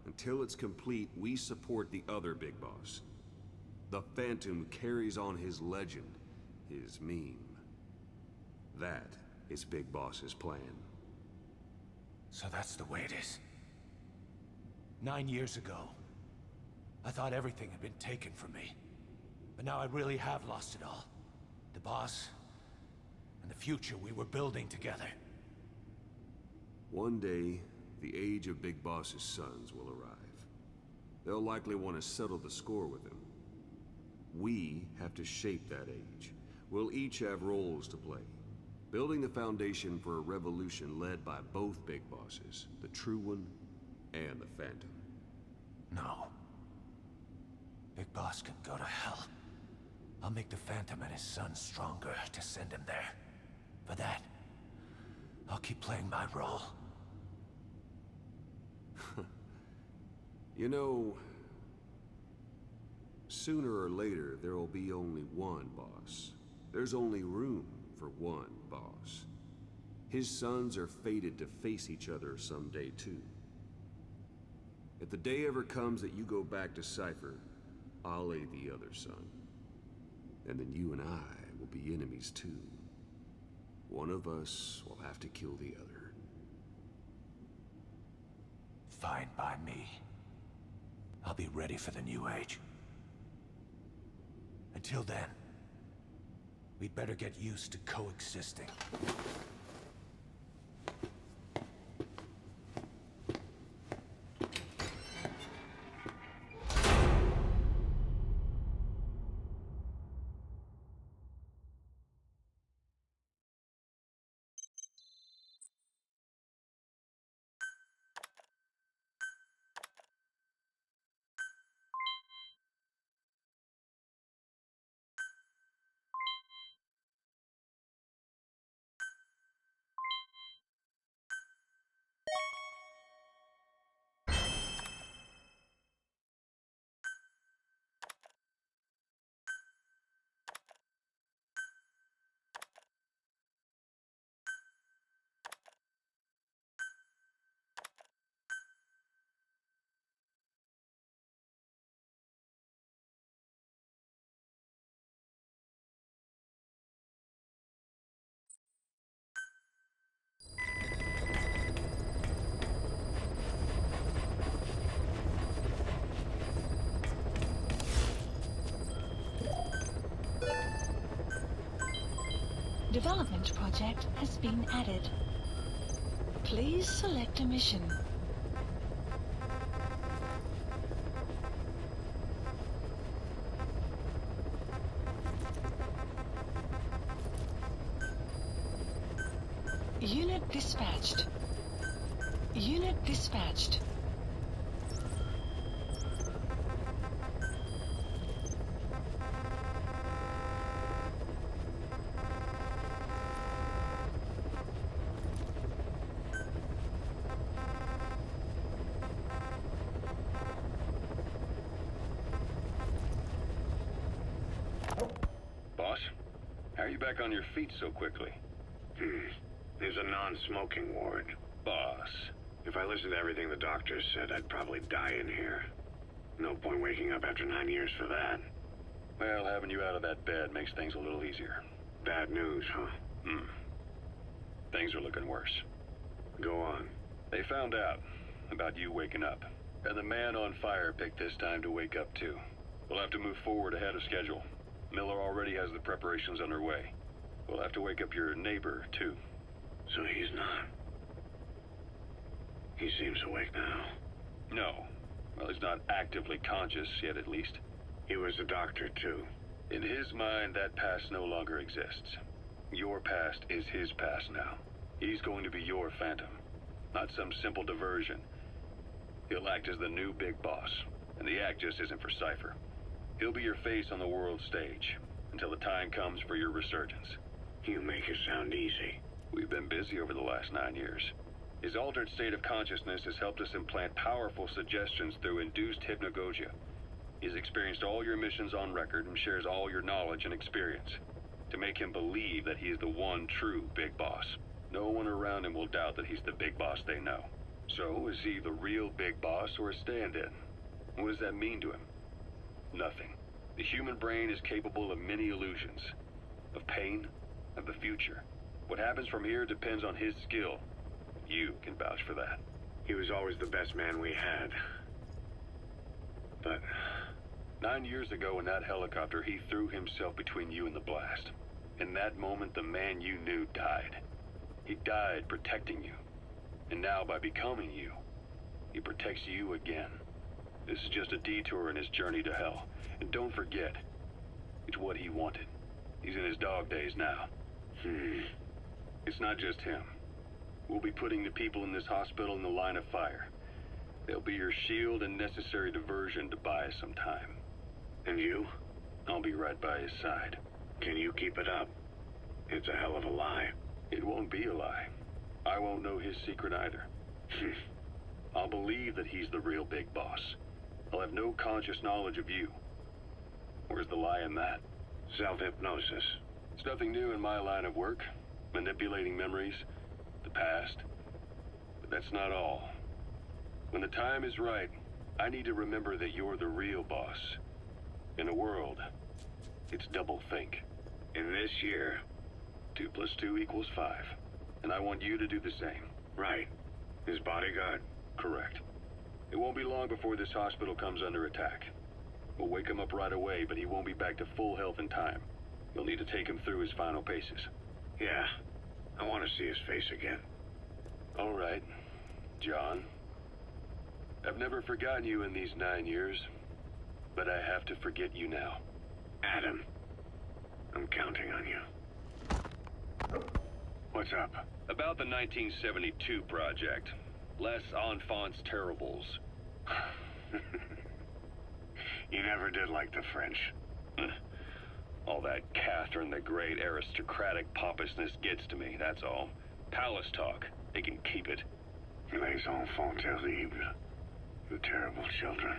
Speaker 8: until it's complete, we support the other Big Boss. The Phantom carries on his legend, his meme. That is Big Boss's plan.
Speaker 10: So that's the way it is. 9 years ago, I thought everything had been taken from me. But now I really have lost it all. The boss, and the future we were building together.
Speaker 8: One day, the age of Big Boss's sons will arrive. They'll likely want to settle the score with him. We have to shape that age. We'll each have roles to play. Building the foundation for a revolution led by both Big Bosses, the True One and the Phantom.
Speaker 10: No. Big Boss can go to hell. I'll make the Phantom and his son stronger to send him there. For that, I'll keep playing my role.
Speaker 8: You know, sooner or later, there will be only one boss. There's only room for one boss. His sons are fated to face each other someday, too. If the day ever comes that you go back to Cypher, I'll aid the other son. And then you and I will be enemies, too. One of us will have to kill the other.
Speaker 10: Fine by me. I'll be ready for the new age. Until then, we'd better get used to coexisting.
Speaker 1: Development project has been added. Please select a mission. Unit dispatched. Unit dispatched.
Speaker 8: Boss, how are you back on your feet so quickly?
Speaker 6: There's a non-smoking ward.
Speaker 8: Boss.
Speaker 6: If I listened to everything the doctors said, I'd probably die in here. No point waking up after 9 years for that.
Speaker 8: Well, having you out of that bed makes things a little easier.
Speaker 6: Bad news, huh?
Speaker 8: Things are looking worse.
Speaker 6: Go on.
Speaker 8: They found out about you waking up. And the man on fire picked this time to wake up too. We'll have to move forward ahead of schedule. Miller already has the preparations underway. We'll have to wake up your neighbor too.
Speaker 6: So he's not. He seems awake now.
Speaker 8: No. Well, he's not actively conscious yet, at least.
Speaker 6: He was a doctor, too.
Speaker 8: In his mind, that past no longer exists. Your past is his past now. He's going to be your phantom, not some simple diversion. He'll act as the new big boss, and the act just isn't for Cypher. He'll be your face on the world stage, until the time comes for your resurgence.
Speaker 4: You make it sound easy.
Speaker 8: We've been busy over the last 9 years. His altered state of consciousness has helped us implant powerful suggestions through induced hypnagogia. He's experienced all your missions on record and shares all your knowledge and experience, to make him believe that he is the one true big boss. No one around him will doubt that he's the big boss they know. So, is he the real big boss or a stand-in? What does that mean to him? Nothing. The human brain is capable of many illusions. Of pain, of the future. What happens from here depends on his skill. You can vouch for that.
Speaker 4: He was always the best man we had. But
Speaker 8: 9 years ago in that helicopter, he threw himself between you and the blast. In that moment, the man you knew died. He died protecting you. And now, by becoming you, he protects you again. This is just a detour in his journey to hell. And don't forget, it's what he wanted. He's in his dog days now. It's not just him. We'll be putting the people in this hospital in the line of fire. They'll be your shield and necessary diversion to buy us some time.
Speaker 4: And you?
Speaker 8: I'll be right by his side.
Speaker 4: Can you keep it up? It's a hell of a lie.
Speaker 8: It won't be a lie. I won't know his secret either. I'll believe that he's the real big boss. I'll have no conscious knowledge of you. Where's the lie in that?
Speaker 4: Self-hypnosis.
Speaker 8: It's nothing new in my line of work. Manipulating memories, the past. But that's not all. When the time is right, I need to remember that you're the real boss. In a world, it's double think.
Speaker 4: In this year,
Speaker 8: 2 + 2 = 5. And I want you to do the same.
Speaker 4: Right. His bodyguard?
Speaker 8: Correct. It won't be long before this hospital comes under attack. We'll wake him up right away, but he won't be back to full health in time. You'll need to take him through his final paces.
Speaker 4: Yeah. I want to see his face again.
Speaker 8: All right, John. I've never forgotten you in these 9 years, but I have to forget you now.
Speaker 4: Adam, I'm counting on you. What's up?
Speaker 8: About the 1972 project. Les Enfants Terribles.
Speaker 4: You never did like the French.
Speaker 8: All that Catherine the Great aristocratic pompousness gets to me, that's all. Palace talk. They can keep it.
Speaker 4: Les enfants terribles. The terrible children.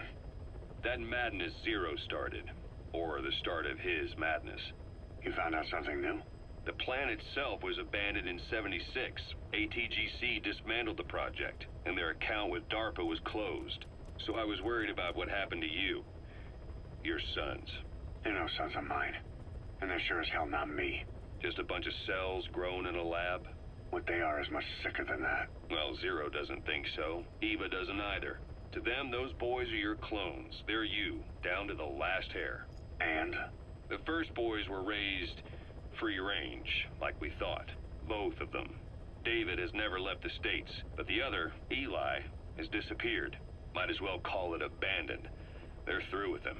Speaker 8: That madness Zero started. Or the start of his madness.
Speaker 4: You found out something new?
Speaker 8: The plan itself was abandoned in '76. ATGC dismantled the project, and their account with DARPA was closed. So I was worried about what happened to you. Your sons.
Speaker 4: They're no sons of mine. And they're sure as hell not me.
Speaker 8: Just a bunch of cells grown in a lab?
Speaker 4: What they are is much sicker than that.
Speaker 8: Well, Zero doesn't think so. Eva doesn't either. To them, those boys are your clones. They're you, down to the last hair.
Speaker 4: And?
Speaker 8: The first boys were raised free range, like we thought. Both of them. David has never left the States, but the other, Eli, has disappeared. Might as well call it abandoned. They're through with him.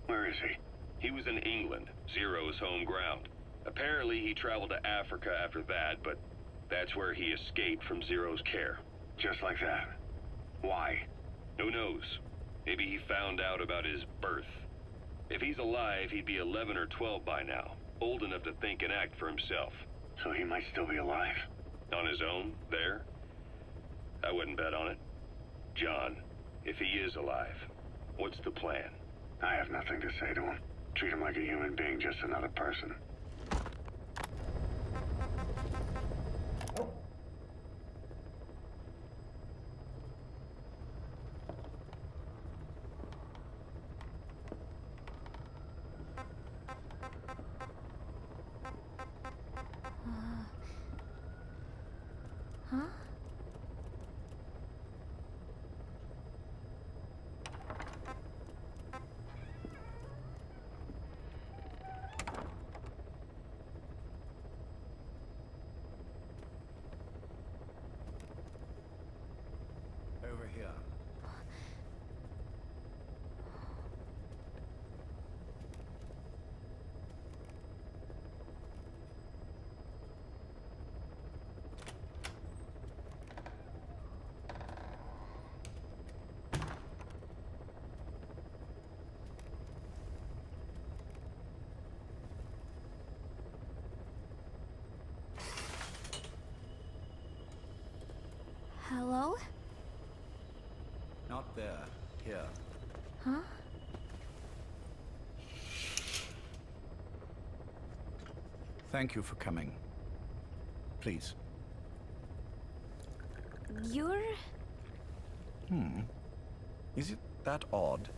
Speaker 4: Where is he?
Speaker 8: He was in England, Zero's home ground. Apparently he traveled to Africa after that, but that's where he escaped from Zero's care.
Speaker 4: Just like that? Why?
Speaker 8: Who knows? Maybe he found out about his birth. If he's alive, he'd be 11 or 12 by now. Old enough to think and act for himself.
Speaker 4: So he might still be alive?
Speaker 8: On his own, there? I wouldn't bet on it. John, if he is alive, what's the plan?
Speaker 4: I have nothing to say to him. Treat him like a human being, just another person.
Speaker 16: Huh?
Speaker 18: there. Here.
Speaker 16: Huh?
Speaker 18: Thank you for coming. Please.
Speaker 11: You're...
Speaker 18: Is it that odd?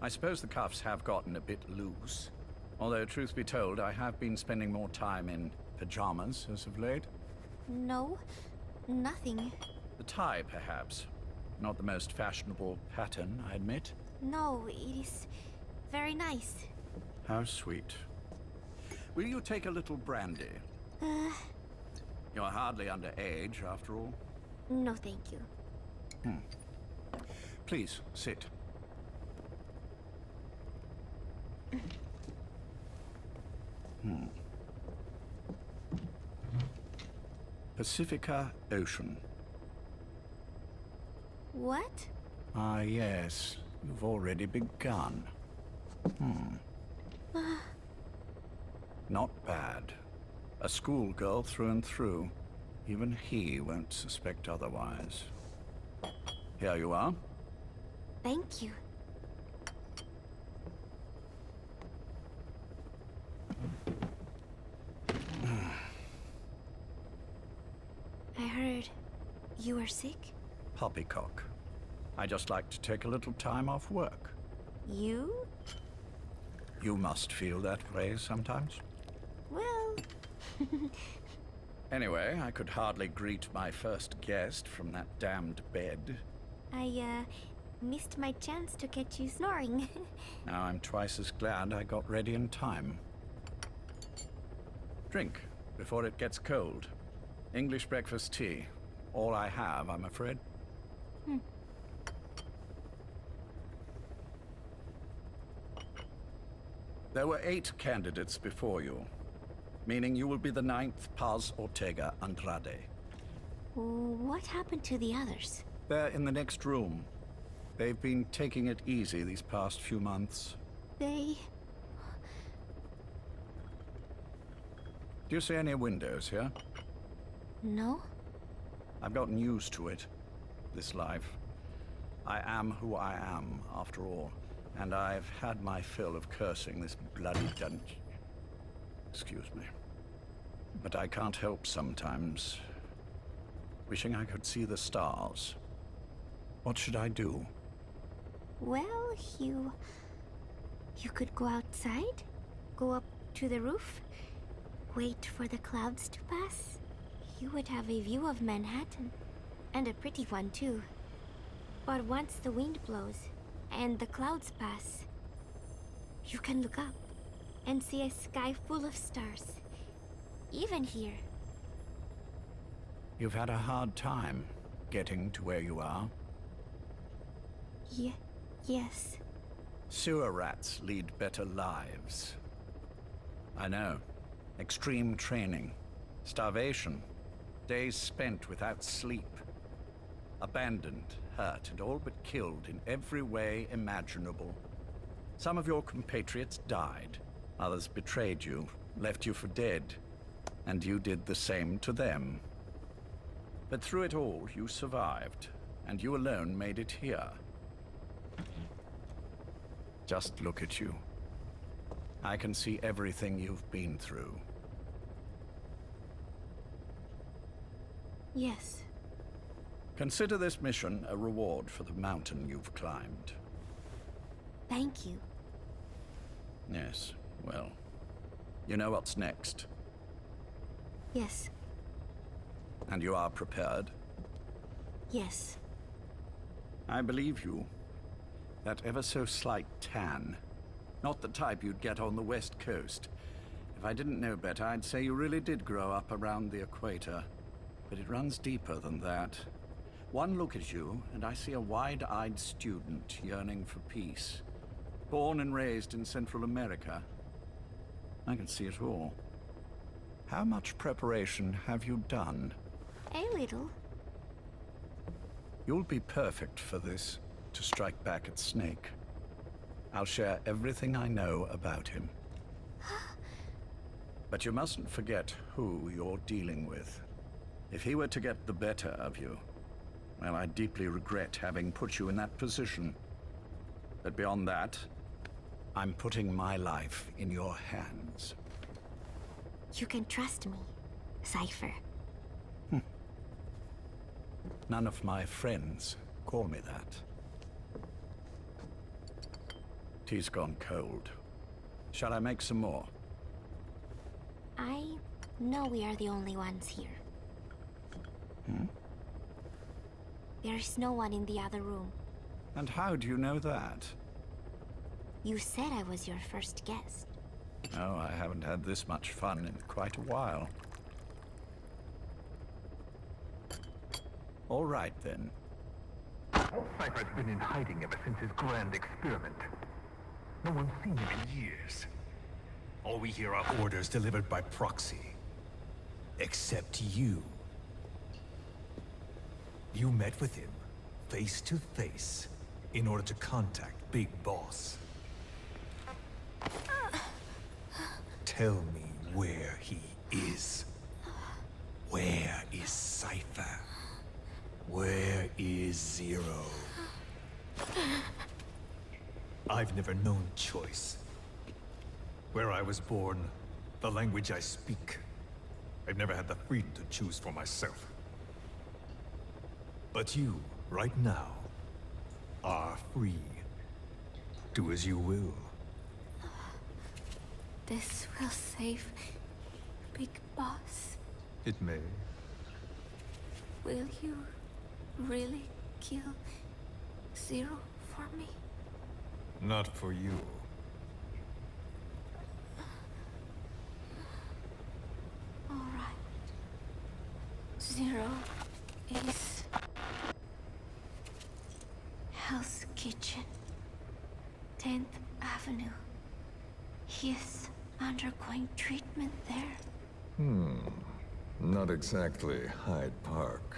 Speaker 18: I suppose the cuffs have gotten a bit loose. Although, truth be told, I have been spending more time in pajamas as of late.
Speaker 11: No, nothing.
Speaker 18: The tie, perhaps. Not the most fashionable pattern, I admit.
Speaker 11: No, it is very nice.
Speaker 18: How sweet. Will you take a little brandy? You're hardly underage, after all.
Speaker 11: No, thank you.
Speaker 18: Please, sit. Pacifica Ocean.
Speaker 11: What?
Speaker 18: Ah, yes. You've already begun. Not bad. A schoolgirl through and through. Even he won't suspect otherwise. Here you are.
Speaker 11: Thank you. I heard you were sick?
Speaker 18: Poppycock. I just like to take a little time off work.
Speaker 11: You?
Speaker 18: You must feel that way sometimes.
Speaker 11: Well...
Speaker 18: Anyway, I could hardly greet my first guest from that damned bed.
Speaker 11: I, missed my chance to catch you snoring.
Speaker 18: Now I'm twice as glad I got ready in time. Drink, before it gets cold. English breakfast tea. All I have, I'm afraid. There were 8 candidates before you, meaning you will be the 9th Paz Ortega Andrade.
Speaker 11: What happened to the others?
Speaker 18: They're in the next room. They've been taking it easy these past few months.
Speaker 11: They...
Speaker 18: Do you see any windows here?
Speaker 11: No?
Speaker 18: I've gotten used to it, this life. I am who I am, after all. And I've had my fill of cursing this bloody dungeon. Excuse me. But I can't help sometimes wishing I could see the stars. What should I do?
Speaker 11: Well, you could go outside, go up to the roof, wait for the clouds to pass. You would have a view of Manhattan, and a pretty one too. But once the wind blows, and the clouds pass, you can look up and see a sky full of stars, even here.
Speaker 18: You've had a hard time getting to where you are.
Speaker 11: Yes.
Speaker 18: Sewer rats lead better lives. I know. Extreme training, starvation, days spent without sleep. Abandoned, hurt, and all but killed in every way imaginable. Some of your compatriots died. Others betrayed you, left you for dead. And you did the same to them. But through it all, you survived. And you alone made it here. Just look at you. I can see everything you've been through.
Speaker 11: Yes.
Speaker 18: Consider this mission a reward for the mountain you've climbed.
Speaker 11: Thank you.
Speaker 18: Yes, well, you know what's next.
Speaker 11: Yes.
Speaker 18: And you are prepared?
Speaker 11: Yes.
Speaker 18: I believe you. That ever so slight tan. Not the type you'd get on the West Coast. If I didn't know better, I'd say you really did grow up around the equator. But it runs deeper than that. One look at you, and I see a wide-eyed student yearning for peace. Born and raised in Central America. I can see it all. How much preparation have you done?
Speaker 11: A little.
Speaker 18: You'll be perfect for this, to strike back at Snake. I'll share everything I know about him. But you mustn't forget who you're dealing with. If he were to get the better of you, Well, I deeply regret having put you in that position. But beyond that, I'm putting my life in your hands.
Speaker 11: You can trust me, Cypher.
Speaker 18: None of my friends call me that. Tea's gone cold. Shall I make some more?
Speaker 11: I know we are the only ones here. There is no one in the other room.
Speaker 18: And how do you know that?
Speaker 11: You said I was your first guest.
Speaker 18: Oh, I haven't had this much fun in quite a while. All right, then.
Speaker 6: Cypher's been in hiding ever since his grand experiment. No one's seen him in years.
Speaker 10: All we hear are orders delivered by proxy. Except you. You met with him, face to face, in order to contact Big Boss. Tell me where he is. Where is Cypher? Where is Zero? I've never known choice. Where I was born, the language I speak, I've never had the freedom to choose for myself. But you, right now, are free. Do as you will.
Speaker 11: This will save Big Boss.
Speaker 10: It may.
Speaker 11: Will you really kill Zero for me?
Speaker 10: Not for you.
Speaker 11: All right. Zero is Hell's Kitchen, 10th Avenue. He is undergoing treatment there.
Speaker 19: Not exactly Hyde Park.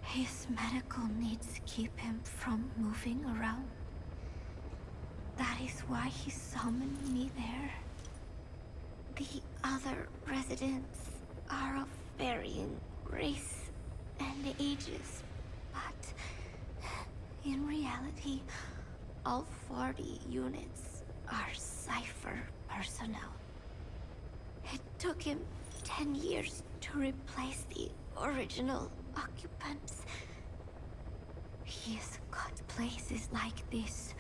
Speaker 11: His medical needs keep him from moving around. That is why he summoned me there. The other residents are of varying race and ages, but in reality, all 40 units are Cypher personnel. It took him 10 years to replace the original occupants. He has got places like this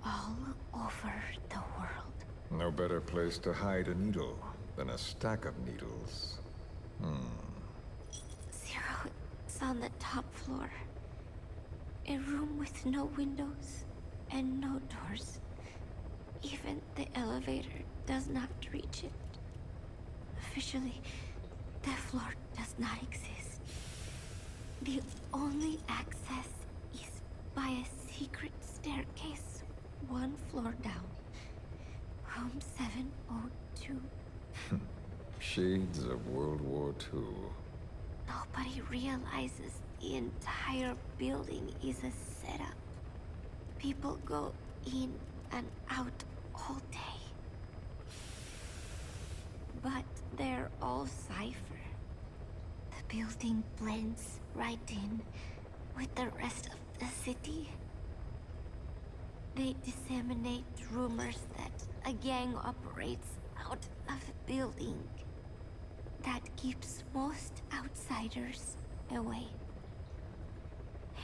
Speaker 11: all over the world.
Speaker 19: No better place to hide a needle than a stack of needles.
Speaker 11: Zero is on the top floor. A room with no windows and no doors. Even the elevator does not reach it. Officially, the floor does not exist. The only access is by a secret staircase 1 floor down. Room 702.
Speaker 19: Shades of World War II.
Speaker 11: Nobody realizes the entire building is a setup. People go in and out all day. But they're all Cypher. The building blends right in with the rest of the city. They disseminate rumors that a gang operates out of the building that keeps most outsiders away.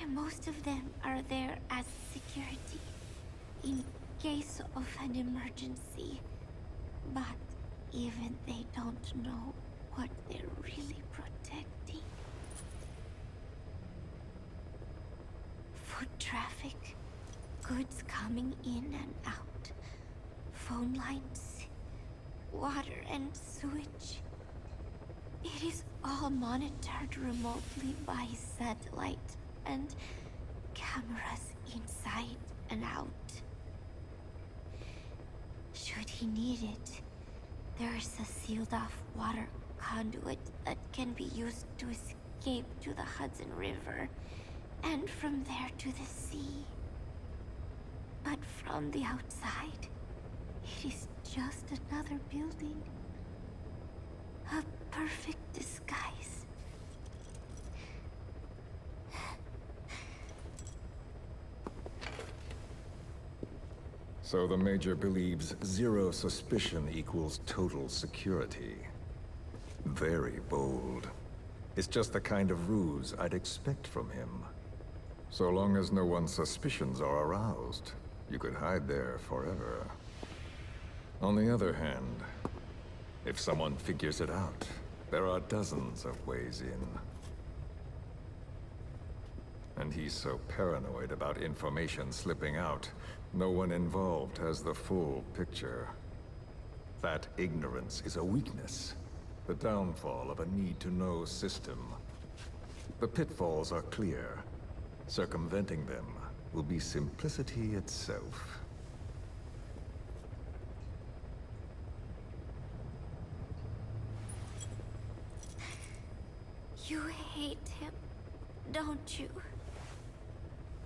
Speaker 11: And most of them are there as security in case of an emergency. But even they don't know what they're really protecting. Foot traffic, goods coming in and out, phone lines, water and sewage. It is all monitored remotely by satellite and cameras inside and out. Should he need it, there is a sealed-off water conduit that can be used to escape to the Hudson River, and from there to the sea. But from the outside, it is just another building. A perfect disguise.
Speaker 19: So the Major believes zero suspicion equals total security. Very bold. It's just the kind of ruse I'd expect from him. So long as no one's suspicions are aroused, you could hide there forever. On the other hand, if someone figures it out, there are dozens of ways in. And he's so paranoid about information slipping out, no one involved has the full picture. That ignorance is a weakness, the downfall of a need-to-know system. The pitfalls are clear. Circumventing them will be simplicity itself.
Speaker 11: You hate him, don't you?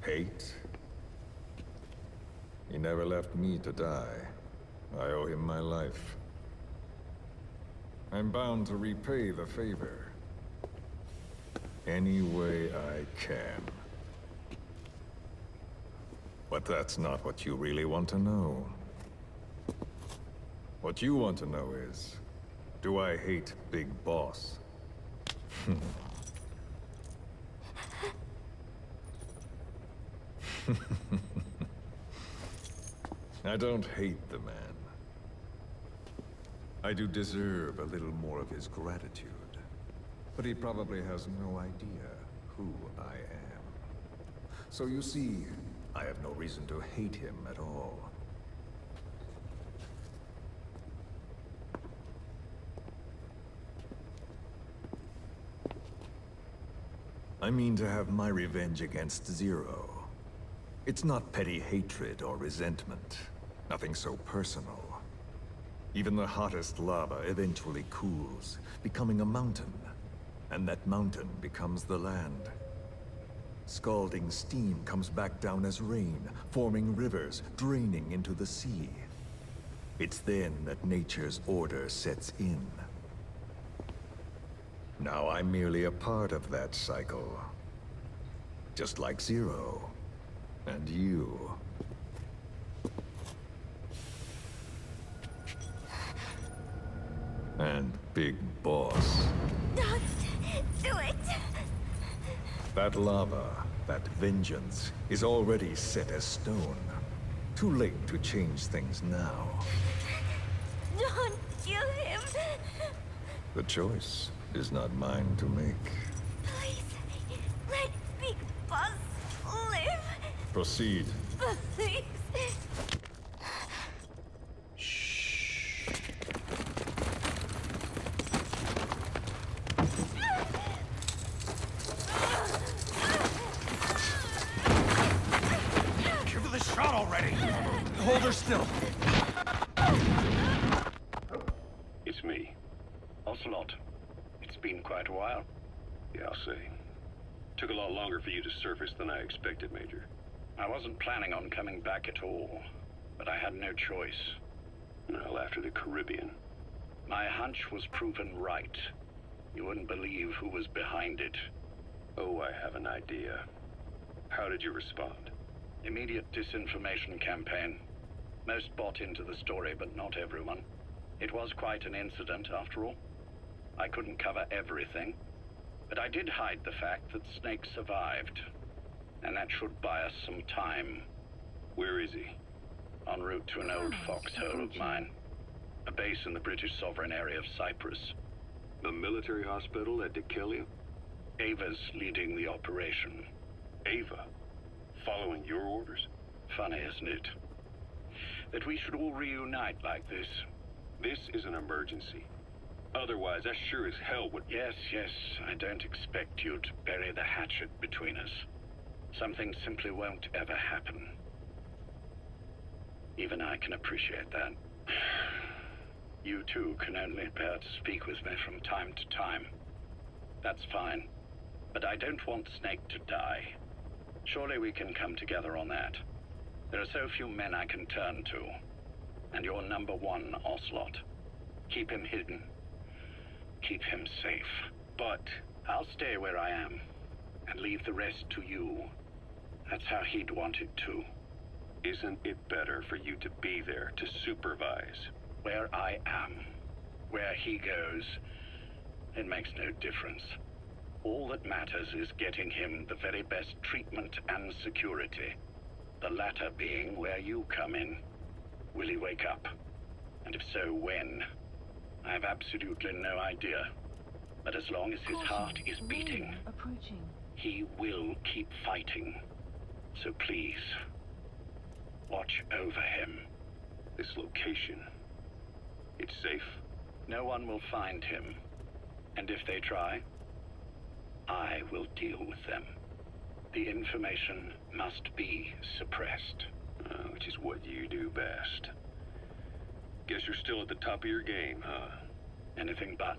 Speaker 19: Hate? He never left me to die. I owe him my life. I'm bound to repay the favor. Any way I can. But that's not what you really want to know. What you want to know is, do I hate Big Boss? I don't hate the man. I do deserve a little more of his gratitude. But he probably has no idea who I am. So you see, I have no reason to hate him at all. I mean to have my revenge against Zero. It's not petty hatred or resentment. Nothing so personal. Even the hottest lava eventually cools, becoming a mountain. And that mountain becomes the land. Scalding steam comes back down as rain, forming rivers, draining into the sea. It's then that nature's order sets in. Now I'm merely a part of that cycle. Just like Zero. And you. And Big Boss.
Speaker 11: Don't do it!
Speaker 19: That lava, that vengeance, is already set as stone. Too late to change things now.
Speaker 11: Don't kill him!
Speaker 19: The choice is not mine to make.
Speaker 11: Please, let Big Boss live!
Speaker 19: Proceed.
Speaker 11: Please!
Speaker 10: Give her the shot already! Hold her still!
Speaker 8: It's me. Ocelot. It's been quite a while. Yeah, I'll say. Took a lot longer for you to surface than I expected, Major.
Speaker 20: I wasn't planning on coming back at all, but I had no choice.
Speaker 8: Well, after the Caribbean.
Speaker 20: My hunch was proven right. You wouldn't believe who was behind it.
Speaker 8: Oh, I have an idea. How did you respond?
Speaker 20: Immediate disinformation campaign. Most bought into the story, but not everyone. It was quite an incident, after all. I couldn't cover everything, but I did hide the fact that Snake survived. And that should buy us some time.
Speaker 8: Where is he?
Speaker 20: En route to an old foxhole of mine. A base in the British sovereign area of Cyprus.
Speaker 8: The military hospital at Dekelia?
Speaker 20: Ava's leading the operation.
Speaker 8: Ava? Following your orders?
Speaker 20: Funny, isn't it? That we should all reunite like this.
Speaker 8: This is an emergency. Otherwise, I sure as hell would...
Speaker 20: Yes, I don't expect you to bury the hatchet between us. Something simply won't ever happen. Even I can appreciate that. You too can only bear to speak with me from time to time. That's fine. But I don't want Snake to die. Surely we can come together on that. There are so few men I can turn to. And you're number one, Ocelot. Keep him hidden. keep him safe. But I'll stay where I am and leave the rest to you. That's how he'd want it too.
Speaker 8: Isn't it better for you to be there to supervise?
Speaker 20: Where I am, where he goes, it makes no difference. All that matters is getting him the very best treatment and security. The latter being where you come in. Will he wake up? And if so, when? I have absolutely no idea. But as long as his heart is beating, he will keep fighting. So please, watch over him.
Speaker 8: This location, it's safe?
Speaker 20: No one will find him. And if they try, I will deal with them. The information must be suppressed.
Speaker 8: Which is what you do best. Guess you're still at the top of your game, huh?
Speaker 20: Anything but.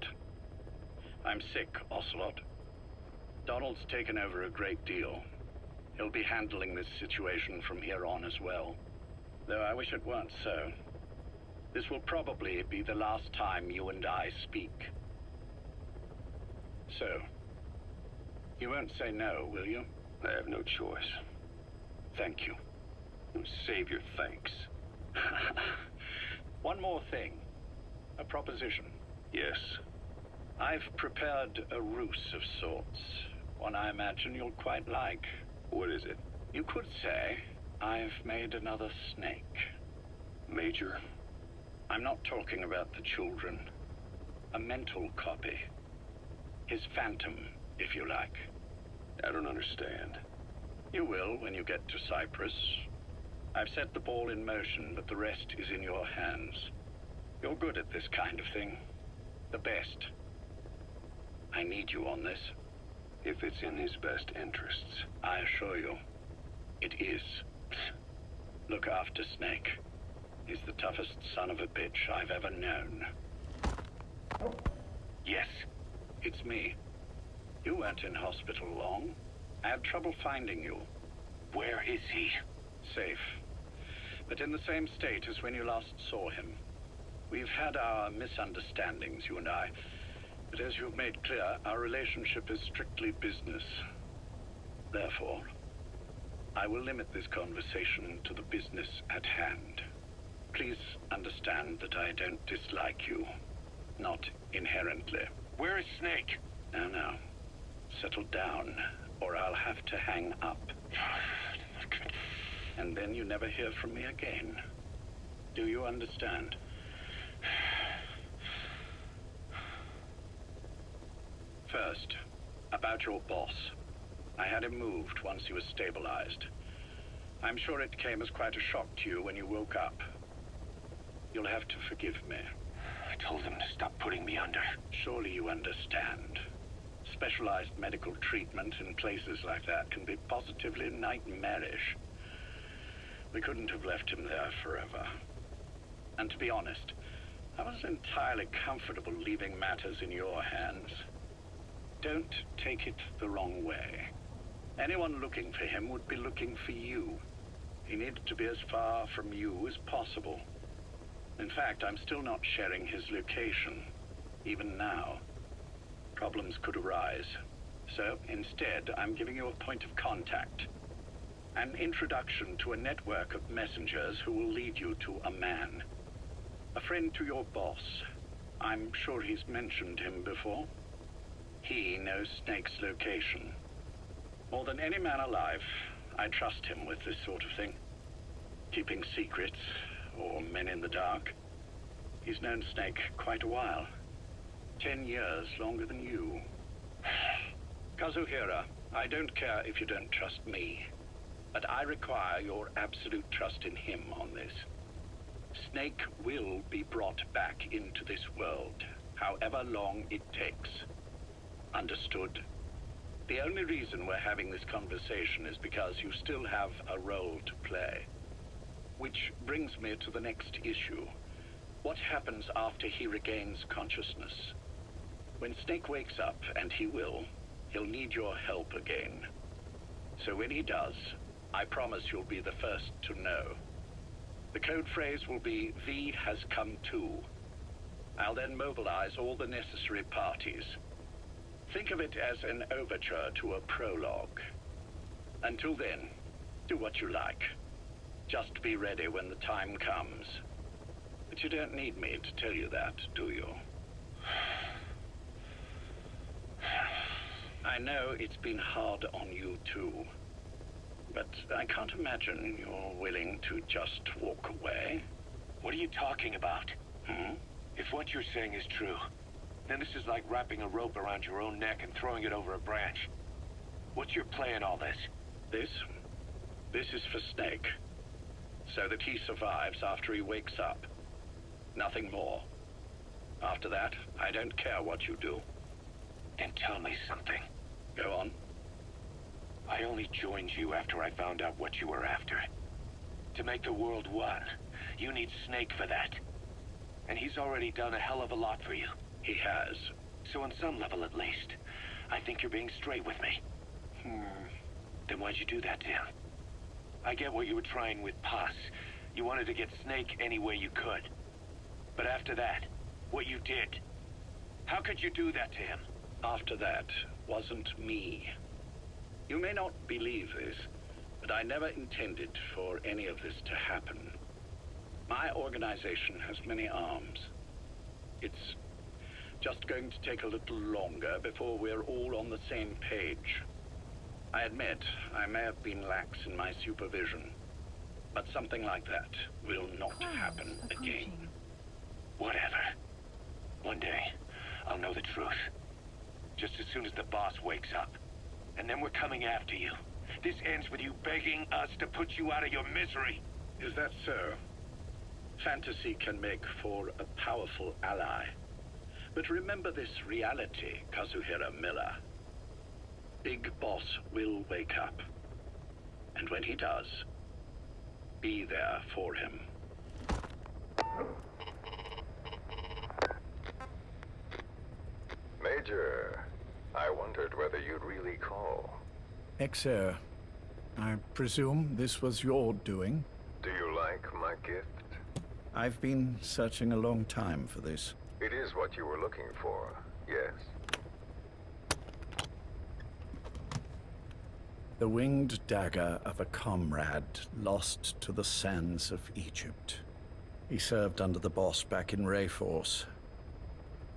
Speaker 20: I'm sick, Ocelot. Donald's taken over a great deal. He'll be handling this situation from here on as well. Though I wish it weren't so. This will probably be the last time you and I speak. So, you won't say no, will you?
Speaker 8: I have no choice.
Speaker 20: Thank you.
Speaker 8: Save your thanks.
Speaker 20: One more thing. A proposition.
Speaker 8: Yes.
Speaker 20: I've prepared a ruse of sorts. One I imagine you'll quite like.
Speaker 8: What is it?
Speaker 20: You could say I've made another snake.
Speaker 8: Major?
Speaker 20: I'm not talking about the children. A mental copy. His phantom, if you like.
Speaker 8: I don't understand.
Speaker 20: You will when you get to Cyprus. I've set the ball in motion, but the rest is in your hands. You're good at this kind of thing. The best. I need you on this.
Speaker 8: If it's in his best interests.
Speaker 20: I assure you, it is. Look after Snake. He's the toughest son of a bitch I've ever known. Yes, it's me. You weren't in hospital long. I had trouble finding you.
Speaker 8: Where is he?
Speaker 20: Safe. But in the same state as when you last saw him. We've had our misunderstandings, you and I. But as you've made clear, our relationship is strictly business. Therefore, I will limit this conversation to the business at hand. Please understand that I don't dislike you. Not inherently.
Speaker 8: Where is Snake?
Speaker 20: No. Settle down, or I'll have to hang up. And then you never hear from me again. Do you understand? First, about your boss. I had him moved once he was stabilized. I'm sure it came as quite a shock to you when you woke up. You'll have to forgive me.
Speaker 8: I told him to stop putting me under.
Speaker 20: Surely you understand. Specialized medical treatment in places like that can be positively nightmarish. We couldn't have left him there forever. And to be honest, I wasn't entirely comfortable leaving matters in your hands. Don't take it the wrong way. Anyone looking for him would be looking for you. He needed to be as far from you as possible. In fact, I'm still not sharing his location, even now. Problems could arise. So instead, I'm giving you a point of contact. An introduction to a network of messengers who will lead you to a man. A friend to your boss. I'm sure he's mentioned him before. He knows Snake's location. More than any man alive, I trust him with this sort of thing. Keeping secrets, or men in the dark. He's known Snake quite a while. 10 years longer than you. Kazuhira, I don't care if you don't trust me, but I require your absolute trust in him on this. Snake will be brought back into this world, however long it takes. Understood? The only reason we're having this conversation is because you still have a role to play. Which brings me to the next issue. What happens after he regains consciousness? When Snake wakes up, and he will, he'll need your help again. So when he does, I promise you'll be the first to know. The code phrase will be, V has come to. I'll then mobilize all the necessary parties. Think of it as an overture to a prologue. Until then, do what you like. Just be ready when the time comes. But you don't need me to tell you that, do you? I know it's been hard on you too. But I can't imagine you're willing to just walk away.
Speaker 2: What are you talking about? If what you're saying is true, then this is like wrapping a rope around your own neck and throwing it over a branch. What's your play in all this?
Speaker 20: This is for Snake. So that he survives after he wakes up. Nothing more. After that, I don't care what you do.
Speaker 2: Then tell me something.
Speaker 20: Go on.
Speaker 2: I only joined you after I found out what you were after. To make the world one, you need Snake for that. And he's already done a hell of a lot for you.
Speaker 20: He has.
Speaker 2: So on some level at least, I think you're being straight with me. Then why'd you do that to him? I get what you were trying with Paz. You wanted to get Snake any way you could. But after that, what you did, how could you do that to him?
Speaker 20: After that wasn't me. You may not believe this, but I never intended for any of this to happen. My organization has many arms. It's just going to take a little longer before we're all on the same page. I admit I may have been lax in my supervision, but something like that will not happen again.
Speaker 2: Whatever. One day, I'll know the truth. Just as soon as the boss wakes up. And then we're coming after you. This ends with you begging us to put you out of your misery.
Speaker 20: Is that so? Fantasy can make for a powerful ally. But remember this reality, Kazuhira Miller. Big Boss will wake up. And when he does, be there for him.
Speaker 6: Major, I wondered whether you'd really call.
Speaker 18: Exer, I presume this was your doing?
Speaker 6: Do you like my gift?
Speaker 18: I've been searching a long time for this.
Speaker 6: It is what you were looking for, yes?
Speaker 18: The winged dagger of a comrade lost to the sands of Egypt. He served under the boss back in Rayforce.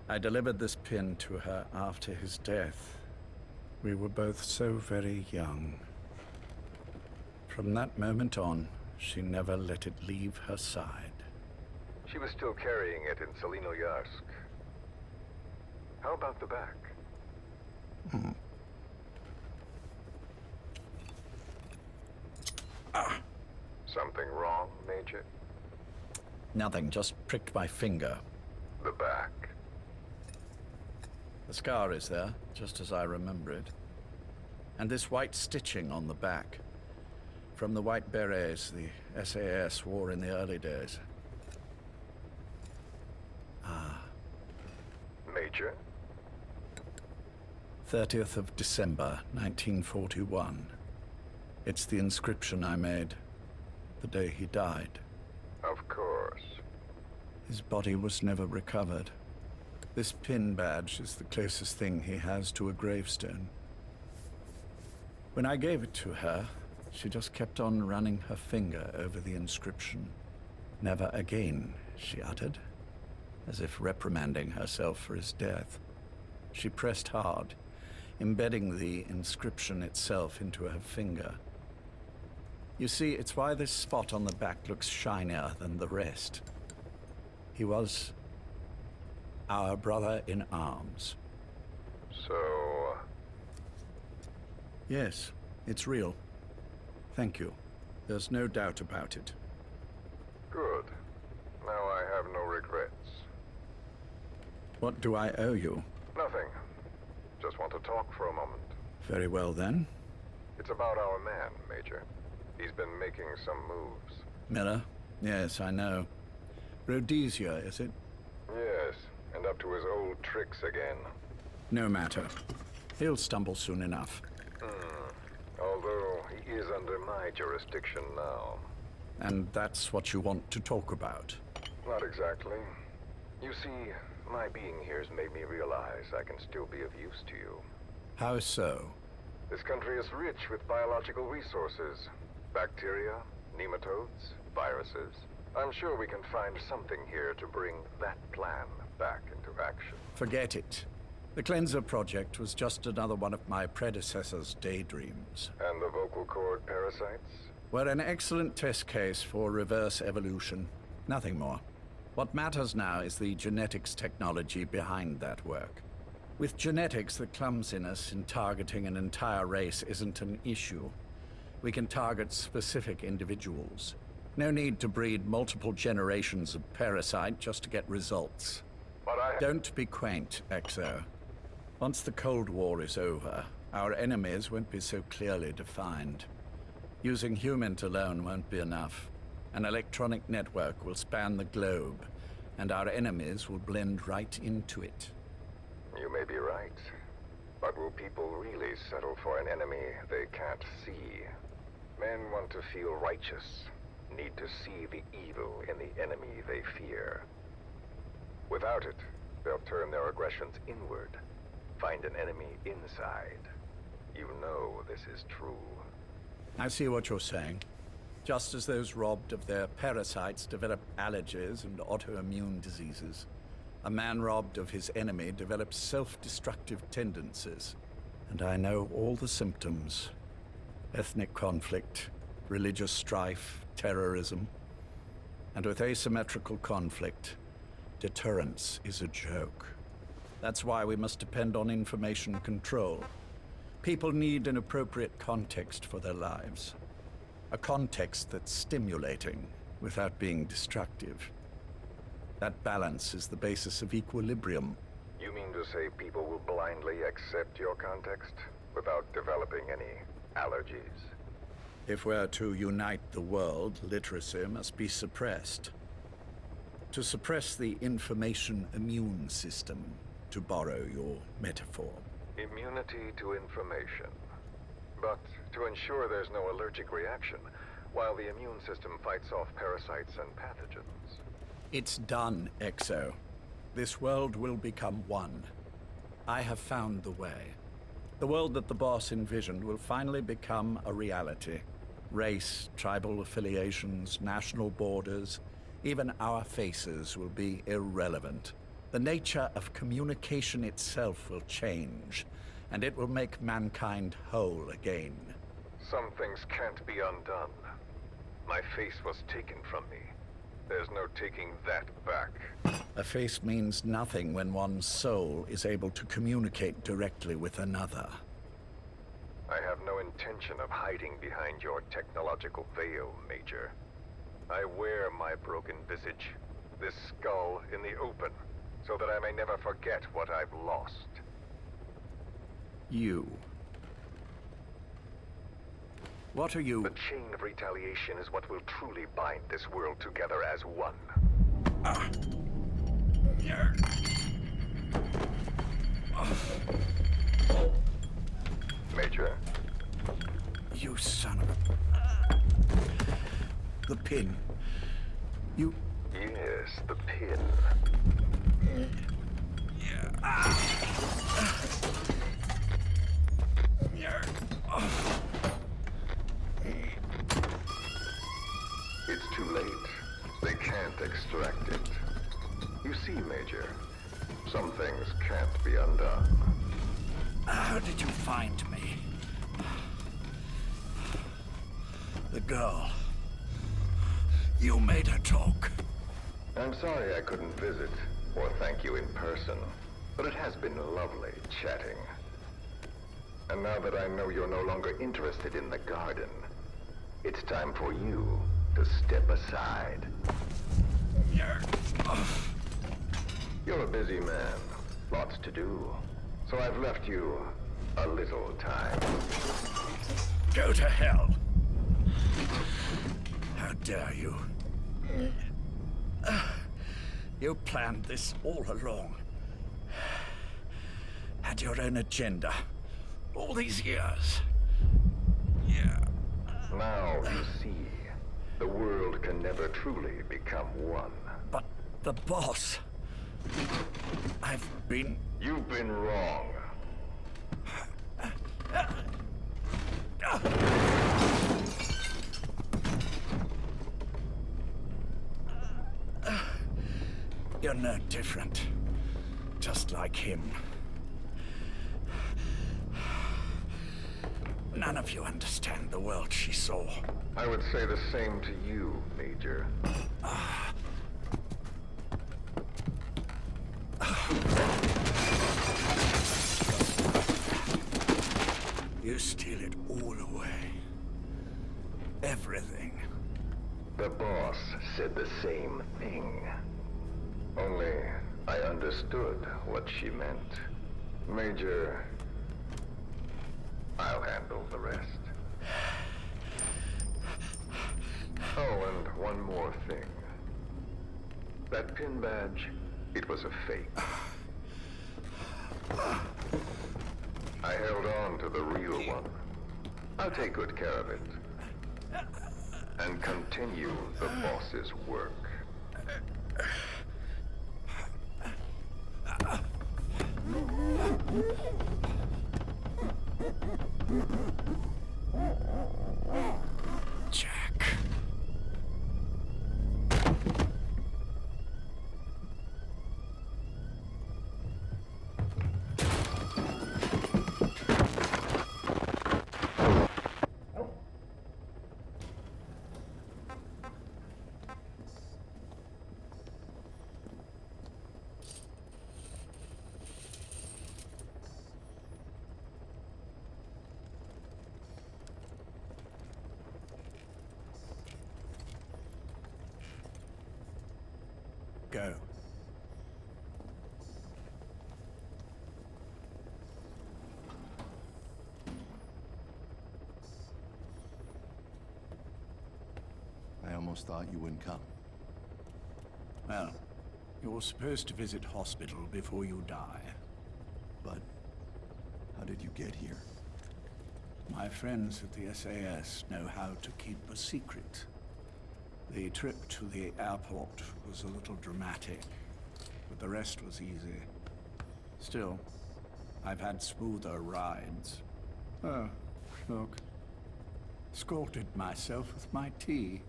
Speaker 18: I delivered this pin to her after his death. We were both so very young. From that moment on, she never let it leave her side.
Speaker 6: She was still carrying it in Selinoyarsk. How about the back? Something wrong, Major?
Speaker 18: Nothing, just pricked my finger.
Speaker 6: The back.
Speaker 18: The scar is there, just as I remember it. And this white stitching on the back. From the white berets the SAS wore in the early days.
Speaker 6: Major?
Speaker 18: 30th of December, 1941. It's the inscription I made the day he died.
Speaker 6: Of course.
Speaker 18: His body was never recovered. This pin badge is the closest thing he has to a gravestone. When I gave it to her, she just kept on running her finger over the inscription. Never again, she uttered, as if reprimanding herself for his death. She pressed hard, embedding the inscription itself into her finger. You see, it's why this spot on the back looks shinier than the rest. He was our brother in arms.
Speaker 6: So...
Speaker 18: Yes, it's real. Thank you. There's no doubt about it.
Speaker 6: Good. Now I have no regrets.
Speaker 18: What do I owe you?
Speaker 6: Nothing. Just want to talk for a moment.
Speaker 18: Very well, then.
Speaker 6: It's about our man, Major. He's been making some moves.
Speaker 18: Miller? Yes, I know. Rhodesia, is it?
Speaker 6: Yes, and up to his old tricks again.
Speaker 18: No matter. He'll stumble soon enough.
Speaker 6: Although he is under my jurisdiction now.
Speaker 18: And that's what you want to talk about?
Speaker 6: Not exactly. You see,
Speaker 21: My being here's made me realize I can still be of use to you.
Speaker 18: How so?
Speaker 21: This country is rich with biological resources. Bacteria, nematodes, viruses. I'm sure we can find something here to bring that plan back into action.
Speaker 18: Forget it. The Cleanser Project was just another one of my predecessor's daydreams.
Speaker 21: And the vocal cord parasites?
Speaker 18: Were an excellent test case for reverse evolution. Nothing more. What matters now is the genetics technology behind that work. With genetics, the clumsiness in targeting an entire race isn't an issue. We can target specific individuals. No need to breed multiple generations of parasite just to get results. Don't be quaint, Exo. Once the Cold War is over, our enemies won't be so clearly defined. Using humans alone won't be enough. An electronic network will span the globe, and our enemies will blend right into it.
Speaker 21: You may be right. But will people really settle for an enemy they can't see? Men want to feel righteous, need to see the evil in the enemy they fear. Without it, they'll turn their aggressions inward, find an enemy inside. You know this is true.
Speaker 18: I see what you're saying. Just as those robbed of their parasites develop allergies and autoimmune diseases, a man robbed of his enemy develops self-destructive tendencies. And I know all the symptoms. Ethnic conflict, religious strife, terrorism. And with asymmetrical conflict, deterrence is a joke. That's why we must depend on information control. People need an appropriate context for their lives. A context that's stimulating without being destructive. That balance is the basis of equilibrium.
Speaker 21: You mean to say people will blindly accept your context without developing any allergies?
Speaker 18: If we're to unite the world, literacy must be suppressed. To suppress the information immune system, to borrow your metaphor.
Speaker 21: Immunity to information. But to ensure there's no allergic reaction, while the immune system fights off parasites and pathogens.
Speaker 18: It's done, Exo. This world will become one. I have found the way. The world that the boss envisioned will finally become a reality. Race, tribal affiliations, national borders, even our faces will be irrelevant. The nature of communication itself will change, and it will make mankind whole again.
Speaker 21: Some things can't be undone. My face was taken from me. There's no taking that back.
Speaker 18: A face means nothing when one's soul is able to communicate directly with another.
Speaker 21: I have no intention of hiding behind your technological veil, Major. I wear my broken visage, this skull in the open, so that I may never forget what I've lost.
Speaker 18: You. What are you?
Speaker 21: The chain of retaliation is what will truly bind this world together as one. Major?
Speaker 18: You son of a... The pin. You...
Speaker 21: Yes, the pin. It's too late. They can't extract it. You see, Major, some things can't be undone.
Speaker 18: How did you find me? The girl. You made her talk.
Speaker 21: I'm sorry I couldn't visit or thank you in person, but it has been lovely chatting. And now that I know you're no longer interested in the garden, it's time for you to step aside. You're a busy man, lots to do, so I've left you a little time.
Speaker 18: Go to hell! How dare you? You planned this all along. Had your own agenda. All these years.
Speaker 21: Now you see, the world can never truly become one.
Speaker 18: But the boss... I've been...
Speaker 21: You've been wrong.
Speaker 18: You're no different. Just like him. None of you understand the world she saw.
Speaker 21: I would say the same to you, Major.
Speaker 18: You steal it all away. Everything.
Speaker 21: The boss said the same thing. Only I understood what she meant. Major, I'll handle the rest. Oh, and one more thing. That pin badge, it was a fake. I held on to the real one. I'll take good care of it. And continue the boss's work.
Speaker 18: Jack. Go.
Speaker 5: I almost thought you wouldn't come.
Speaker 18: Well, you're supposed to visit hospital before you die.
Speaker 5: But how did you get here?
Speaker 18: My friends at the SAS know how to keep a secret. The trip to the airport was a little dramatic, but the rest was easy. Still, I've had smoother rides. Oh, look. Scalded myself with my tea.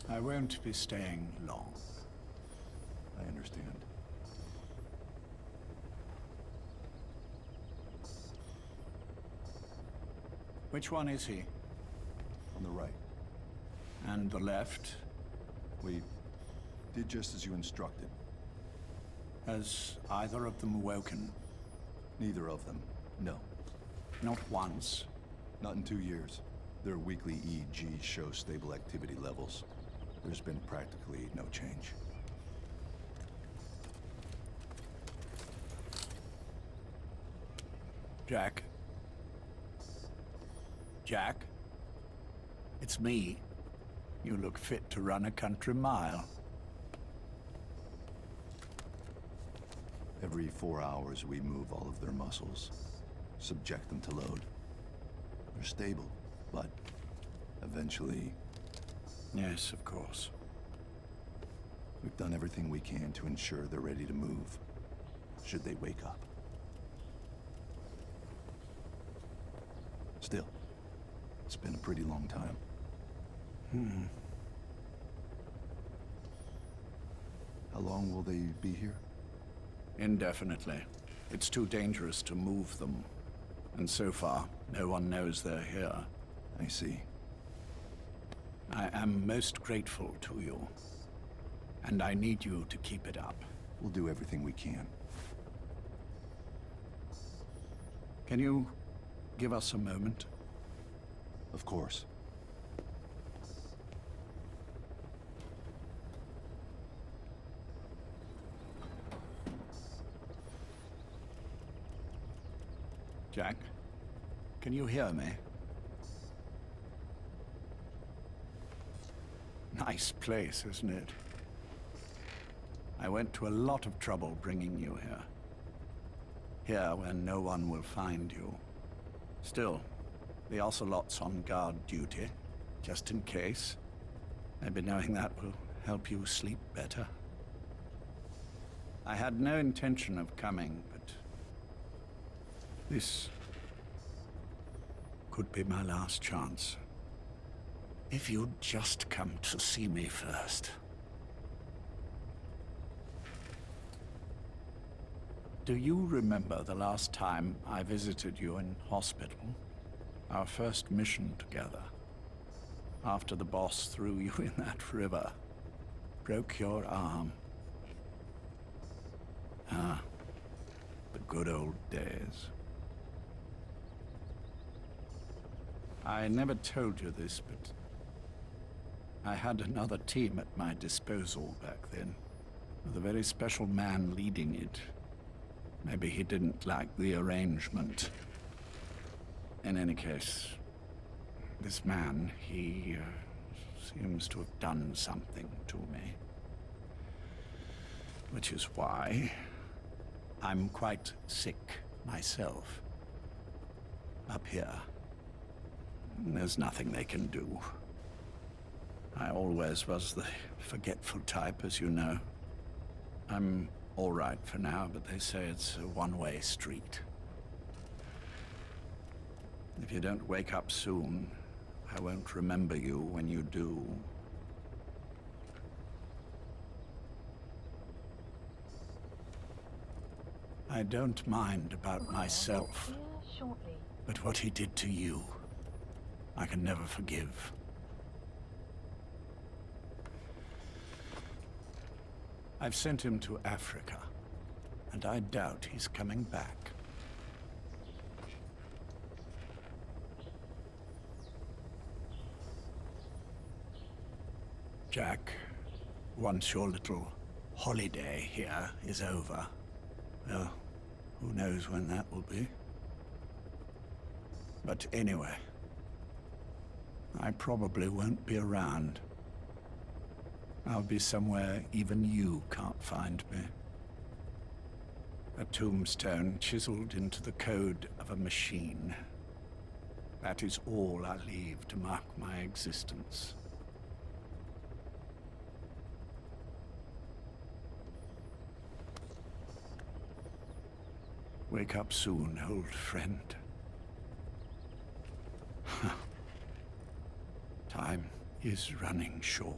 Speaker 18: I won't be staying long.
Speaker 5: I understand.
Speaker 18: Which one is he?
Speaker 5: On the right.
Speaker 18: And the left?
Speaker 5: We did just as you instructed.
Speaker 18: Has either of them awoken?
Speaker 5: Neither of them, no.
Speaker 18: Not once?
Speaker 5: Not in 2 years. Their weekly EEGs show stable activity levels. There's been practically no change.
Speaker 18: Jack? Jack? It's me. You look fit to run a country mile.
Speaker 5: Every 4 hours, we move all of their muscles, subject them to load. They're stable, but eventually...
Speaker 18: Yes, of course.
Speaker 5: We've done everything we can to ensure they're ready to move, should they wake up. Still, it's been a pretty long time. How long will they be here?
Speaker 18: Indefinitely. It's too dangerous to move them. And so far, no one knows they're here.
Speaker 5: I see.
Speaker 18: I am most grateful to you. And I need you to keep it up.
Speaker 5: We'll do everything we can.
Speaker 18: Can you give us a moment?
Speaker 5: Of course.
Speaker 18: Jack, can you hear me? Nice place, isn't it? I went to a lot of trouble bringing you here. Here where no one will find you. Still, the Ocelot's on guard duty, just in case. Maybe knowing that will help you sleep better. I had no intention of coming, but this could be my last chance. If you'd just come to see me first. Do you remember the last time I visited you in hospital? Our first mission together. After the boss threw you in that river. Broke your arm. Ah, the good old days. I never told you this, but I had another team at my disposal back then, with a very special man leading it. Maybe he didn't like the arrangement. In any case, this man, he seems to have done something to me. Which is why I'm quite sick myself. Up here. There's nothing they can do. I always was the forgetful type, as you know. I'm all right for now, but they say it's a one-way street. If you don't wake up soon, I won't remember you when you do. I don't mind about myself, but what he did to you, I can never forgive. I've sent him to Africa, and I doubt he's coming back. Jack, once your little holiday here is over, well, who knows when that will be? But anyway, I probably won't be around. I'll be somewhere even you can't find me. A tombstone chiseled into the code of a machine. That is all I leave to mark my existence. Wake up soon, old friend. Time is running short.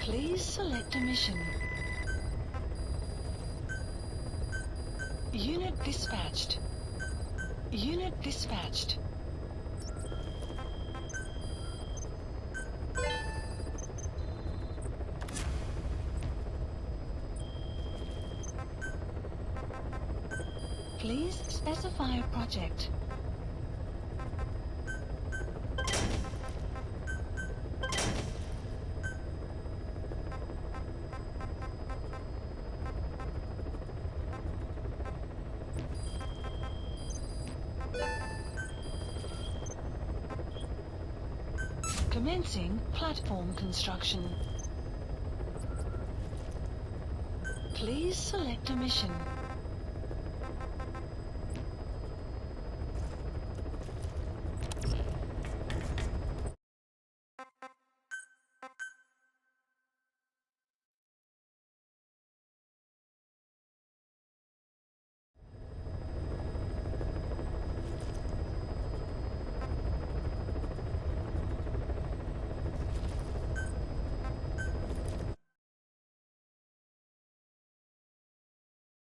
Speaker 1: Please select a mission. Unit dispatched. Unit dispatched. Please specify project. Commencing platform construction. Please select a mission.